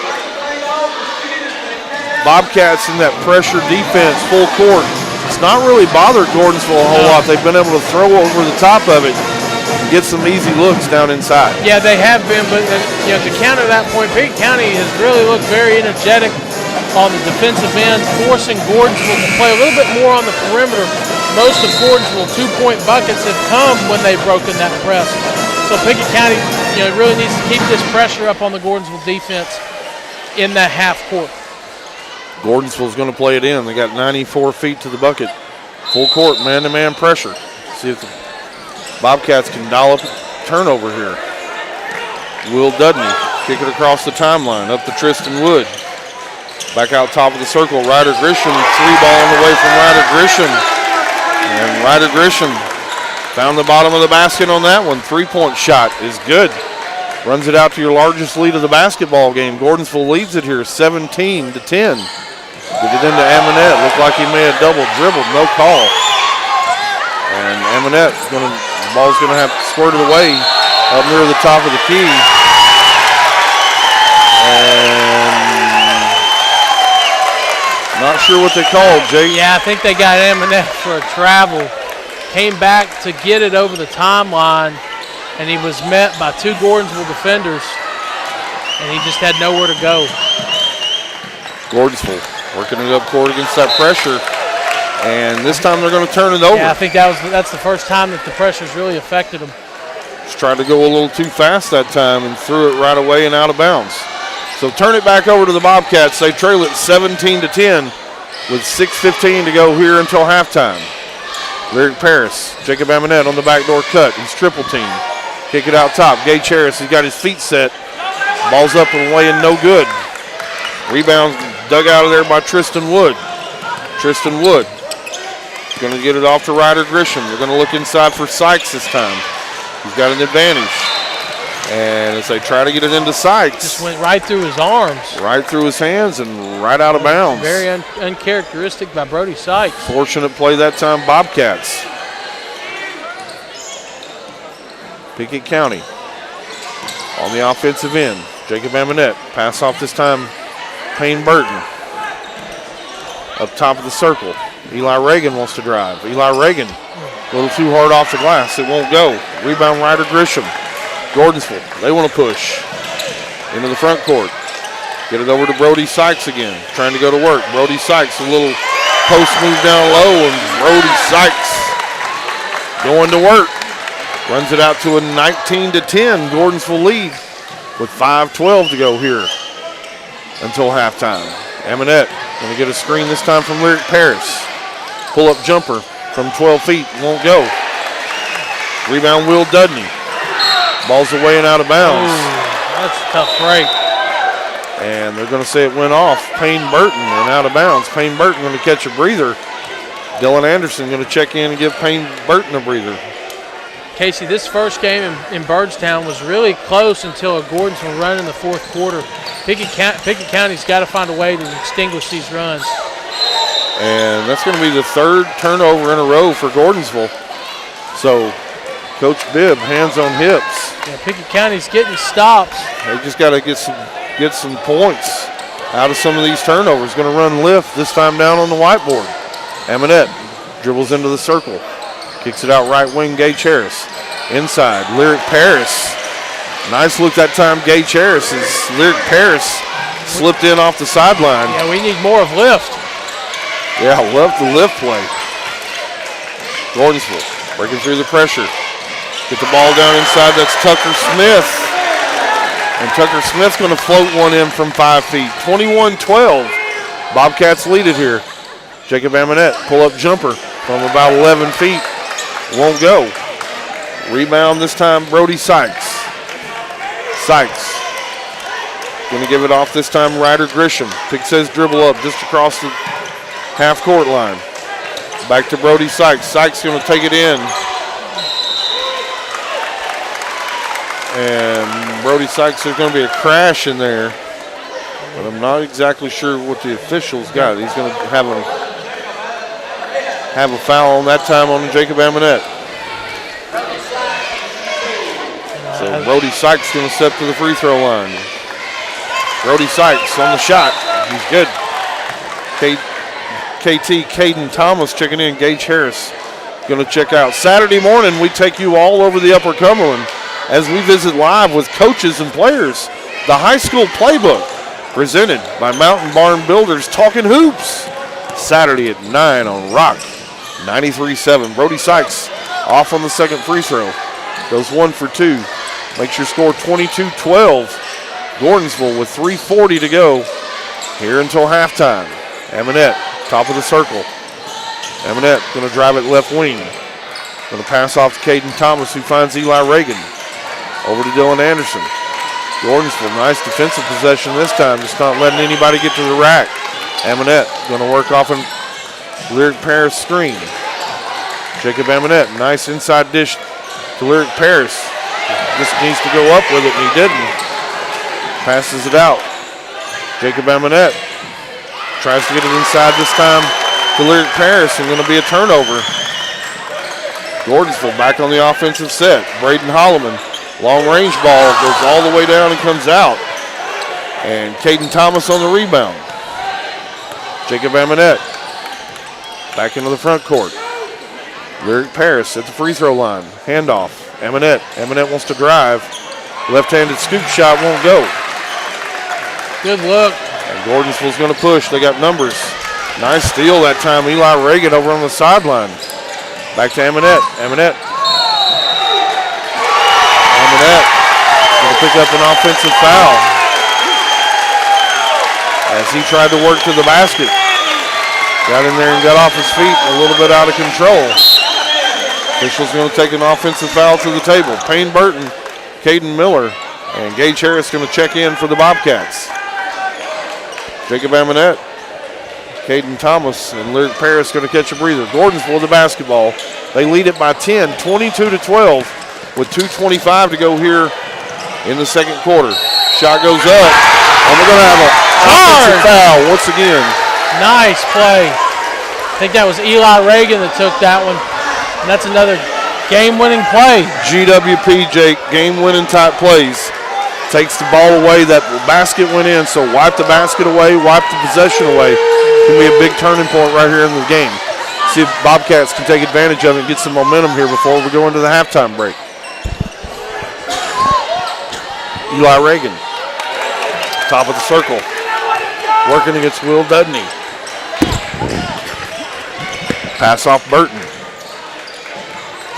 Bobcats in that pressure defense, full court. It's not really bothered Gordonsville a whole lot. They've been able to throw over the top of it and get some easy looks down inside. Yeah, they have been, but to counter that point, Pickett County has really looked very energetic on the defensive end, forcing Gordonsville to play a little bit more on the perimeter. Most of Gordonsville two-point buckets have come when they've broken that press. So Pickett County, really needs to keep this pressure up on the Gordonsville defense in that half court. Gordonsville's going to play it in. They got 94 feet to the bucket. Full court, man-to-man pressure. See if the Bobcats can dial up a turnover here. Will Dudney kick it across the timeline, up to Tristan Wood. Back out top of the circle, Ryder Grisham, three ball on the way from Ryder Grisham. And Ryder Grisham found the bottom of the basket on that one. Three-point shot is good. Runs it out to your largest lead of the basketball game. Gordonsville leads it here 17-10. Get it into Amonette. Looked like he may have double dribbled. No call. And Amonette, the ball's going to have squirted away up near the top of the key. And not sure what they called, Jake. Yeah, I think they got Amonette for a travel. Came back to get it over the timeline, and he was met by two Gordonsville defenders, and he just had nowhere to go. Gordonsville working it up court against that pressure. And this time they're going to turn it over. Yeah, I think that's the first time that the pressure's really affected them. Just tried to go a little too fast that time and threw it right away and out of bounds. So turn it back over to the Bobcats. They trail it 17-10 with 6:15 to go here until halftime. Lyric Paris, Jacob Amonette on the backdoor cut. He's triple team. Kick it out top. Gage Harris, he's got his feet set. Ball's up and away and no good. Rebound dug out of there by Tristan Wood. Tristan Wood going to get it off to Ryder Grisham. They're going to look inside for Sykes this time. He's got an advantage. And as they try to get it into Sykes. Just went right through his arms. Right through his hands and right out of bounds. Very uncharacteristic by Brody Sykes. Fortunate play that time, Bobcats. Pickett County on the offensive end. Jacob Amonette. Pass off this time, Payne Burton. Up top of the circle. Eli Reagan wants to drive. Eli Reagan, a little too hard off the glass. It won't go. Rebound, Ryder Grisham. Gordonsville, they want to push into the front court. Get it over to Brody Sykes again, trying to go to work. Brody Sykes, a little post move down low, and Brody Sykes going to work. Runs it out to a 19-10 Gordonsville lead with 5:12 to go here until halftime. Amonette going to get a screen this time from Lyric Paris. Pull-up jumper from 12 feet, won't go. Rebound, Will Dudney. Ball's away and out of bounds. Ooh, that's a tough break. And they're going to say it went off Payne Burton and out of bounds. Payne Burton going to catch a breather. Dylan Anderson going to check in and give Payne Burton a breather. Casey, this first game in Byrdstown was really close until a Gordonsville run in the fourth quarter. Pickett County's got to find a way to extinguish these runs. And that's going to be the third turnover in a row for Gordonsville. So Coach Bibb, hands on hips. Yeah, Pickett County's getting stops. They just got to get some points out of some of these turnovers. Going to run lift this time down on the whiteboard. Amonette dribbles into the circle. Kicks it out right wing, Gage Harris. Inside, Lyric Paris. Nice look that time, Gage Harris, as Lyric Paris slipped in off the sideline. Yeah, we need more of lift. Yeah, love the lift play. Gordonsville breaking through the pressure. Get the ball down inside, that's Tucker Smith. And Tucker Smith's going to float one in from 5 feet. 21-12. Bobcats lead it here. Jacob Amonette, pull-up jumper from about 11 feet. Won't go. Rebound this time, Brody Sykes. Sykes going to give it off this time, Ryder Grisham. Picks his dribble up just across the half-court line. Back to Brody Sykes. Sykes going to take it in. And Brody Sykes, there's going to be a crash in there. But I'm not exactly sure what the officials got. He's going to have a foul on that time on Jacob Amonette. So Brody Sykes going to step to the free throw line. Brody Sykes on the shot. He's good. KT Caden Thomas checking in. Gage Harris going to check out. Saturday morning, we take you all over the Upper Cumberland as we visit live with coaches and players. The high school playbook presented by Mountain Barn Builders Talking Hoops. Saturday at 9 on Rock 93.7. Brody Sykes off on the second free throw. Goes 1 for 2. Makes your score 22-12. Gordonsville with 3:40 to go here until halftime. Amonette, top of the circle. Amonette going to drive it left wing. Going to pass off to Caden Thomas, who finds Eli Reagan. Over to Dylan Anderson. Gordonsville, nice defensive possession this time, just not letting anybody get to the rack. Amonette going to work off a Lyric Paris screen. Jacob Amonette, nice inside dish to Lyric Paris. Just needs to go up with it, and he didn't. Passes it out. Jacob Amonette tries to get it inside this time to Lyric Paris, and going to be a turnover. Gordonsville back on the offensive set. Braden Holloman, long range ball, goes all the way down and comes out. And Caden Thomas on the rebound. Jacob Amonette back into the front court. Lyric Paris at the free throw line. Handoff. Amonette. Amonette wants to drive. Left-handed scoop shot won't go. Good look. And Gordonsville's going to push. They got numbers. Nice steal that time. Eli Reagan over on the sideline. Back to Amonette. Amonette going to pick up an offensive foul as he tried to work to the basket. Got in there and got off his feet, a little bit out of control. Official's going to take an offensive foul to the table. Payne Burton, Caden Miller, and Gage Harris going to check in for the Bobcats. Jacob Amonette, Caden Thomas, and Lyric Paris going to catch a breather. Gordonsville the basketball. They lead it by 10, 22-12, with 2:25 to go here in the second quarter. Shot goes up, and we're going to have an offensive foul once again. Nice play. I think that was Eli Reagan that took that one. And that's another game-winning play. GWP, Jake, game-winning type plays. Takes the ball away. That basket went in, so wipe the basket away, wipe the possession away. Can be a big turning point right here in the game. See if Bobcats can take advantage of it and get some momentum here before we go into the halftime break. Eli Reagan, top of the circle, working against Will Dudney. Pass off Burton.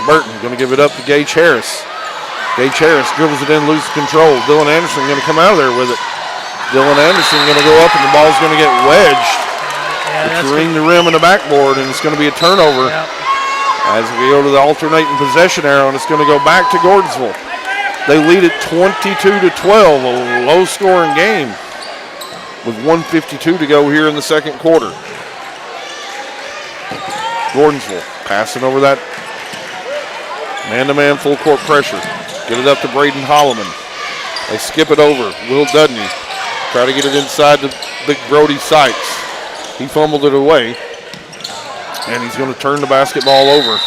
Burton going to give it up to Gage Harris. Gage Harris dribbles it in, loses control. Dylan Anderson going to come out of there with it. Dylan Anderson going to go up, and the ball's going to get wedged between the rim and the backboard, and it's going to be a turnover as we go to the alternating possession arrow, and it's going to go back to Gordonsville. They lead it 22-12, a low-scoring game with 1:52 to go here in the second quarter. Gordonsville passing over that man-to-man full court pressure. Get it up to Braden Holloman. They skip it over. Will Dudney try to get it inside to Big Brody Sykes. He fumbled it away, and he's going to turn the basketball over.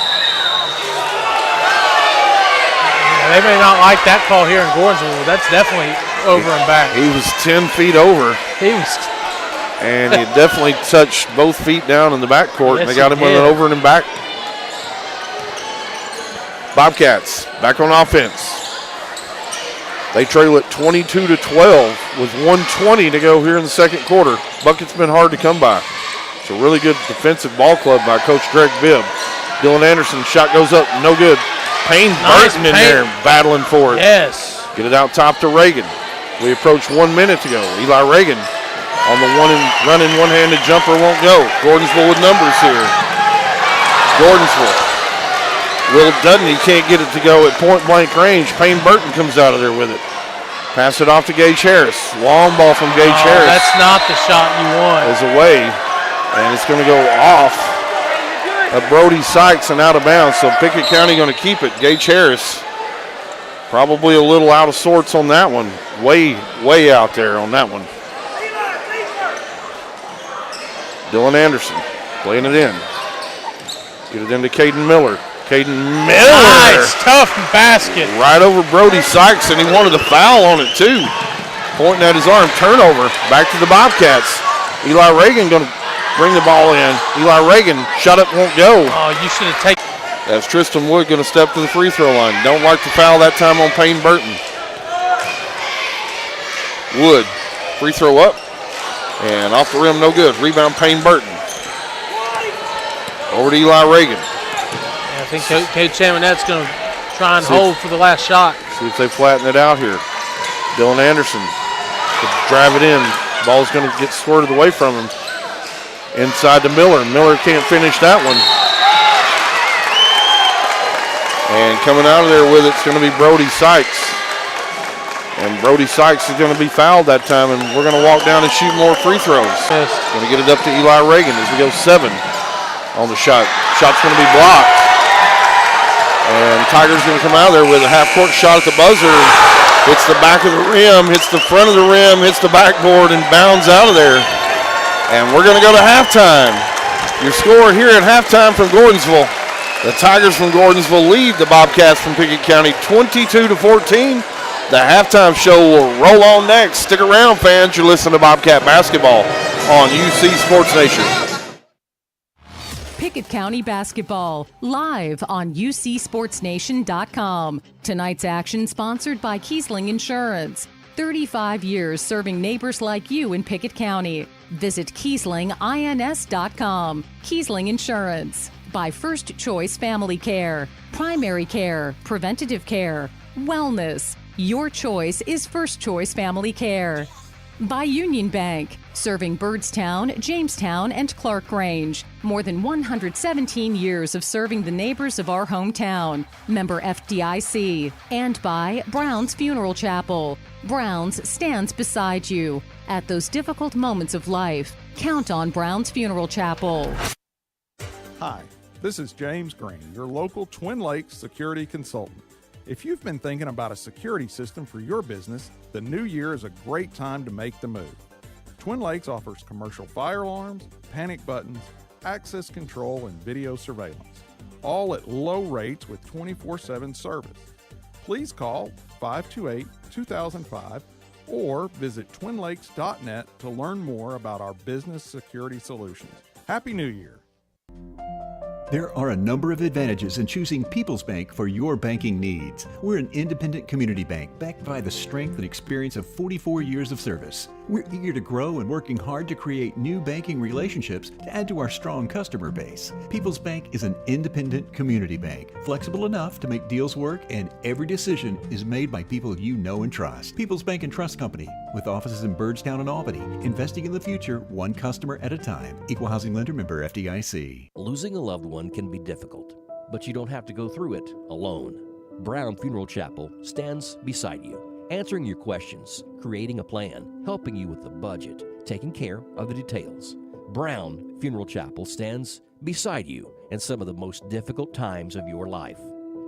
They may not like that call here in Gordonsville, but that's definitely over and back. He was 10 feet over. And he definitely touched both feet down in the backcourt, and they got him with an over and back. Bobcats back on offense. They trail it 22-12 with 1:20 to go here in the second quarter. Bucket's been hard to come by. It's a really good defensive ball club by Coach Greg Bibb. Dylan Anderson, shot goes up, no good. Payne Burton in there battling for it. Yes. Get it out top to Reagan. We approach 1 minute to go. Eli Reagan on the running one-handed jumper won't go. Gordonsville with numbers here. Gordonsville. Will Dudney can't get it to go at point-blank range. Payne Burton comes out of there with it. Pass it off to Gage Harris. Long ball from Gage Harris. That's not the shot you want. Is away, and it's going to go off of Brody Sykes and out of bounds. So Pickett County going to keep it. Gage Harris probably a little out of sorts on that one. Way out there on that one. Dylan Anderson playing it in. Get it into Caden Miller. Caden Miller. Nice, tough basket. Right over Brody Sykes, and he wanted a foul on it too. Pointing at his arm, turnover. Back to the Bobcats. Eli Reagan going to bring the ball in. Eli Reagan, shot up, won't go. Oh, you should have taken. That's Tristan Wood going to step to the free throw line. Don't like the foul that time on Payne Burton. Wood, free throw up, and off the rim, no good. Rebound, Payne Burton. Over to Eli Reagan. I think Coach Amonette's going to try and hold for the last shot. See if they flatten it out here. Dylan Anderson to drive it in. Ball's going to get squirted away from him. Inside to Miller. Miller can't finish that one. And coming out of there with it's going to be Brody Sykes. And Brody Sykes is going to be fouled that time, and we're going to walk down and shoot more free throws. Yes. Going to get it up to Eli Reagan as we go 7 on the shot. Shot's going to be blocked. And Tiger's going to come out of there with a half-court shot at the buzzer. Hits the back of the rim, hits the front of the rim, hits the backboard, and bounds out of there. And we're going to go to halftime. Your score here at halftime from Gordonsville. The Tigers from Gordonsville lead the Bobcats from Pickett County 22-14. The halftime show will roll on next. Stick around, fans. You're listening to Bobcat Basketball on UC Sports Nation. Pickett County Basketball, live on UCSportsNation.com. Tonight's action sponsored by Kiesling Insurance. 35 years serving neighbors like you in Pickett County. Visit KieslinINS.com. Kiesling Insurance. By First Choice Family Care. Primary care, preventative care, wellness. Your choice is First Choice Family Care. By Union Bank, serving Byrdstown, Jamestown, and Clark Range. More than 117 years of serving the neighbors of our hometown. Member FDIC. And by Brown's Funeral Chapel. Brown's stands beside you. At those difficult moments of life, count on Brown's Funeral Chapel. Hi, this is James Green, your local Twin Lakes security consultant. If you've been thinking about a security system for your business, the new year is a great time to make the move. Twin Lakes offers commercial fire alarms, panic buttons, access control, and video surveillance, all at low rates with 24/7 service. Please call 528-2005 or visit twinlakes.net to learn more about our business security solutions. Happy New Year! There are a number of advantages in choosing People's Bank for your banking needs. We're an independent community bank backed by the strength and experience of 44 years of service. We're eager to grow and working hard to create new banking relationships to add to our strong customer base. People's Bank is an independent community bank, flexible enough to make deals work, and every decision is made by people you know and trust. People's Bank and Trust Company, with offices in Byrdstown and Albany, investing in the future one customer at a time. Equal housing lender, member FDIC. Losing a loved one can be difficult, but you don't have to go through it alone. Brown Funeral Chapel stands beside you, answering your questions, creating a plan, helping you with the budget, taking care of the details. Brown Funeral Chapel stands beside you in some of the most difficult times of your life.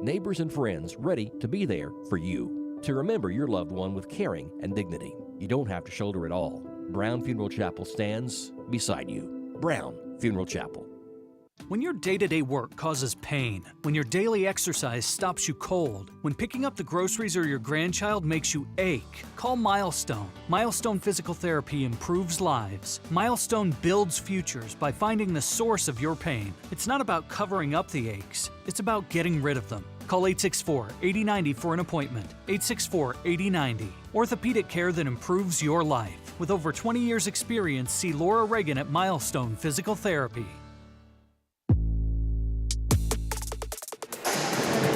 Neighbors and friends ready to be there for you, to remember your loved one with caring and dignity. You don't have to shoulder it all. Brown Funeral Chapel stands beside you. Brown Funeral Chapel. When your day-to-day work causes pain, when your daily exercise stops you cold, when picking up the groceries or your grandchild makes you ache, call Milestone. Milestone Physical Therapy improves lives. Milestone builds futures by finding the source of your pain. It's not about covering up the aches, it's about getting rid of them. Call 864-8090 for an appointment. 864-8090. Orthopedic care that improves your life. With over 20 years experience, see Laura Reagan at Milestone Physical Therapy.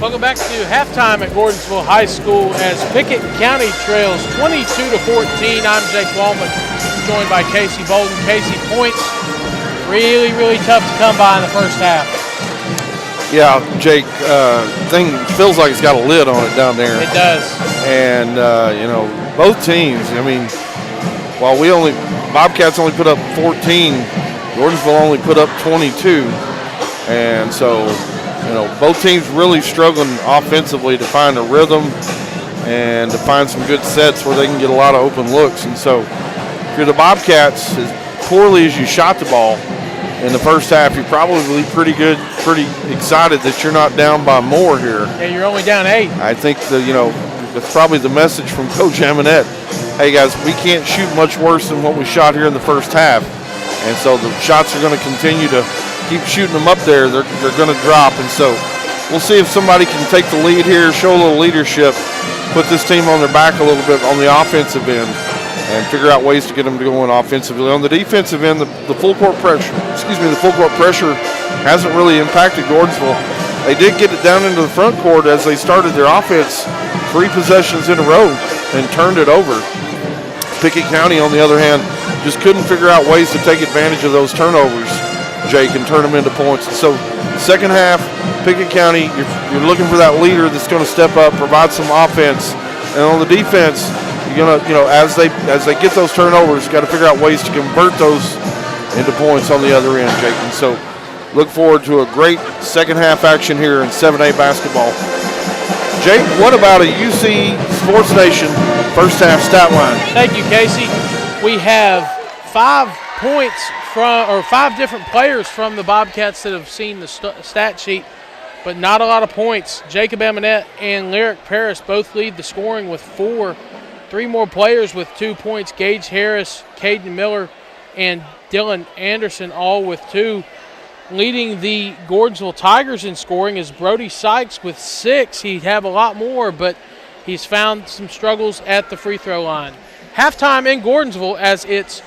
Welcome back to halftime at Gordonsville High School as Pickett County trails 22-14. I'm Jake Wallman, joined by Casey Bolden. Casey, points really, really tough to come by in the first half. Yeah, Jake, thing feels like it's got a lid on it down there. It does. And, both teams, while Bobcats only put up 14, Gordonsville only put up 22. And so, both teams really struggling offensively to find a rhythm and to find some good sets where they can get a lot of open looks. And so if you're the Bobcats, as poorly as you shot the ball in the first half, you're probably pretty excited that you're not down by more here. Yeah, you're only down 8. I think that's probably the message from Coach Amonette. Hey, guys, we can't shoot much worse than what we shot here in the first half. And so the shots are going to continue to keep shooting them up there. They're going to drop. And so we'll see if somebody can take the lead here, show a little leadership, put this team on their back a little bit on the offensive end, and figure out ways to get them to go in offensively. On the defensive end, the full court pressure hasn't really impacted Gordonsville. They did get it down into the front court as they started their offense 3 possessions in a row and turned it over. Pickett County, on the other hand, just couldn't figure out ways to take advantage of those turnovers, Jake, and turn them into points. And so second half, Pickett County, you're looking for that leader that's going to step up, provide some offense. And on the defense, you're going to, as they get those turnovers, got to figure out ways to convert those into points on the other end, Jake. And so look forward to a great second half action here in 7A basketball. Jake, what about a UC Sports Nation first half stat line? Thank you, Casey. We have 5 different players from the Bobcats that have seen the stat sheet, but not a lot of points. Jacob Amonette and Lyric Paris both lead the scoring with 4. 3 more players with 2 points. Gage Harris, Caden Miller, and Dylan Anderson all with 2. Leading the Gordonsville Tigers in scoring is Brody Sykes with 6. He'd have a lot more, but he's found some struggles at the free throw line. Halftime in Gordonsville as it's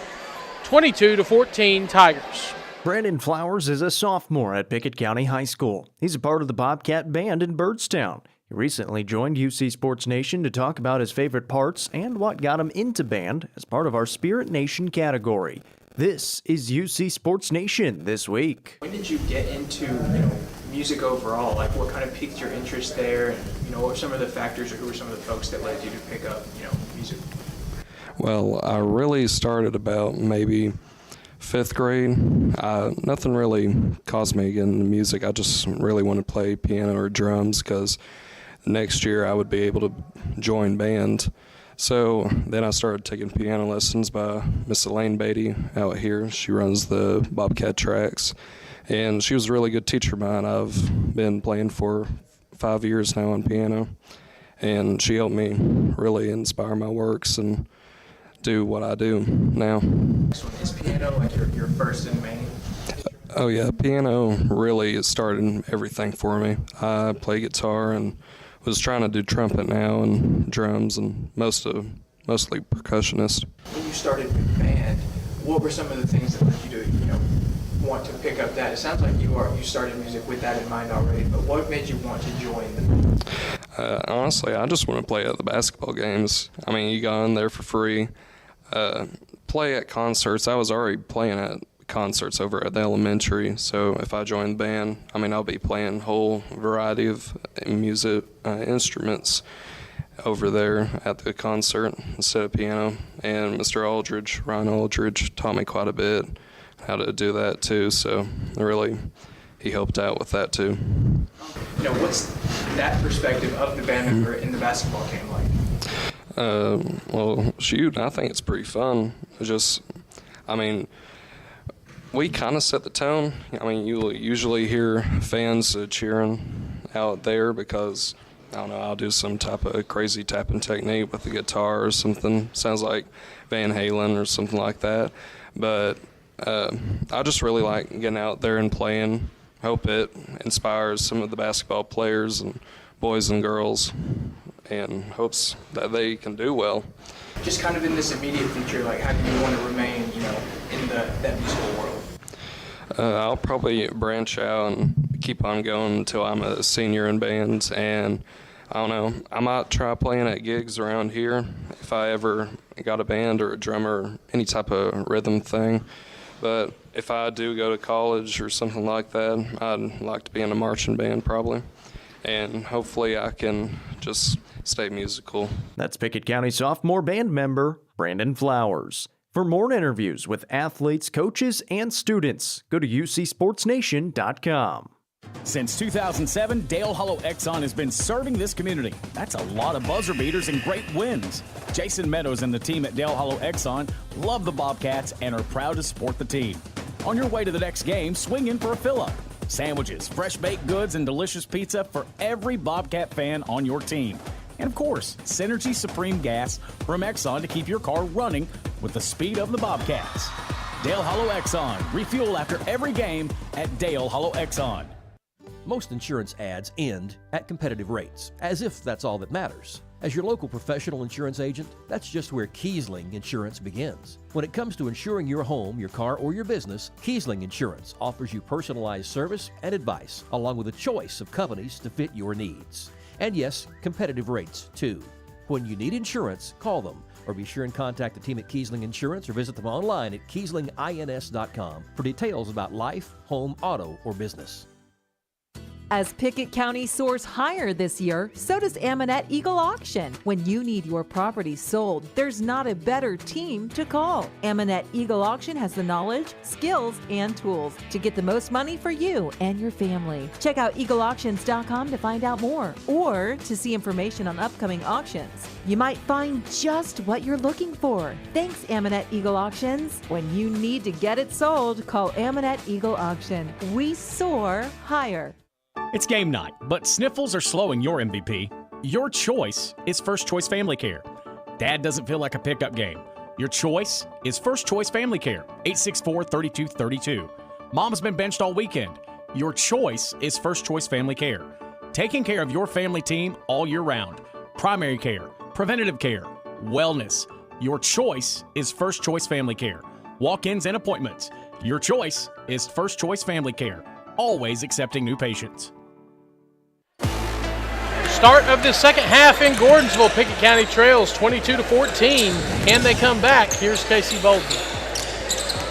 22-14 Tigers. Brandon Flowers is a sophomore at Pickett County High School. He's a part of the Bobcat Band in Byrdstown. He recently joined UC Sports Nation to talk about his favorite parts and what got him into band as part of our Spirit Nation category. This is UC Sports Nation This Week. When did you get into, music overall? Like, what kind of piqued your interest there? And, what were some of the factors, or who were some of the folks that led you to pick up, music? Well, I really started about maybe 5th grade. Nothing really caused me to get into music. I just really wanted to play piano or drums because next year I would be able to join band. So then I started taking piano lessons by Miss Elaine Beatty out here. She runs the Bobcat tracks, and she was a really good teacher of mine. I've been playing for 5 years now on piano, and she helped me really inspire my works and do what I do now. Is piano like your first and main? Oh yeah, piano really started everything for me. I play guitar and was trying to do trumpet now and drums and mostly percussionist. When you started with band, what were some of the things that led you to, want to pick up that? It sounds like you started music with that in mind already, but what made you want to join them? Honestly, I just want to play at the basketball games. I mean, you go in there for free. Play at concerts. I was already playing at concerts over at the elementary, so if I join the band, I'll be playing a whole variety of music instruments over there at the concert instead of piano. And Mr. Aldridge, Ryan Aldridge, taught me quite a bit how to do that too, so really he helped out with that too. What's that perspective of the band member in the basketball game like? Well, shoot, I think it's pretty fun. We kind of set the tone. You'll usually hear fans cheering out there because, I'll do some type of crazy tapping technique with the guitar or something. Sounds like Van Halen or something like that. But I just really like getting out there and playing. Hope it inspires some of the basketball players and boys and girls, and hopes that they can do well. Just kind of in this immediate future, like, how do you want to remain, in that musical world? I'll probably branch out and keep on going until I'm a senior in bands, and I don't know, I might try playing at gigs around here if I ever got a band or a drummer or any type of rhythm thing. But if I do go to college or something like that, I'd like to be in a marching band probably, and hopefully I can just stay musical. That's Pickett County sophomore band member Brandon Flowers. For more interviews with athletes, coaches, and students, go to ucsportsnation.com. Since 2007, Dale Hollow Exxon has been serving this community. That's a lot of buzzer beaters and great wins. Jason Meadows and the team at Dale Hollow Exxon love the Bobcats and are proud to support the team. On your way to the next game, swing in for a fill-up. Sandwiches, fresh baked goods, and delicious pizza for every Bobcat fan on your team. And of course, Synergy Supreme Gas from Exxon to keep your car running with the speed of the Bobcats. Dale Hollow Exxon. Refuel after every game at Dale Hollow Exxon. Most insurance ads end at competitive rates, as if that's all that matters. As your local professional insurance agent, that's just where Kiesling Insurance begins. When it comes to insuring your home, your car, or your business, Kiesling Insurance offers you personalized service and advice, along with a choice of companies to fit your needs. And yes, competitive rates, too. When you need insurance, call them, or be sure and contact the team at Kiesling Insurance or visit them online at KieslingINS.com for details about life, home, auto, or business. As Pickett County soars higher this year, so does Amonette Eagle Auction. When you need your property sold, there's not a better team to call. Amonette Eagle Auction has the knowledge, skills, and tools to get the most money for you and your family. Check out eagleauctions.com to find out more or to see information on upcoming auctions. You might find just what you're looking for. Thanks, Amonette Eagle Auctions. When you need to get it sold, call Amonette Eagle Auction. We soar higher. It's game night, but sniffles are slowing your MVP. Your choice is First Choice Family Care. Dad doesn't feel like a pickup game. Your choice is First Choice Family Care, 864-3232. Mom's been benched all weekend. Your choice is First Choice Family Care. Taking care of your family team all year round. Primary care, preventative care, wellness. Your choice is First Choice Family Care. walk-ins, and appointments. Your choice is First Choice Family Care, always accepting new patients. Start of the second half in Gordonsville. Pickett County trails 22-14. Can they come back? Here's Casey Bolton.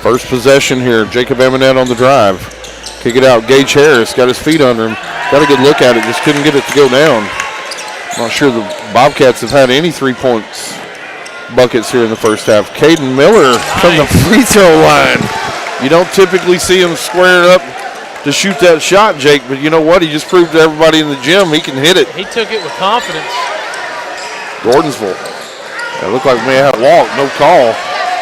First possession here. Jacob Eminette on the drive. Kick it out. Gage Harris got his feet under him. Got a good look at it. Just couldn't get it to go down. Not sure the Bobcats have had any 3 points buckets here in the first half. Caden Miller from the free throw line. You don't typically see him squared up to shoot that shot, Jake, but you know what? He just proved to everybody in the gym he can hit it. He took it with confidence. Gordonsville. It looked like we may have a walk, no call.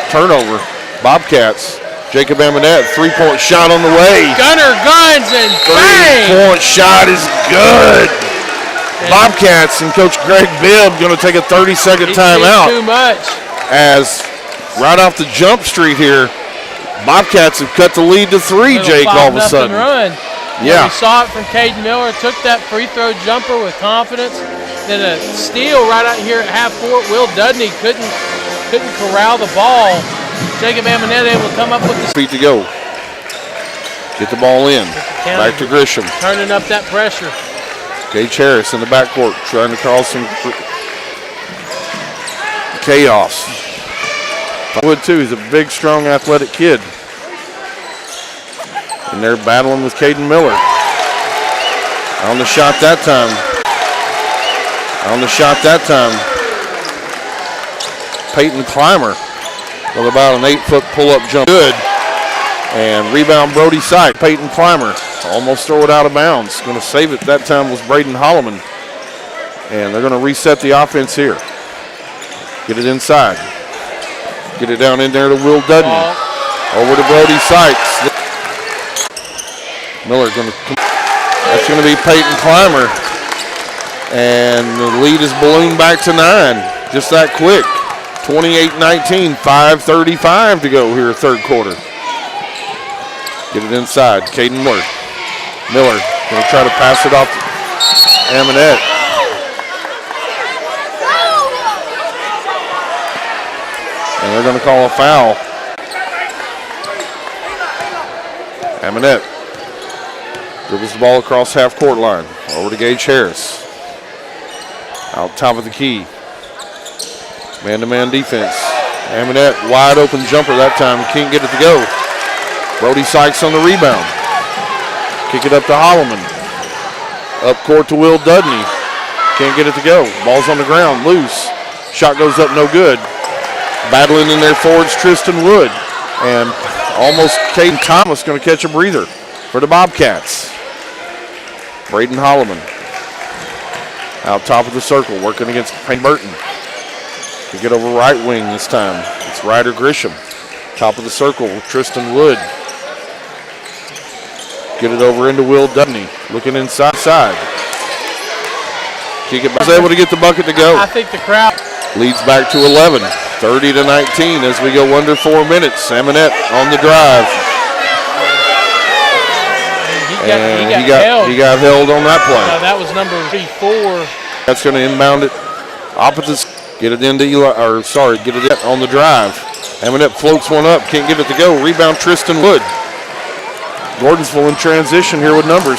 Turnover. Bobcats. Jacob Eminette, 3-point shot on the way. Gunner guns and bang! 3-point shot is good. Bobcats and Coach Greg Bibb going to take a 30-second timeout. Too much. As right off the jump street here, Bobcats have cut the lead to 3, Jake, all of a sudden. Run. Yeah. We saw it from Caden Miller, took that free throw jumper with confidence. Then a steal right out here at half court. Will Dudney couldn't corral the ball. Jacob Eminette able to come up with the feet to go. Get the ball in. Back to Grisham. Turning up that pressure. Gage Harris in the backcourt trying to cause some chaos. Wood too. He's a big, strong, athletic kid. And they're battling with Caden Miller. On the shot that time. Peyton Clymer with about an 8-foot pull-up jump. Good. And rebound Brody Sykes. Peyton Clymer almost throw it out of bounds. Going to save it. That time was Braden Holloman. And they're going to reset the offense here. Get it inside. Get it down in there to Will Dudney. Over to Brody Sykes. Miller going to. That's going to be Peyton Clymer. And the lead is ballooned back to 9. Just that quick. 28-19. 5:35 to go here, third quarter. Get it inside. Caden Miller. Miller going to try to pass it off to Eminette. And they're going to call a foul. Eminette dribbles the ball across half-court line. Over to Gage Harris. Out top of the key. Man-to-man defense. Eminette, wide open jumper that time. Can't get it to go. Brody Sykes on the rebound. Kick it up to Holloman. Up court to Will Dudney. Can't get it to go. Ball's on the ground, loose. Shot goes up, no good. Battling in their forwards, Tristan Wood. And almost Caden Thomas going to catch a breather for the Bobcats. Braden Holloman. Out top of the circle, working against Payne Burton. To get over right wing this time. It's Ryder Grisham. Top of the circle with Tristan Wood. Get it over into Will Dudney. Looking inside. Kick it back. Was able to get the bucket to go. I think the crowd leads back to 11. 30-19 as we go under 4 minutes. Eminette on the drive. He got held on that play. That was number 4. That's going to inbound it. Opposite. Get it into get it on the drive. Eminette floats one up. Can't get it to go. Rebound Tristan Wood. Gordonsville in transition here with numbers.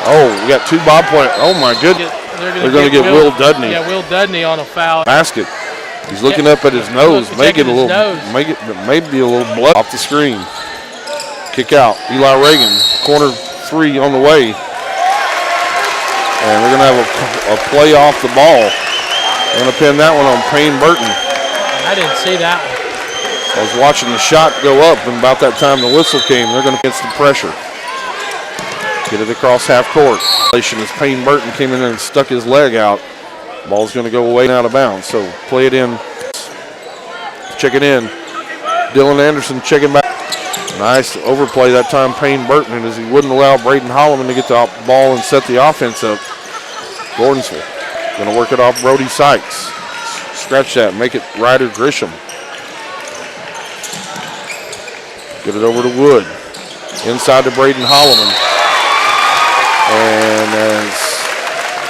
Oh, we got 2 Bob points. Oh my goodness. They're going to get Will Dudney. Yeah, Will Dudney on a foul. Basket. He's looking up at his nose. Maybe a little blood off the screen. Kick out. Eli Reagan. Corner 3 on the way. And we're going to have a play off the ball. I'm going to pin that one on Payne Burton. I didn't see that one. I was watching the shot go up, and about that time the whistle came. They're going to get some pressure. Get it across half court. As Payne Burton came in there and stuck his leg out. Ball's going to go away and out of bounds. So play it in. Check it in. Dylan Anderson checking back. Nice overplay that time, Payne Burton, as he wouldn't allow Braden Holloman to get the ball and set the offense up. Gordonsville going to work it off Brody Sykes. Scratch that, make it Ryder Grisham. Get it over to Wood. Inside to Braden Holloman. And as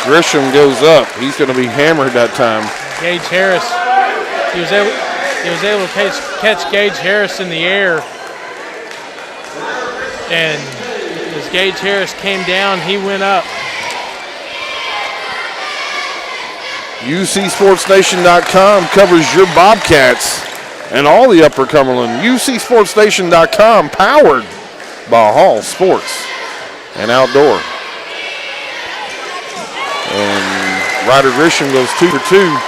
Grisham goes up, he's going to be hammered that time. Gage Harris, he was able. He was able to catch Gage Harris in the air. And as Gage Harris came down, he went up. UCSportsNation.com covers your Bobcats and all the Upper Cumberland. UCSportsNation.com, powered by Hall Sports and Outdoor. And Ryder Grisham goes 2 for 2.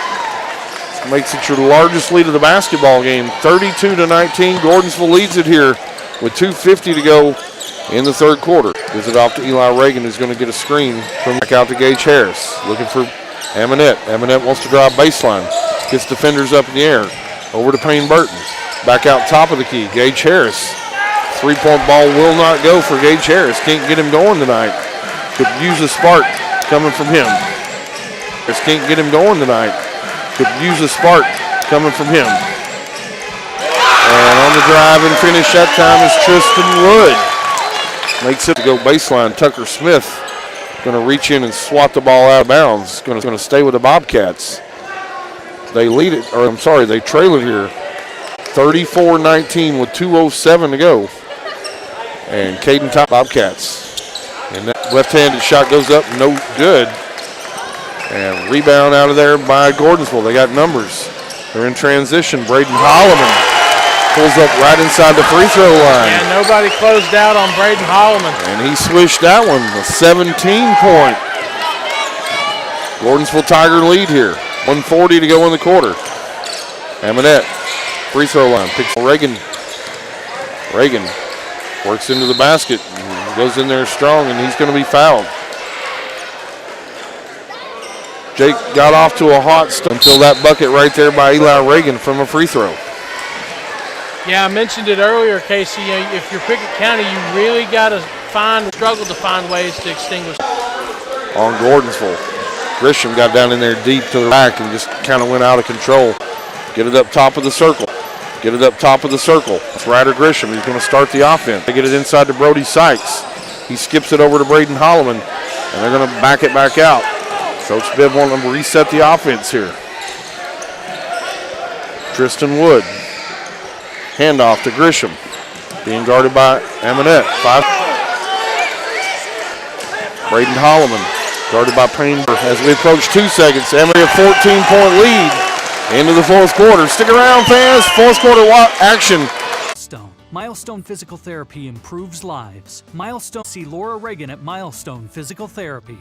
Makes it your largest lead of the basketball game. 32-19. Gordonsville leads it here with 2:50 to go in the third quarter. Gives it off to Eli Reagan, who's going to get a screen from back out to Gage Harris. Looking for Amonette. Amonette wants to drive baseline. Gets defenders up in the air. Over to Payne Burton. Back out top of the key. Gage Harris. Three-point ball will not go for Gage Harris. Can't get him going tonight. Could use a spark coming from him. Just can't get him going tonight. Could use a spark coming from him. And on the drive and finish that time is Tristan Wood. Makes it to go baseline. Tucker Smith going to reach in and swat the ball out of bounds. Going to stay with the Bobcats. They lead it, or I'm sorry, they trail it here. 34-19 with 2:07 to go. And Caden Top Bobcats. And that left-handed shot goes up, no good. And rebound out of there by Gordonsville. They got numbers. They're in transition. Braden Holloman pulls up right inside the free throw line. And nobody closed out on Braden Holloman. And he swished that one, a 17-point. Gordonsville Tiger lead here. 1:40 to go in the quarter. Amonette, free throw line, picks Reagan. Reagan works into the basket, and goes in there strong, and he's going to be fouled. Jake got off to a hot start until that bucket right there by Eli Reagan from a free throw. Yeah, I mentioned it earlier, Casey. If you're Pickett County, you really got to struggle to find ways to extinguish. On Gordonsville. Grisham got down in there deep to the back and just kind of went out of control. Get it up top of the circle. Get it up top of the circle. It's Ryder Grisham. He's going to start the offense. They get it inside to Brody Sykes. He skips it over to Braden Holloman, and they're going to back it back out. Coach Bibb wanting them to reset the offense here. Tristan Wood. Handoff to Grisham. Being guarded by Amonette. Braden Holloman. Guarded by Payne. As we approach 2 seconds, Emory a 14-point lead into the fourth quarter. Stick around, fans. Fourth quarter action. Milestone Physical Therapy improves lives. Milestone. See Laura Reagan at Milestone Physical Therapy.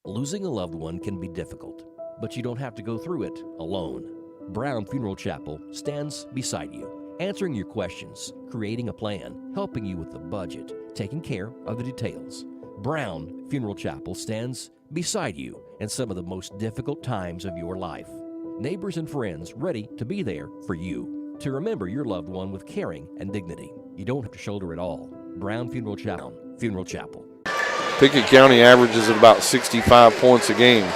Losing a loved one can be difficult, but you don't have to go through it alone. Brown Funeral Chapel stands beside you, answering your questions, creating a plan, helping you with the budget, taking care of the details. Brown Funeral Chapel stands beside you in some of the most difficult times of your life. Neighbors and friends ready to be there for you, to remember your loved one with caring and dignity. You don't have to shoulder it all. Brown Funeral Chapel. Pickett County averages at about 65 points a game.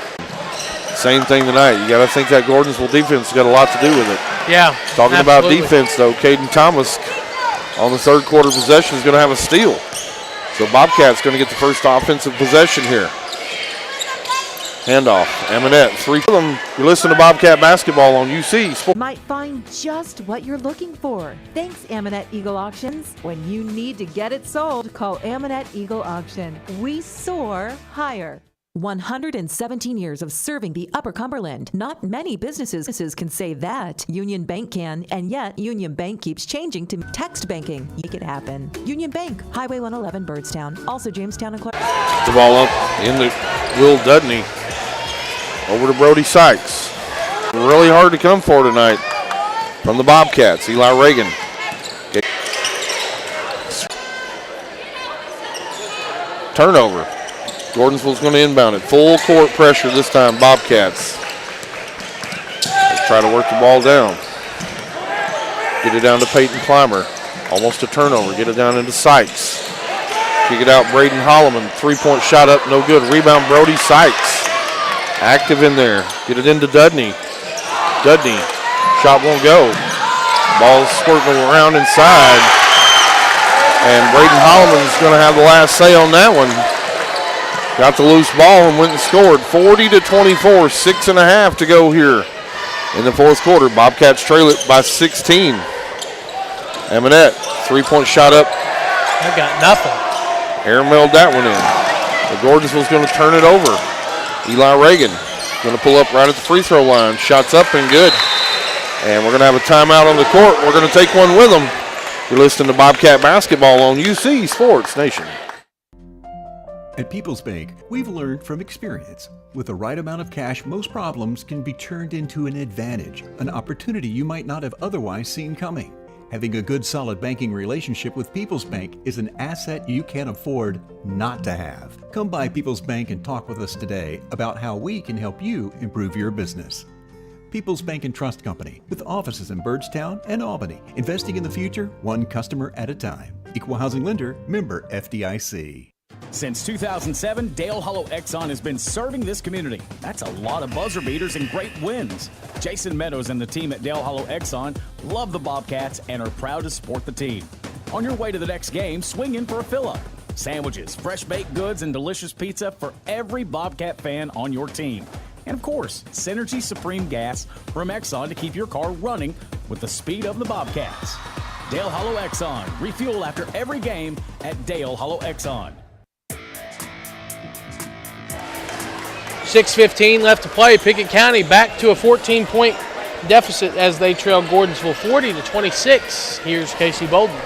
Same thing tonight. You got to think that Gordonsville defense has got a lot to do with it. Yeah. Talking absolutely. about defense, though, Caden Thomas on the third quarter possession is going to have a steal. So Bobcats going to get the first offensive possession here. Handoff, Amonette, three of them. You're listening to Bobcat Basketball on UC Sports. Might find just what you're looking for. Thanks, Amonette Eagle Auctions. When you need to get it sold, call Amonette Eagle Auction. We soar higher. 117 years of serving the Upper Cumberland. Not many businesses can say that. Union Bank can, and yet Union Bank keeps changing to text banking. Make it happen. Union Bank, Highway 111, Birdstown. Also Jamestown and Clark. The ball up in the Will Dudney. Over to Brody Sykes. Really hard to come for tonight from the Bobcats. Eli Reagan. Turnover. Gordonsville's going to inbound it. Full court pressure this time, Bobcats. They try to work the ball down. Get it down to Peyton Clymer. Almost a turnover. Get it down into Sykes. Kick it out, Braden Holloman. Three-point shot up, no good. Rebound, Brody Sykes. Active in there. Get it into Dudney. Dudney. Shot won't go. Ball's squirting around inside. And Braden Holloman's going to have the last say on that one. Got the loose ball and went and scored. 40-24, 6.5 to go here in the fourth quarter. Bobcats trail it by 16. Amonette, three-point shot up. I got nothing. Airmailed that one in. But Gordonsville's going to turn it over. Eli Reagan going to pull up right at the free throw line. Shots up and good. And we're going to have a timeout on the court. We're going to take one with them. You're listening to Bobcat Basketball on UC Sports Nation. At People's Bank, we've learned from experience. With the right amount of cash, most problems can be turned into an advantage, an opportunity you might not have otherwise seen coming. Having a good, solid banking relationship with People's Bank is an asset you can't afford not to have. Come by People's Bank and talk with us today about how we can help you improve your business. People's Bank and Trust Company, with offices in Byrdstown and Albany, investing in the future, one customer at a time. Equal housing lender, member FDIC. Since 2007, Dale Hollow Exxon has been serving this community. That's a lot of buzzer beaters and great wins. Jason Meadows and the team at Dale Hollow Exxon love the Bobcats and are proud to support the team. On your way to the next game, swing in for a fill-up. Sandwiches, fresh baked goods, and delicious pizza for every Bobcat fan on your team. And of course, Synergy Supreme Gas from Exxon to keep your car running with the speed of the Bobcats. Dale Hollow Exxon. Refuel after every game at Dale Hollow Exxon. 6:15 left to play. Pickett County back to a 14-point deficit as they trail Gordonsville 40-26. Here's Casey Bolden.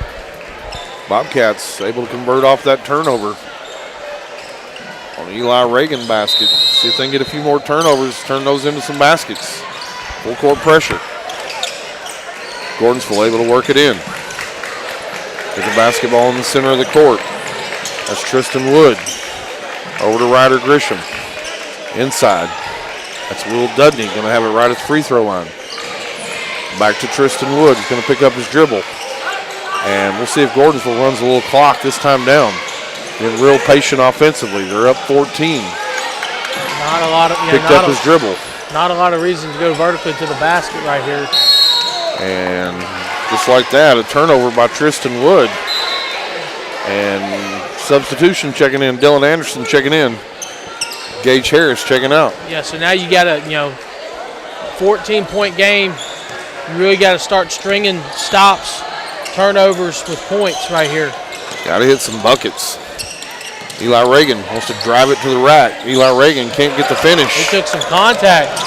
Bobcats able to convert off that turnover on an Eli Reagan basket. See if they can get a few more turnovers, turn those into some baskets. Full court pressure. Gordonsville able to work it in. Get the basketball in the center of the court. That's Tristan Wood. Over to Ryder Grisham. Inside. That's Will Dudney going to have it right at the free throw line. Back to Tristan Wood. He's going to pick up his dribble. And we'll see if Gordonsville runs a little clock this time down. Being real patient offensively. They're up 14. Not a lot of picked up his dribble. Not a lot of reason to go vertically to the basket right here. And just like that, a turnover by Tristan Wood. And substitution checking in. Dylan Anderson checking in. Gage Harris checking out. Yeah, so now you got a 14-point game. You really got to start stringing stops, turnovers with points right here. Got to hit some buckets. Eli Reagan wants to drive it to the rack. Eli Reagan can't get the finish. He took some contact.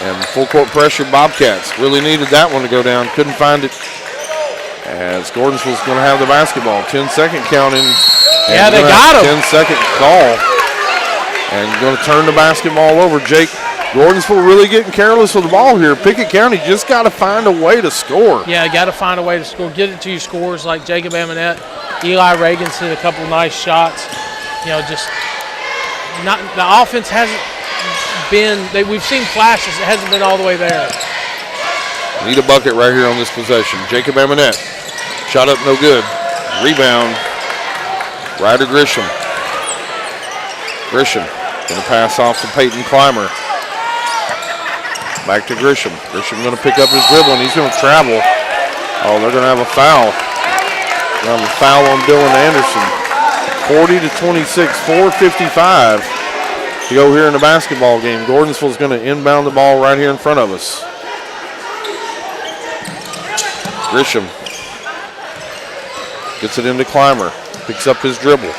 And full court pressure, Bobcats. Really needed that one to go down. Couldn't find it. As Gordonsville's going to have the basketball. 10-second count in. Yeah, they got him. 10-second call. And going to turn the basketball over. Jake, Gordonsville really getting careless with the ball here. Pickett County just got to find a way to score. Yeah, got to find a way to score. Get it to your scores like Jacob Amonette. Eli Reagan's hit a couple nice shots. Just not the offense hasn't been. We've seen flashes. It hasn't been all the way there. Need a bucket right here on this possession. Jacob Amonette. Shot up, no good. Rebound. Ryder Grisham. Grisham going to pass off to Peyton Clymer. Back to Grisham. Grisham going to pick up his dribble, and he's going to travel. Oh, they're going to have a foul. They're going to have a foul on Dylan Anderson. 40-26, 4:55 to go here in the basketball game. Gordonsville's going to inbound the ball right here in front of us. Grisham gets it into Clymer. Picks up his dribble.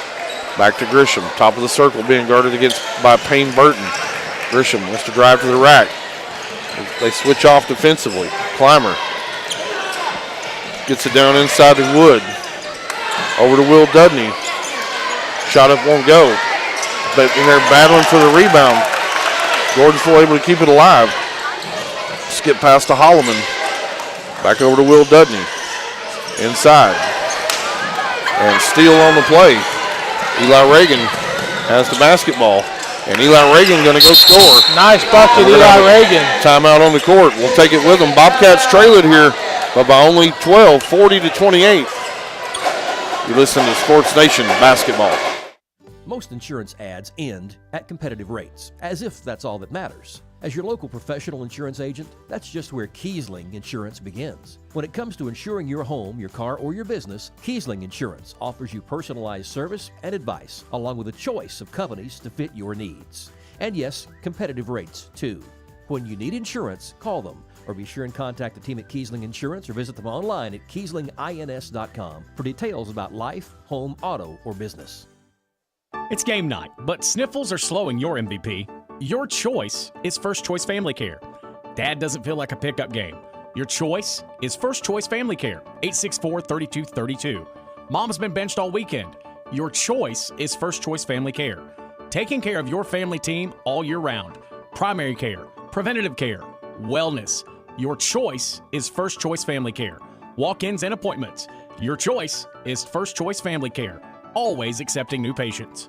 Back to Grisham. Top of the circle being guarded against by Payne Burton. Grisham wants to drive to the rack. They switch off defensively. Clymer gets it down inside to Wood. Over to Will Dudney. Shot up won't go. But they're battling for the rebound. Gordonsville able to keep it alive. Skip past to Holloman. Back over to Will Dudney. Inside. And steal on the play. Eli Reagan has the basketball. And Eli Reagan going to go score. Nice bucket, Eli Reagan. Timeout on the court. We'll take it with them. Bobcats trail it here, but by only 12, 40-28. You listen to Sports Nation Basketball. Most insurance ads end at competitive rates, as if that's all that matters. As your local professional insurance agent, that's just where Kiesling Insurance begins. When it comes to insuring your home, your car, or your business, Kiesling Insurance offers you personalized service and advice, along with a choice of companies to fit your needs. And yes, competitive rates too. When you need insurance, call them, or be sure and contact the team at Kiesling Insurance or visit them online at KieslingINS.com for details about life, home, auto, or business. It's game night, but sniffles are slowing your MVP. Your choice is First Choice Family Care. Dad doesn't feel like a pickup game. Your choice is First Choice Family Care, 864-3232. Mom's been benched all weekend. Your choice is First Choice Family Care. Taking care of your family team all year round. Primary care, preventative care, wellness. Your choice is First Choice Family Care. Walk-ins and appointments. Your choice is First Choice Family Care. Always accepting new patients.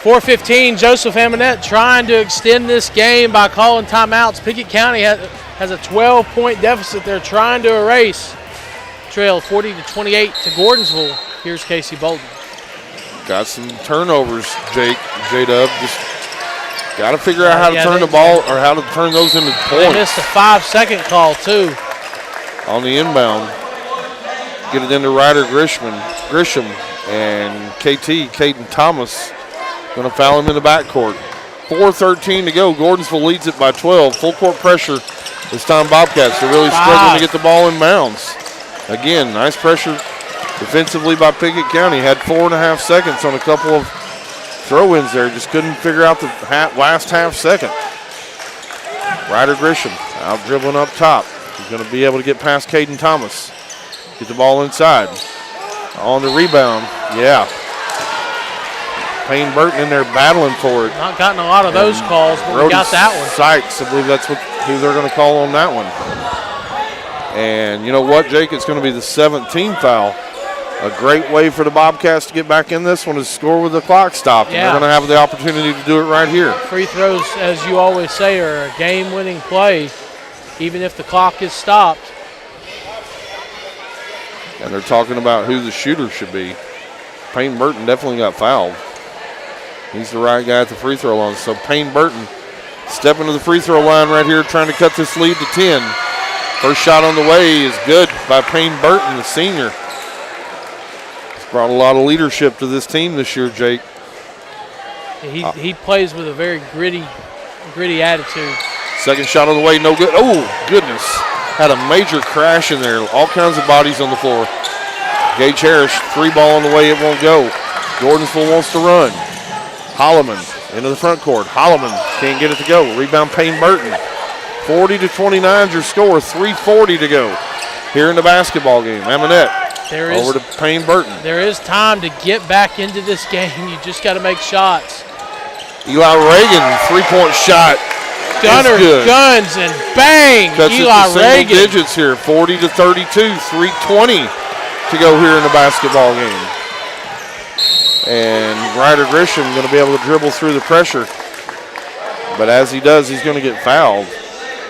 4:15, Joseph Amonette trying to extend this game by calling timeouts. Pickett County has a 12-point deficit they're trying to erase. Trail 40-28 to Gordonsville. Here's Casey Bolden. Got some turnovers, J-Dub. Just got to figure out how to turn the ball or how to turn those into points. They missed a 5-second call, too. On the inbound. Get it into Ryder Grisham and Caden Thomas. Going to foul him in the backcourt. 4:13 to go. Gordonsville leads it by 12. Full court pressure this time. Bobcats are really struggling to get the ball in bounds. Again, nice pressure defensively by Pickett County. Had 4.5 seconds on a couple of throw-ins there. Just couldn't figure out the last half second. Ryder Grisham out dribbling up top. He's going to be able to get past Caden Thomas. Get the ball inside. On the rebound. Yeah. Payne Burton in there battling for it. Not gotten a lot of those calls, but we got that one. Sykes, I believe that's who they're going to call on that one. And you know what, Jake? It's going to be the 17th foul. A great way for the Bobcats to get back in this one is score with the clock stopped. Yeah. And they're going to have the opportunity to do it right here. Free throws, as you always say, are a game-winning play, even if the clock is stopped. And they're talking about who the shooter should be. Payne Burton definitely got fouled. He's the right guy at the free throw line. So Payne Burton stepping to the free throw line right here, trying to cut this lead to 10. First shot on the way is good by Payne Burton, the senior. He's brought a lot of leadership to this team this year, Jake. He plays with a very gritty attitude. Second shot on the way, no good. Oh, goodness. Had a major crash in there. All kinds of bodies on the floor. Gage Harris, 3 ball on the way, it won't go. Gordonsville wants to run. Holloman into the front court. Holloman can't get it to go. Rebound Payne Burton. 40-29 is your score. 3:40 to go here in the basketball game. Amonette over to Payne Burton. There is time to get back into this game. You just got to make shots. Eli Reagan, 3-point shot. Gunner guns and bang. Cuts Eli it to Reagan. single digits here. 40-32. 3:20 to go here in the basketball game. And Ryder Grisham going to be able to dribble through the pressure. But as he does, he's going to get fouled.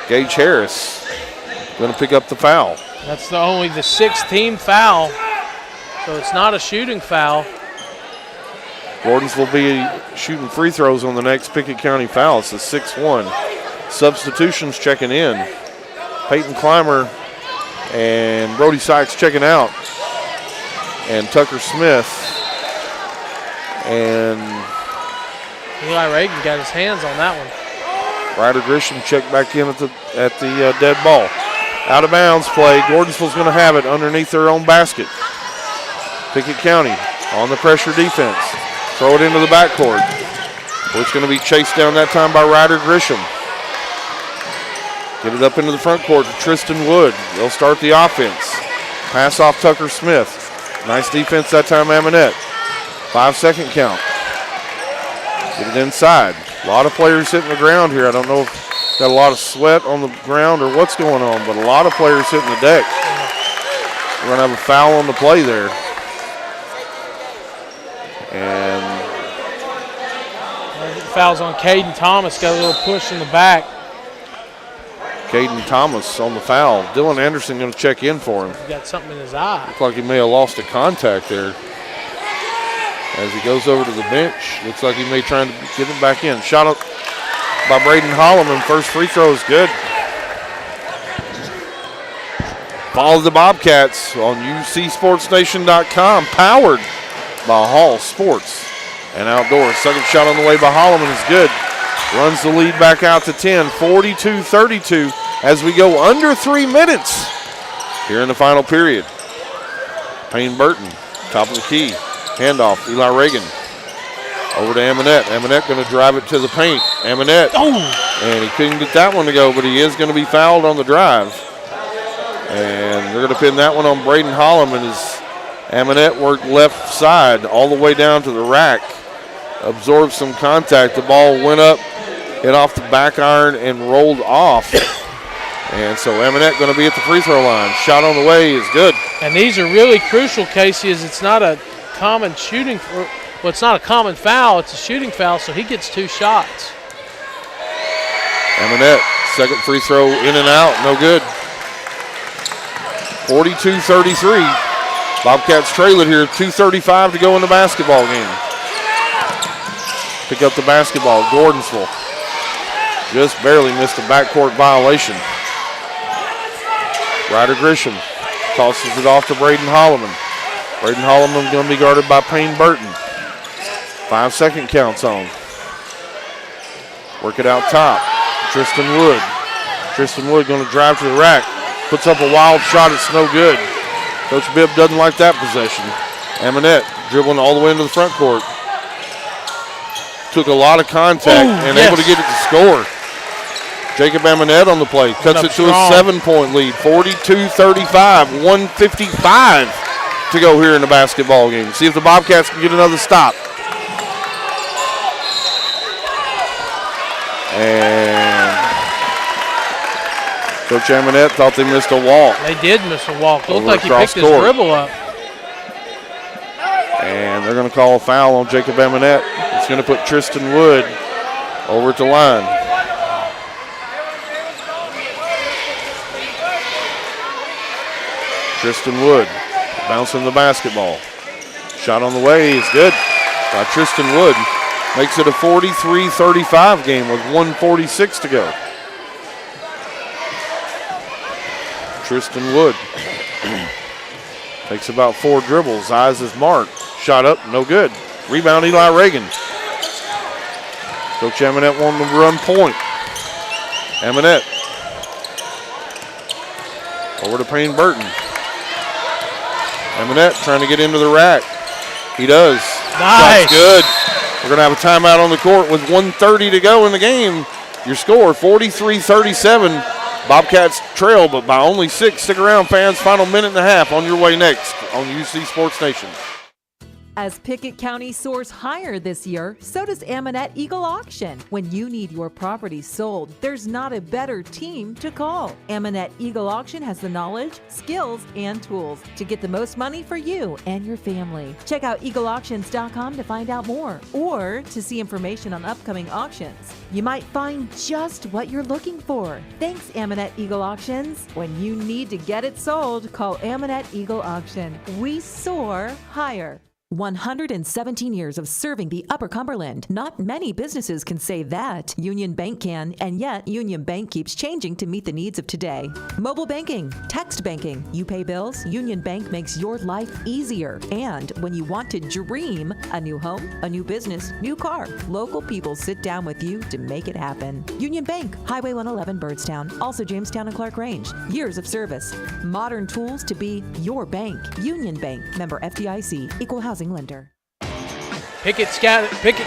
Gage Harris going to pick up the foul. That's only the 16th foul, so it's not a shooting foul. Gordons will be shooting free throws on the next Pickett County foul. It's a 6-1. Substitutions checking in. Peyton Clymer and Brody Sykes checking out. And Tucker Smith. And Eli Reagan got his hands on that one. Ryder Grisham checked back in at the dead ball. Out of bounds play. Gordonsville's going to have it underneath their own basket. Pickett County on the pressure defense. Throw it into the backcourt. It's going to be chased down that time by Ryder Grisham. Get it up into the front court to Tristan Wood. They'll start the offense. Pass off Tucker Smith. Nice defense that time, Amonette. 5-second count. Get it inside. A lot of players hitting the ground here. I don't know if got a lot of sweat on the ground or what's going on, but a lot of players hitting the deck. We're going to have a foul on the play there. And fouls on Caden Thomas. Got a little push in the back. Caden Thomas on the foul. Dylan Anderson going to check in for him. He got something in his eye. Looks like he may have lost a contact there. As he goes over to the bench, looks like he may try to get him back in. Shot up by Braden Holloman. First free throw is good. Follow the Bobcats on UCSportsNation.com, powered by Hall Sports and Outdoors. Second shot on the way by Holloman is good. runs the lead back out to 10, 42-32 as we go under 3 minutes here in the final period. Payne Burton, top of the key. Handoff, Eli Reagan. Over to Amonette. Amonette going to drive it to the paint. Amonette. Oh! And he couldn't get that one to go, but he is going to be fouled on the drive. And they're going to pin that one on Braden Holloman as Amonette worked left side all the way down to the rack. Absorbed some contact. The ball went up, hit off the back iron, and rolled off. And so Amonette going to be at the free throw line. Shot on the way is good. And these are really crucial, Casey, as it's not a common shooting, well, it's not a common foul, it's a shooting foul, so he gets 2 shots. Amonette, second free throw in and out, no good. 42-33. Bobcats trail it here, 2:35 to go in the basketball game. Pick up the basketball, Gordonsville. Just barely missed a backcourt violation. Ryder Grisham tosses it off to Braden Holloman. Braden Holloman going to be guarded by Payne Burton. 5-second counts on. Work it out top. Tristan Wood. Tristan Wood going to drive to the rack. Puts up a wild shot. It's no good. Coach Bibb doesn't like that possession. Amonette dribbling all the way into the front court. Took a lot of contact able to get it to score. Jacob Amonette on the play. Cuts it to a 7-point lead. 42-35. 1:55 to go here in the basketball game. See if the Bobcats can get another stop. And Coach Amonette thought they missed a walk. They did miss a walk. It looked like he picked his dribble up. And they're going to call a foul on Jacob Amonette. It's going to put Tristan Wood over at the line. Tristan Wood bouncing the basketball. Shot on the way is good by Tristan Wood. Makes it a 43-35 game with 1:46 to go. Tristan Wood takes about 4 dribbles. Eyes his mark. Shot up, no good. Rebound, Eli Reagan. Coach Amonette wanted him to run point. Amonette over to Payne Burton. Amonette trying to get into the rack. He does. Nice. Shot's good. We're going to have a timeout on the court with 1:30 to go in the game. Your score, 43-37. Bobcats trail, but by only 6. Stick around, fans. Final minute and a half on your way next on UC Sports Nation. As Pickett County soars higher this year, so does Amonette Eagle Auction. When you need your property sold, there's not a better team to call. Amonette Eagle Auction has the knowledge, skills, and tools to get the most money for you and your family. Check out eagleauctions.com to find out more or to see information on upcoming auctions. You might find just what you're looking for. Thanks, Amonette Eagle Auctions. When you need to get it sold, call Amonette Eagle Auction. We soar higher. 117 years of serving the Upper Cumberland. Not many businesses can say that. Union Bank can, and yet Union Bank keeps changing to meet the needs of today. Mobile banking, text banking, you pay bills, Union Bank makes your life easier. And when you want to dream a new home, a new business, new car, local people sit down with you to make it happen. Union Bank, Highway 111 Birdstown, also Jamestown and Clark Range. Years of service, modern tools to be your bank. Union Bank, member FDIC, equal housing lender. Pickett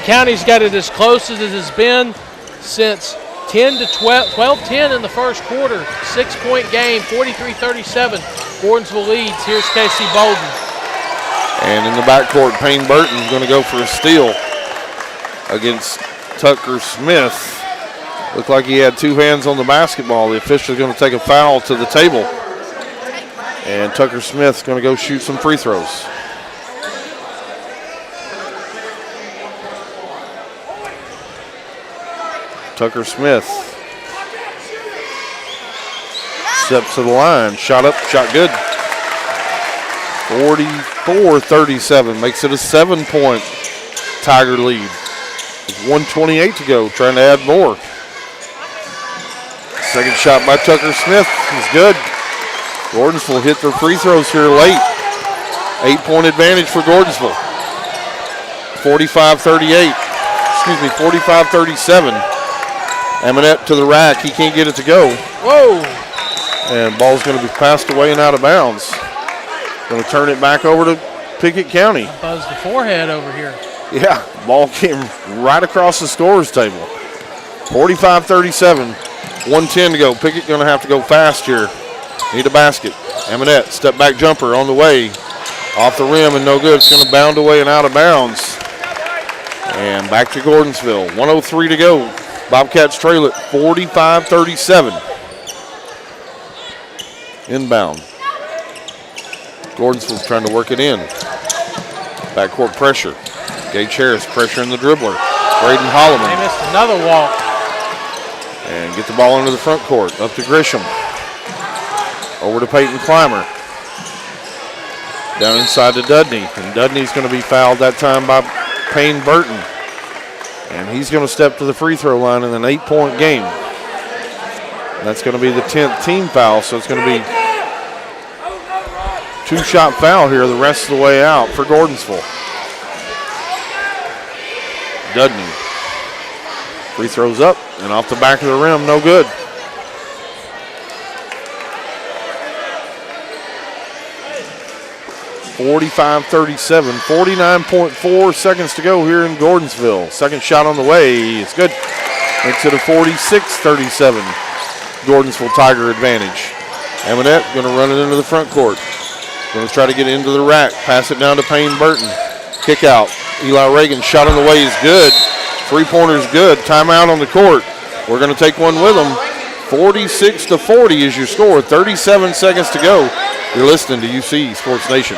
County's got it as close as it has been since 12-10 in the first quarter. 6-point game, 43-37. Gordonsville leads. Here's Casey Bolden. And in the backcourt, Payne Burton's going to go for a steal against Tucker Smith. Looked like he had 2 hands on the basketball. The official's going to take a foul to the table. And Tucker Smith's going to go shoot some free throws. Tucker Smith steps to the line. Shot up, shot good. 44-37 makes it a 7-point Tiger lead. With 1:28 to go, trying to add more. Second shot by Tucker Smith is good. Gordonsville hit their free throws here late. 8-point advantage for Gordonsville. 45-37. Eminette to the rack. He can't get it to go. Whoa. And ball's going to be passed away and out of bounds. Going to turn it back over to Pickett County. Buzzed the forehead over here. Yeah, ball came right across the scorer's table. 45-37, 1:10 to go. Pickett going to have to go fast here. Need a basket. Eminette, step back jumper on the way. Off the rim and no good. It's going to bound away and out of bounds. And back to Gordonsville. 1:03 to go. Bobcats trail it 45-37. Inbound. Gordonsville's trying to work it in. Backcourt pressure. Gage Harris pressure in the dribbler. Braden Holloman. They missed another walk. And get the ball into the front court. Up to Grisham. Over to Peyton Clymer. Down inside to Dudney. And Dudney's going to be fouled that time by Payne Burton. And he's going to step to the free throw line in an 8-point game. And that's going to be the 10th team foul. So it's going to be 2-shot foul here the rest of the way out for Gordonsville. Dudney. Free throws up and off the back of the rim, no good. (45-37), 49.4 seconds to go here in Gordonsville. Second shot on the way, it's good. Makes it a 46-37 Gordonsville Tiger advantage. Eminette going to run it into the front court. Going to try to get it into the rack. Pass it down to Payne Burton. Kick out. Eli Reagan shot on the way is good. Three-pointer is good. Timeout on the court. We're going to take one with them. 46-40 is your score. 37 seconds to go. You're listening to UC Sports Nation.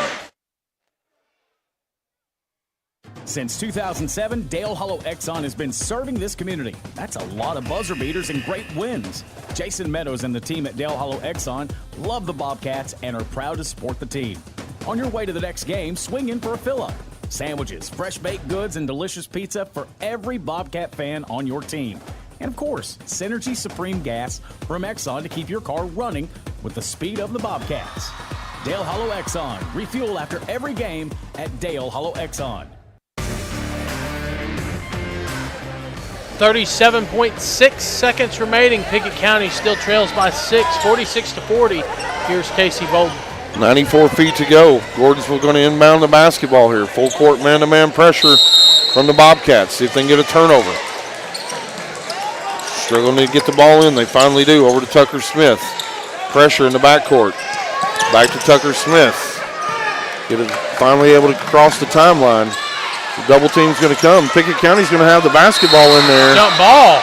Since 2007, Dale Hollow Exxon has been serving this community. That's a lot of buzzer beaters and great wins. Jason Meadows and the team at Dale Hollow Exxon love the Bobcats and are proud to support the team. On your way to the next game, swing in for a fill-up. Sandwiches, fresh baked goods, and delicious pizza for every Bobcat fan on your team. And of course, Synergy Supreme Gas from Exxon to keep your car running with the speed of the Bobcats. Dale Hollow Exxon. Refuel after every game at Dale Hollow Exxon. 37.6 seconds remaining. Pickett County still trails by 6, 46-40. Here's Casey Bolden. 94 feet to go. Gordonsville going to inbound the basketball here. Full court man-to-man pressure from the Bobcats. See if they can get a turnover. Struggling to get the ball in. They finally do. Over to Tucker Smith. Pressure in the backcourt. Back to Tucker Smith. Finally able to cross the timeline. The double team's going to come. Pickett County's going to have the basketball in there. Jump ball.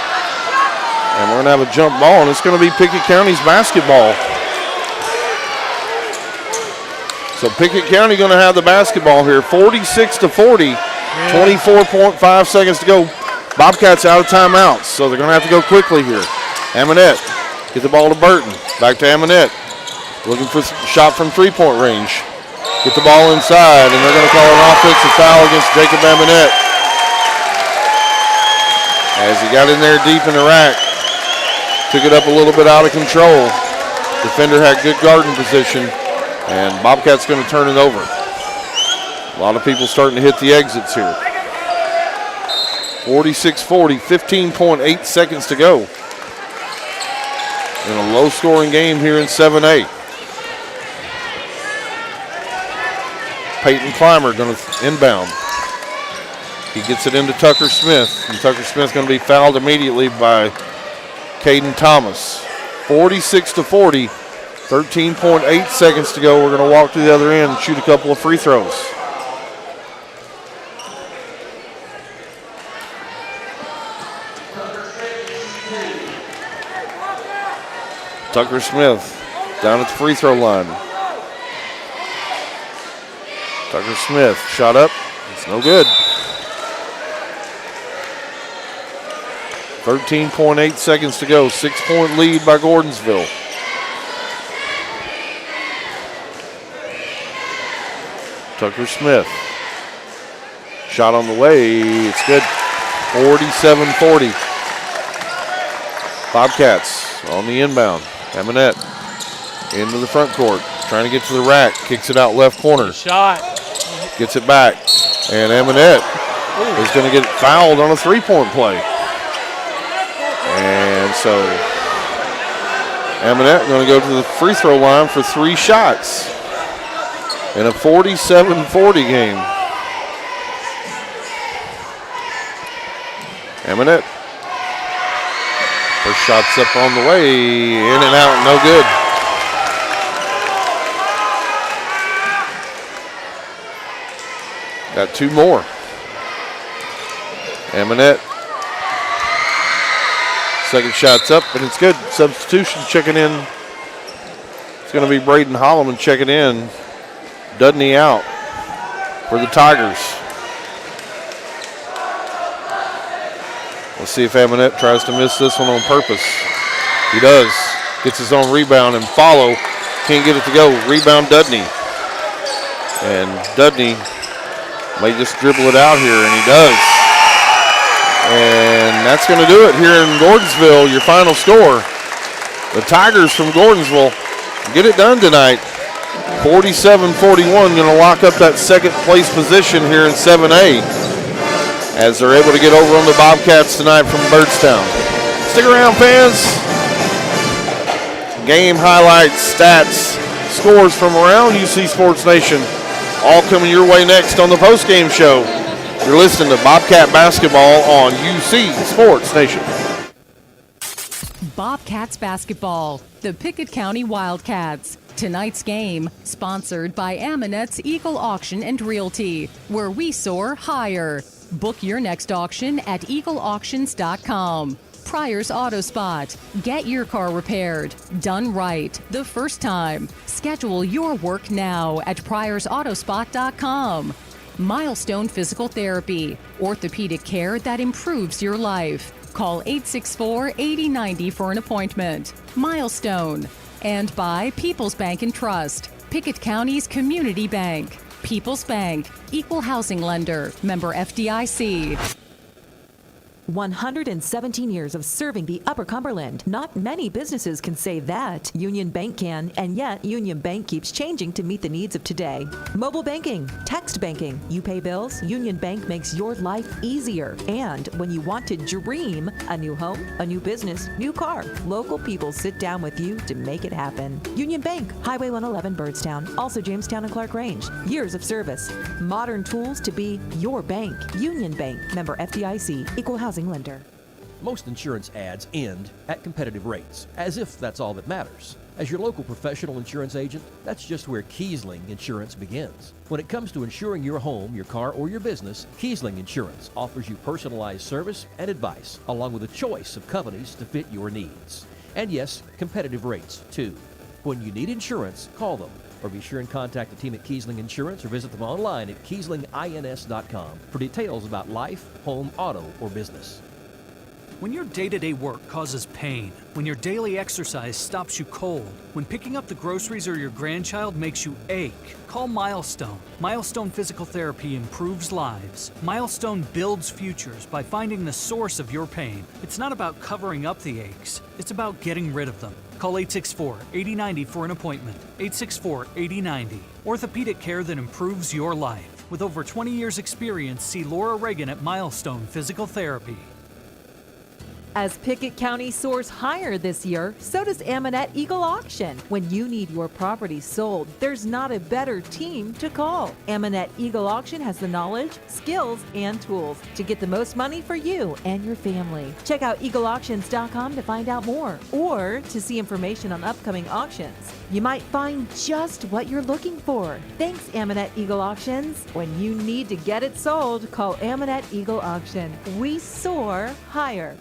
And we're going to have a jump ball, and it's going to be Pickett County's basketball. So Pickett County going to have the basketball here. 46-40, 24.5 seconds to go. Bobcats out of timeouts, so they're going to have to go quickly here. Amonette get the ball to Burton. Back to Amonette. Looking for a shot from three-point range. Get the ball inside, and they're going to call an offensive foul against Jacob Amonette. As he got in there deep in the rack, took it up a little bit out of control. Defender had good guarding position. And Bobcats going to turn it over. A lot of people starting to hit the exits here. 46-40, 15.8 seconds to go. In a low-scoring game here in 7A. Peyton Clymer going to inbound. He gets it into Tucker Smith. And Tucker Smith going to be fouled immediately by Caden Thomas. 46-40. 13.8 seconds to go. We're going to walk to the other end and shoot a couple of free throws. Tucker Smith down at the free throw line. Tucker Smith shot up. It's no good. 13.8 seconds to go. 6-point lead by Gordonsville. Tucker Smith. Shot on the way. It's good. 47-40. Bobcats on the inbound. Amonette into the front court. Trying to get to the rack. Kicks it out left corner. Shot. Gets it back. And Amonette is going to get fouled on a three-point play. And And so Amonette going to go to the free throw line for 3 shots in a 47-40 game. Amonette. First shot's up on the way, in and out, no good. Got 2 more. Amonette. Second shot's up, and it's good. Substitution checking in. It's going to be Braden Holloman checking in. Dudney out for the Tigers. Let's see if Amonette tries to miss this one on purpose. He does. Gets his own rebound and follow. Can't get it to go. Rebound Dudney. And Dudney may just dribble it out here, and he does. And that's going to do it here in Gordonsville, your final score. The Tigers from Gordonsville get it done tonight. 47-41, going to lock up that second place position here in 7A as they're able to get over on the Bobcats tonight from Byrdstown. Stick around, fans. Game highlights, stats, scores from around UC Sports Nation, all coming your way next on the postgame show. You're listening to Bobcat Basketball on UC Sports Nation. Bobcats basketball, the Pickett County Wildcats. Tonight's game, sponsored by Amonette's Eagle Auction and Realty, where we soar higher. Book your next auction at eagleauctions.com. Pryor's Auto Spot. Get your car repaired. Done right the first time. Schedule your work now at pryorsautospot.com. Milestone Physical Therapy. Orthopedic care that improves your life. Call 864-8090 for an appointment. Milestone. And by People's Bank and Trust, Pickett County's community bank. People's Bank, equal housing lender, member FDIC. 117 years of serving the Upper Cumberland. Not many businesses can say that. Union Bank can, and yet Union Bank keeps changing to meet the needs of today. Mobile banking, text banking, you pay bills, Union Bank makes your life easier. And when you want to dream a new home, a new business, new car, local people sit down with you to make it happen. Union Bank, Highway 111 Byrdstown, also Jamestown and Clark Range. Years of service, modern tools to be your bank. Union Bank, member FDIC, equal housing lender. Most insurance ads end at competitive rates, as if that's all that matters. As your local professional insurance agent, that's just where Kiesling Insurance begins. When it comes to insuring your home, your car, or your business, Kiesling Insurance offers you personalized service and advice, along with a choice of companies to fit your needs. And yes, competitive rates, too. When you need insurance, call them, or be sure and contact the team at Kiesling Insurance or visit them online at KieslingINS.com for details about life, home, auto, or business. When your day-to-day work causes pain, when your daily exercise stops you cold, when picking up the groceries or your grandchild makes you ache, call Milestone. Milestone Physical Therapy improves lives. Milestone builds futures by finding the source of your pain. It's not about covering up the aches, it's about getting rid of them. Call 864-8090 for an appointment. 864-8090. Orthopedic care that improves your life. With over 20 years experience, see Laura Reagan at Milestone Physical Therapy. As Pickett County soars higher this year, so does Amonette Eagle Auction. When you need your property sold, there's not a better team to call. Amonette Eagle Auction has the knowledge, skills, and tools to get the most money for you and your family. Check out eagleauctions.com to find out more or to see information on upcoming auctions. You might find just what you're looking for. Thanks, Amonette Eagle Auctions. When you need to get it sold, call Amonette Eagle Auction. We soar higher.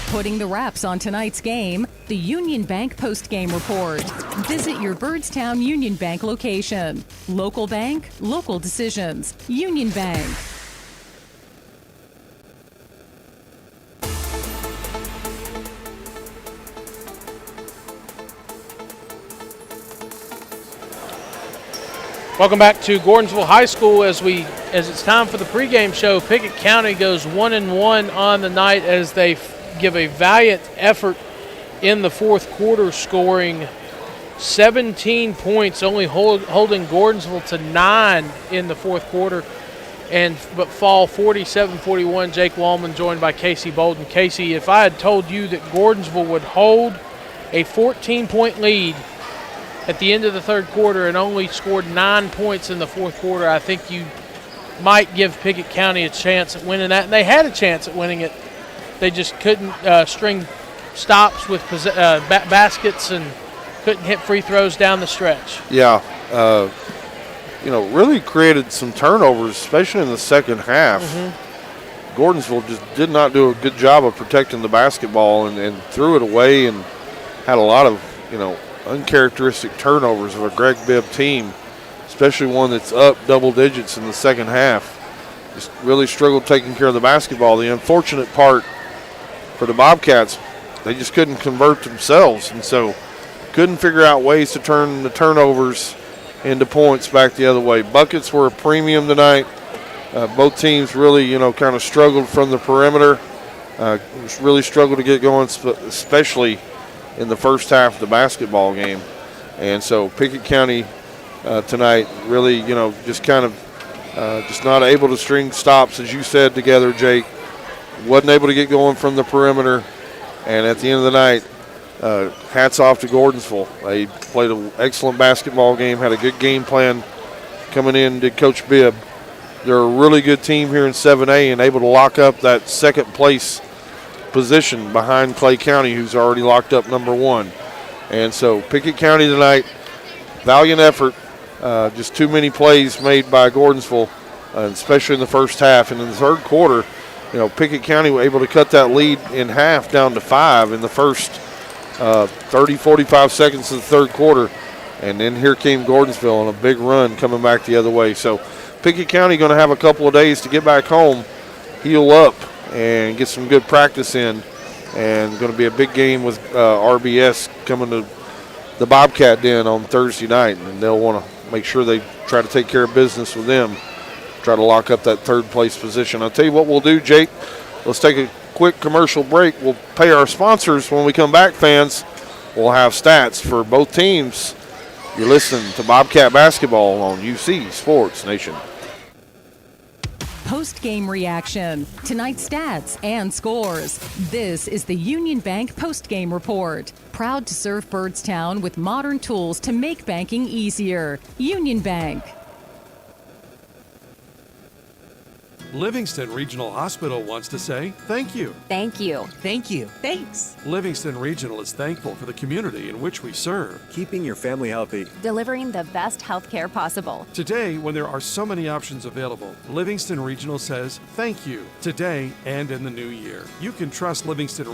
Putting the wraps on tonight's game, the Union Bank Postgame Report. Visit your Byrdstown Union Bank location. Local bank, local decisions. Union Bank. Welcome back to Gordonsville High School as it's time for the pregame show. Pickett County goes 1-1 on the night as they give a valiant effort in the fourth quarter, scoring 17 points, only holding Gordonsville to 9 in the fourth quarter. but fall 47-41. Jake Wallman joined by Casey Bolden. Casey, if I had told you that Gordonsville would hold a 14-point lead at the end of the third quarter and only scored 9 points in the fourth quarter, I think you might give Pickett County a chance at winning that. And they had a chance at winning it. They just couldn't string stops with baskets and couldn't hit free throws down the stretch. Yeah, really created some turnovers, especially in the second half. Gordonsville just did not do a good job of protecting the basketball and threw it away and had a lot of, uncharacteristic turnovers of a Greg Bibb team, especially one that's up double digits in the second half. Just really struggled taking care of the basketball. The unfortunate part for the Bobcats, they just couldn't convert themselves, and so couldn't figure out ways to turn the turnovers into points back the other way. Buckets were a premium tonight. Both teams really, kind of struggled from the perimeter. Really struggled to get going, especially in the first half of the basketball game. And so Pickett County tonight really, just kind of just not able to string stops, as you said, together, Jake. Wasn't able to get going from the perimeter. And at the end of the night, hats off to Gordonsville. They played an excellent basketball game, had a good game plan coming in, did Coach Bibb. They're a really good team here in 7A and able to lock up that second place position behind Clay County, who's already locked up number 1. And so Pickett County tonight, valiant effort, just too many plays made by Gordonsville, especially in the first half. And in the third quarter, Pickett County were able to cut that lead in half down to 5 in the first 30, 45 seconds of the third quarter. And then here came Gordonsville on a big run coming back the other way. So Pickett County going to have a couple of days to get back home, heal up, and get some good practice in. And going to be a big game with RBS coming to the Bobcat Den on Thursday night. And they'll want to make sure they try to take care of business with them, try to lock up that third place position. I'll tell you what we'll do, Jake. Let's take a quick commercial break. We'll pay our sponsors. When we come back, fans, we'll have stats for both teams. You're listening to Bobcat Basketball on UC Sports Nation. Post-game reaction, tonight's stats and scores. This is the Union Bank Post-game report. Proud to serve Byrdstown with modern tools to make banking easier. Union Bank. Livingston Regional Hospital wants to say thank you. Thank you. Thank you. Thanks. Livingston Regional is thankful for the community in which we serve. Keeping your family healthy. Delivering the best health care possible. Today, when there are so many options available, Livingston Regional says thank you today and in the new year. You can trust Livingston Regional